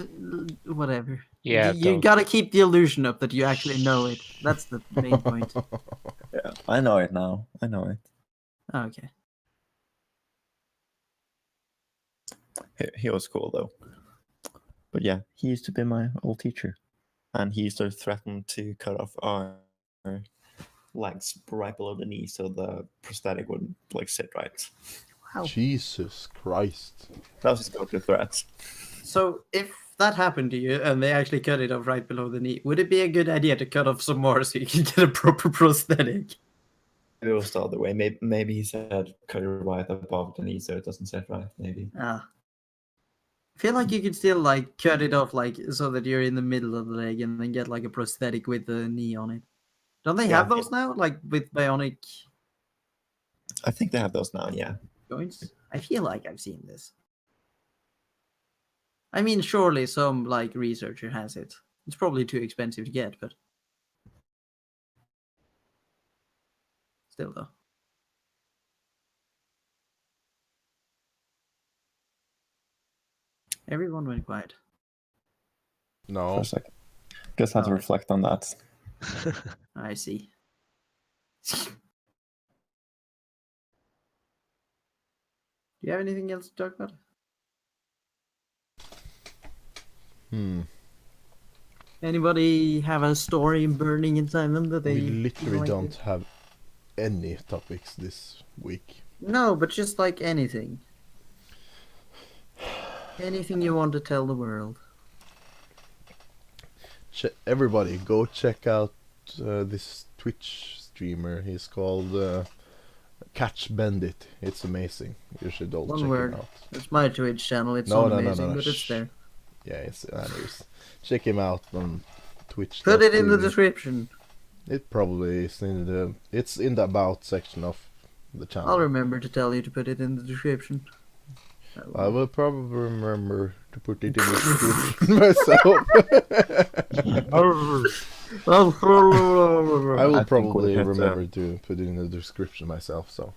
whatever. Yeah, you gotta keep the illusion up that you actually know it. That's the main point. Yeah, I know it now. I know it. Oh, okay. He was cool though. But yeah, he used to be my old teacher, and he used to threaten to cut off our legs right below the knee so the prosthetic wouldn't like sit right. Wow. Jesus Christ. That was his go-to threat. So if that happened to you and they actually cut it off right below the knee, would it be a good idea to cut off some more so you can get a proper prosthetic? Maybe it was the other way. Maybe he said cut your wife above the knee so it doesn't sit right. Maybe. Ah. I feel like you could still like cut it off like so that you're in the middle of the leg and then get like a prosthetic with the knee on it. Don't they have those now? Like with bionic I think they have those now. Yeah. joints? I feel like I've seen this. I mean, surely some like researcher has it. It's probably too expensive to get, but still though. Everyone went quiet. For No. a second. Guess I have to Oh. reflect on that. I see. Do you have anything else to talk about? Anybody have a story burning inside them that they We feel literally like don't have any topics this week. No, but just like anything. Anything you want to tell the world. Everybody, go check out this Twitch streamer. He's called Catch Bandit. It's amazing. You should all One check word. him out. It's my Twitch channel. It's No, not no, no, amazing, no, but it's shh. there. Yeah, it's check him out on Twitch. Put it in the TV. description. It probably is it's in the about section of the channel. I'll remember to tell you to put it in the description. I will probably remember to put it in the description myself. I will I think we probably have to- remember to put it in the description myself. So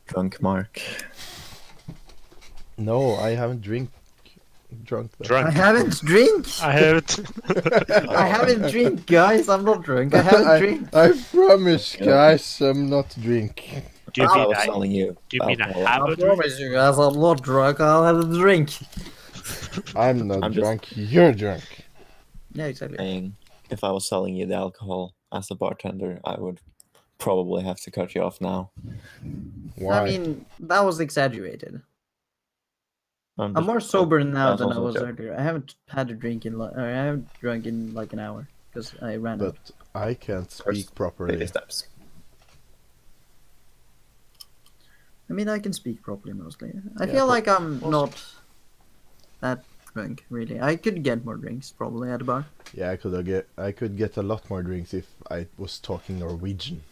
Drunk Mark. no, I haven't drunk that. I Drunk. haven't drink. I haven't. I haven't drink, guys. I'm not drunk. I haven't drink. I promise, guys, I'm not drink. Do you I mean was I, telling you. do you mean I alcohol. have I a drink? promise you guys, I'm not drunk. I'll have a drink. I'm not I'm just- drunk. You're drunk. Yeah, exactly. Saying, if I was selling you the alcohol as a bartender, I would probably have to cut you off now. Why? I mean, that was exaggerated. I'm just- more sober now that's than I also a was joke. earlier. I haven't had a drink in, or I haven't drunk in like an hour because I ran But out. I can't speak Baby properly. steps. I mean, I can speak properly mostly. I Yeah, feel but like I'm also- not that drunk, really. I could get more drinks probably at a bar. Yeah, I could get a lot more drinks if I was talking Norwegian.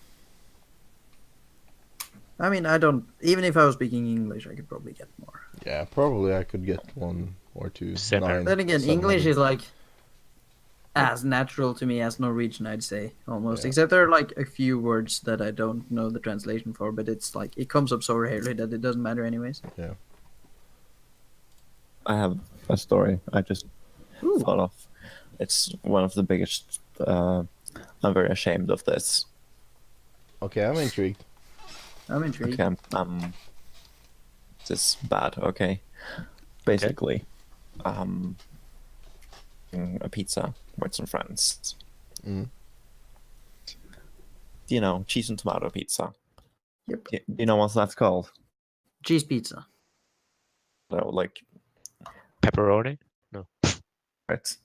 I mean, I don't. Even if I was speaking English, I could probably get more. Yeah, probably I could get 1 or 2. Seven. 9, Then again, English 700. is like as natural to me as Norwegian, I'd say, almost. Yeah. Except there are like a few words that I don't know the translation for, but it's like it comes up so rarely that it doesn't matter anyways. Yeah. I have a story I just Ooh. thought of. It's one of the biggest. I'm very ashamed of this. Okay, I'm intrigued. I'm intrigued. Okay, this is bad. Okay, basically, a pizza with some friends. Mm. You know, cheese and tomato pizza. Yep. Do you know what that's called? Cheese pizza. No, like Pepperoni? right.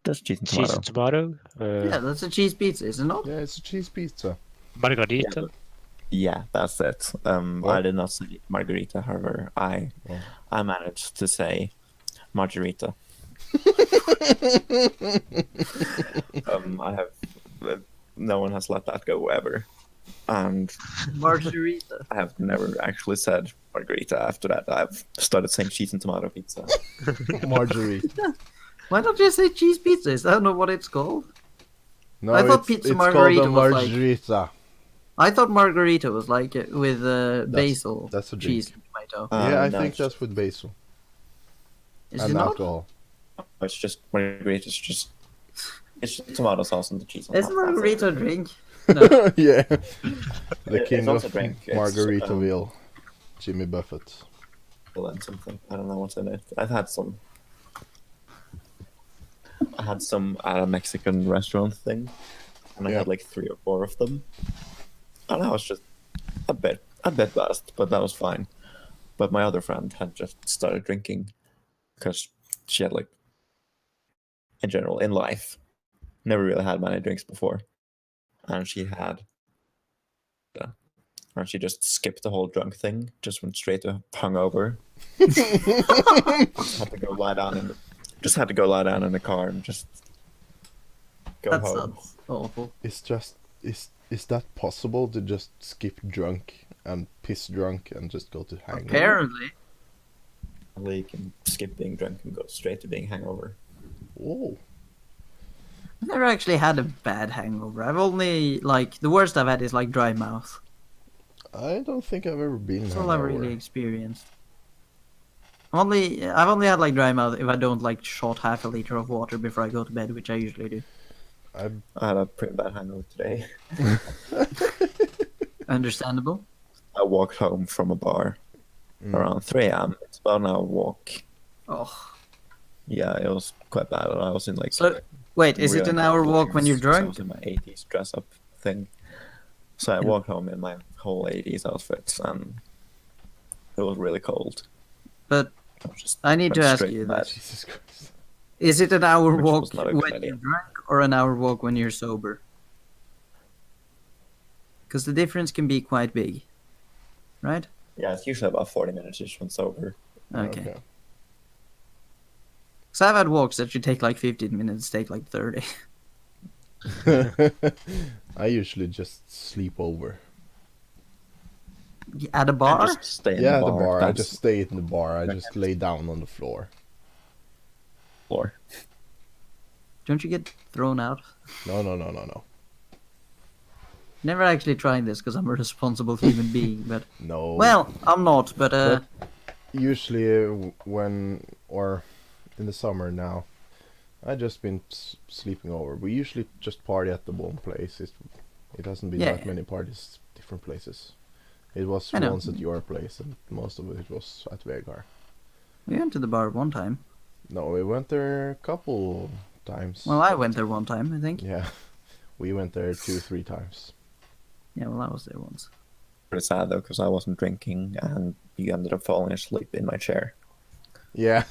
That's cheese and Cheese tomato. and tomato? Yeah, that's a cheese pizza, is it not? Yeah, it's a cheese pizza. Margarita? Yeah, that's it. I What? did not say margarita, however, I managed to say margarita. I have no one has let that go ever, and Margarita. I have never actually said margarita after that. I've started saying cheese and tomato pizza. Margarita. Why don't you say cheese pizza? Is that not what it's called? No, I thought it's, pizza it's margarita called a was like- margarita. I thought margarita was like with basil, that's a drink. cheese, and tomato. Yeah, I No, think it's that's with basil Is it and not? alcohol. It's just margarita. It's just tomato sauce and the cheese. On Is top, that's it. margarita a drink? No. Yeah. The It's king also of drink. It's, Margaritaville. Jimmy Buffett. And something. I don't know what's in it. I had some at a Mexican restaurant thing, and I Yeah. had like 3 or 4 of them, and I was just a bit buzzed, but that was fine. But my other friend had just started drinking because she had, like, in general in life, never really had many drinks before, and she had Or she just skipped the whole drunk thing, just went straight to hungover. Had to go lie down in the car and just go That home. sounds awful. Is that possible to just skip drunk and piss drunk and just go to hangover? Apparently. You can skip being drunk and go straight to being hangover. Oh, I've never actually had a bad hangover. I've only, like, the worst I've had is, like, dry mouth. I don't think I've ever been That's all I've hangover. really experienced. I've only had, like, dry mouth if I don't, like, shot half a liter of water before I go to bed, which I usually do. I had a pretty bad hangover today. Understandable. I walked home from a bar around 3 a.m. It's about an hour walk. Oh. Yeah, it was quite bad. I was in like. So, wait, is it really an hour walk when you're because I drunk? was in my 80s dress up thing. So I walked home in my whole 80s outfit, and it was really cold. But I need to went ask straight you to bed. this. Jesus Christ. Is it an hour Which walk was not a good when idea. you're drunk or an hour walk when you're sober? Because the difference can be quite big, right? Yeah, it's usually about 40 minutes each when sober. Okay. So I've had walks that should take like 15 minutes, take like 30. I usually just sleep over. At a bar? Just stay in Yeah, the the bar. bar. I That's just stay in the bar. I Okay. just lay down on the floor. floor. Don't you get thrown out? No. Never actually tried this because I'm a responsible human being, but... No. Well, I'm not, but... Usually when, or in the summer now, I just been sleeping over. We usually just party at the one place. It hasn't been Yeah. that many parties, different places. It was I know. once at your place, and most of it was at Vegard. We went to the bar one time. No, we went there a couple times. Well, I went there one time, I think. Yeah, we went there 2-3 times. Yeah, well, I was there once. Pretty sad though, because I wasn't drinking, and you ended up falling asleep in my chair. Yeah.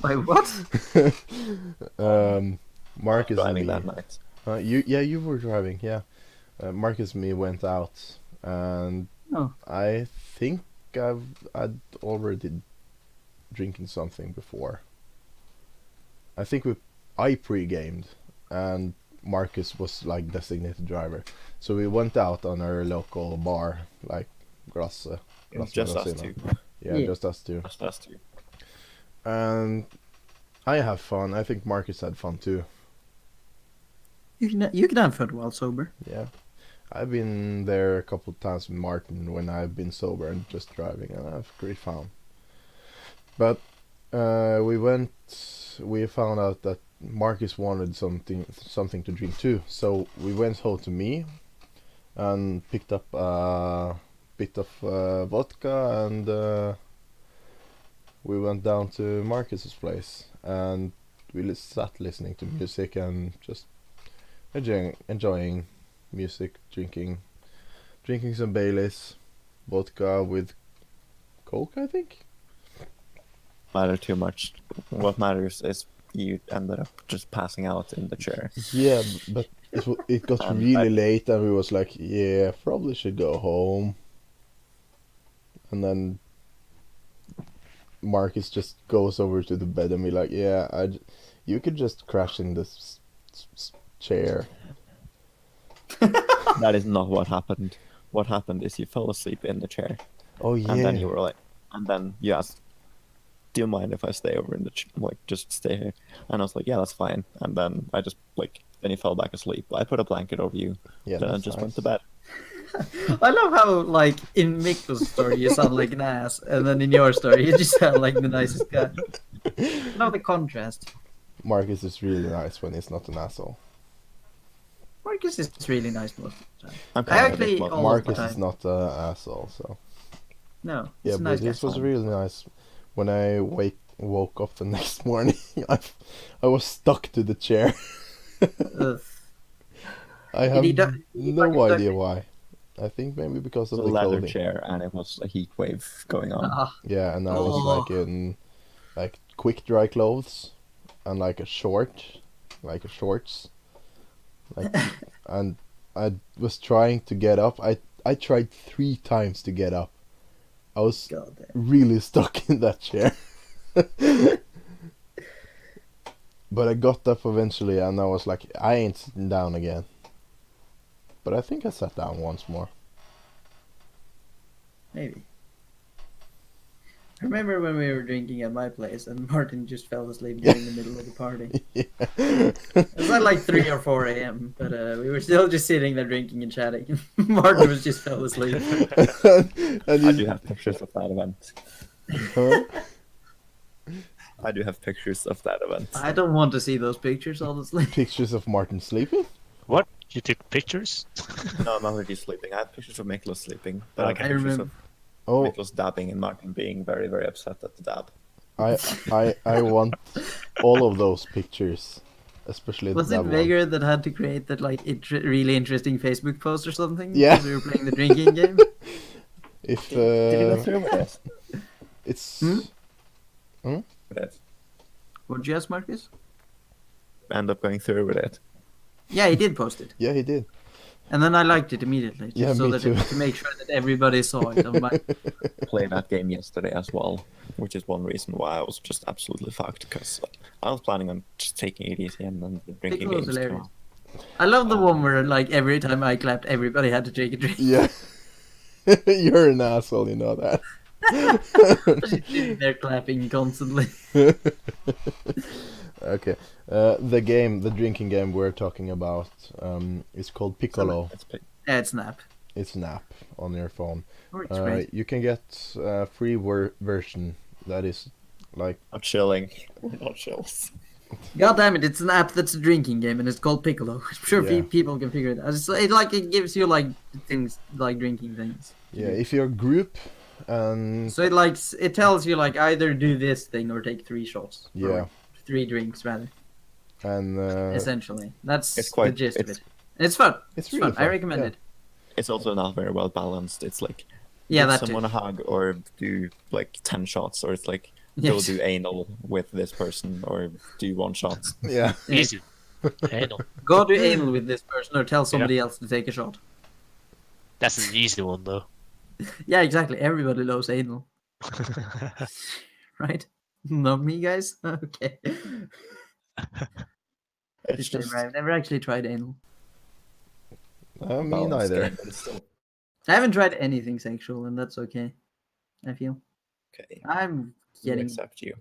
Wait, what? Marcus and Driving me. that night. You were driving. Yeah, Marcus and me went out, and Oh. I think I'd already drinking something before. I think I pre-gamed, and Marcus was like designated driver, so we went out on our local bar, like Grasse. Just us two. Yeah, Yeah. just us two. Just us two. And I have fun. I think Marcus had fun too. You can have fun while sober. Yeah, I've been there a couple of times with Martin when I've been sober and just driving, and I've great fun. But we found out that Marcus wanted something to drink too, so we went home to me and picked up a bit of vodka, and we went down to Marcus's place, and we sat listening to music and just enjoying music, drinking some Baileys, vodka with Coke, I think. Matter too much. What matters is you ended up just passing out in the chair. Yeah, but it got And really late, and we was like, yeah, probably should go home. And then Marcus just goes over to the bed and be like, yeah, you could just crash in this chair. That is not what happened. What happened is you fell asleep in the chair, Oh yeah. and then you were like, and then you asked, "Do you mind if I stay over in the just stay here?" And I was like, "Yeah, that's fine." And then I just then you fell back asleep. I put a blanket over you. Yeah, Then I that's just nice. went to bed. I love how, like, in Mikko's story you sound like an ass, and then in your story you just sound like the nicest guy. Love the contrast. Marcus is really nice when he's not an asshole. Marcus is really nice most of the time. I'm I kind of a actually bit all Marcus the is time. not an asshole, so No, yeah. he's a But nice this guy. was really nice. When I woke up the next morning, I was stuck to the chair. Ugh. I have he do- he no fucking idea why. I think maybe because It of was a the leather clothing. chair, and it was a heat wave going on. Ah, Yeah, and I was Oh. like in quick dry clothes and like a shorts, and I was trying to get up. I tried 3 times to get up. I was God damn. really stuck in that chair. But I got up eventually, and I was like, I ain't sitting down again. But I think I sat down once more. Maybe. I remember when we were drinking at my place and Martin just fell asleep during the middle of the party. It was at like 3 or 4 a.m., but we were still just sitting there drinking and chatting. Martin was just fell asleep. I do have pictures of that event. Huh? I do have pictures of that event. I don't want to see those pictures, honestly. Pictures of Martin sleeping? What? You took pictures? No, not really sleeping. I have pictures of Miklos sleeping, but I I got pictures remember. of Oh, Miklos dabbing and Martin being very, very upset at the dab. I want all of those pictures, especially Was that it one. Vegard that had to create that like really interesting Facebook post or something? Yeah. Because we were playing the drinking game. If Did you go through with it? it's With it? What'd you ask, Marcus? End up going through with it. Yeah, he did post it, yeah, he did. and then I liked it immediately, just Yeah, so me that too. to make sure that everybody saw it. On my... Played that game yesterday as well, which is one reason why I was just absolutely fucked, because I was planning on just taking it easy and then drinking Piccolo was games hilarious. tomorrow. I love the one where like every time I clapped, everybody had to take a drink. Yeah. You're an asshole, you know that. Just sitting there clapping constantly. Okay. The drinking game we're talking about, is called Piccolo. Yeah, it's Snap. It's an app on your phone. Or it's great. You can get a free version that is like, I'm chilling. We're not chills. God damn it! It's an app that's a drinking game, and it's called Piccolo. I'm sure Yeah. people can figure it out. It gives you like things like drinking things. yeah, if you're a group and So it tells you like either do this thing or take 3 shots. Or, yeah, like, 3 drinks rather. and Essentially, that's It's quite- the gist of it's- it. It's fun. it's It's really fun. I fun, recommend yeah. it. It's also not very well balanced. It's like Yeah, give that someone too. a hug or do like 10 shots, or it's like go Yes. do anal with this person or do 1 shot. yeah, Yeah. Easy. Anal. Go do anal with this person or tell somebody else to take a shot. That's an easy one though. Yeah, exactly. Everybody loves anal, right? Not me, guys. Okay. It's Disclaimer, just I've never actually tried anal. me balanced neither. game, but it's still I haven't tried anything sexual, and that's okay. I feel okay. I'm We getting. accept you.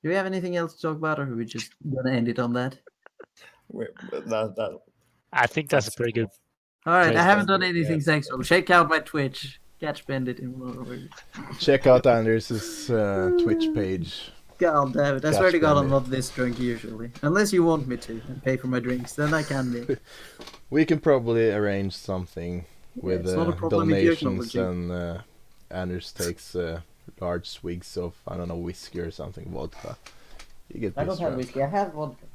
Do we have anything else to talk about, or are we just gonna end it on that? That I think that's a pretty good. All right, I Yes, haven't done yeah. anything sexual. Check out my Twitch. Catch Bandit in one word. Check out Anders' Twitch page. God damn it! I Catch swear to God, I'm Bandit. not this drunk usually. Unless you want me to and pay for my drinks, then I can be. We can probably arrange something with it's not a problem if you donations, acknowledge and Anders takes large swigs of, I don't know, whiskey or something, vodka. You get I don't pissed have drunk. whiskey. I have vodka.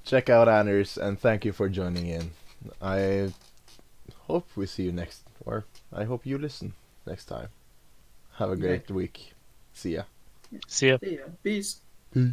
Check out Anders, and thank you for joining in. I hope we see you next, or I hope you listen next time. Have a great week. See ya. See ya. See ya. Peace. Peace.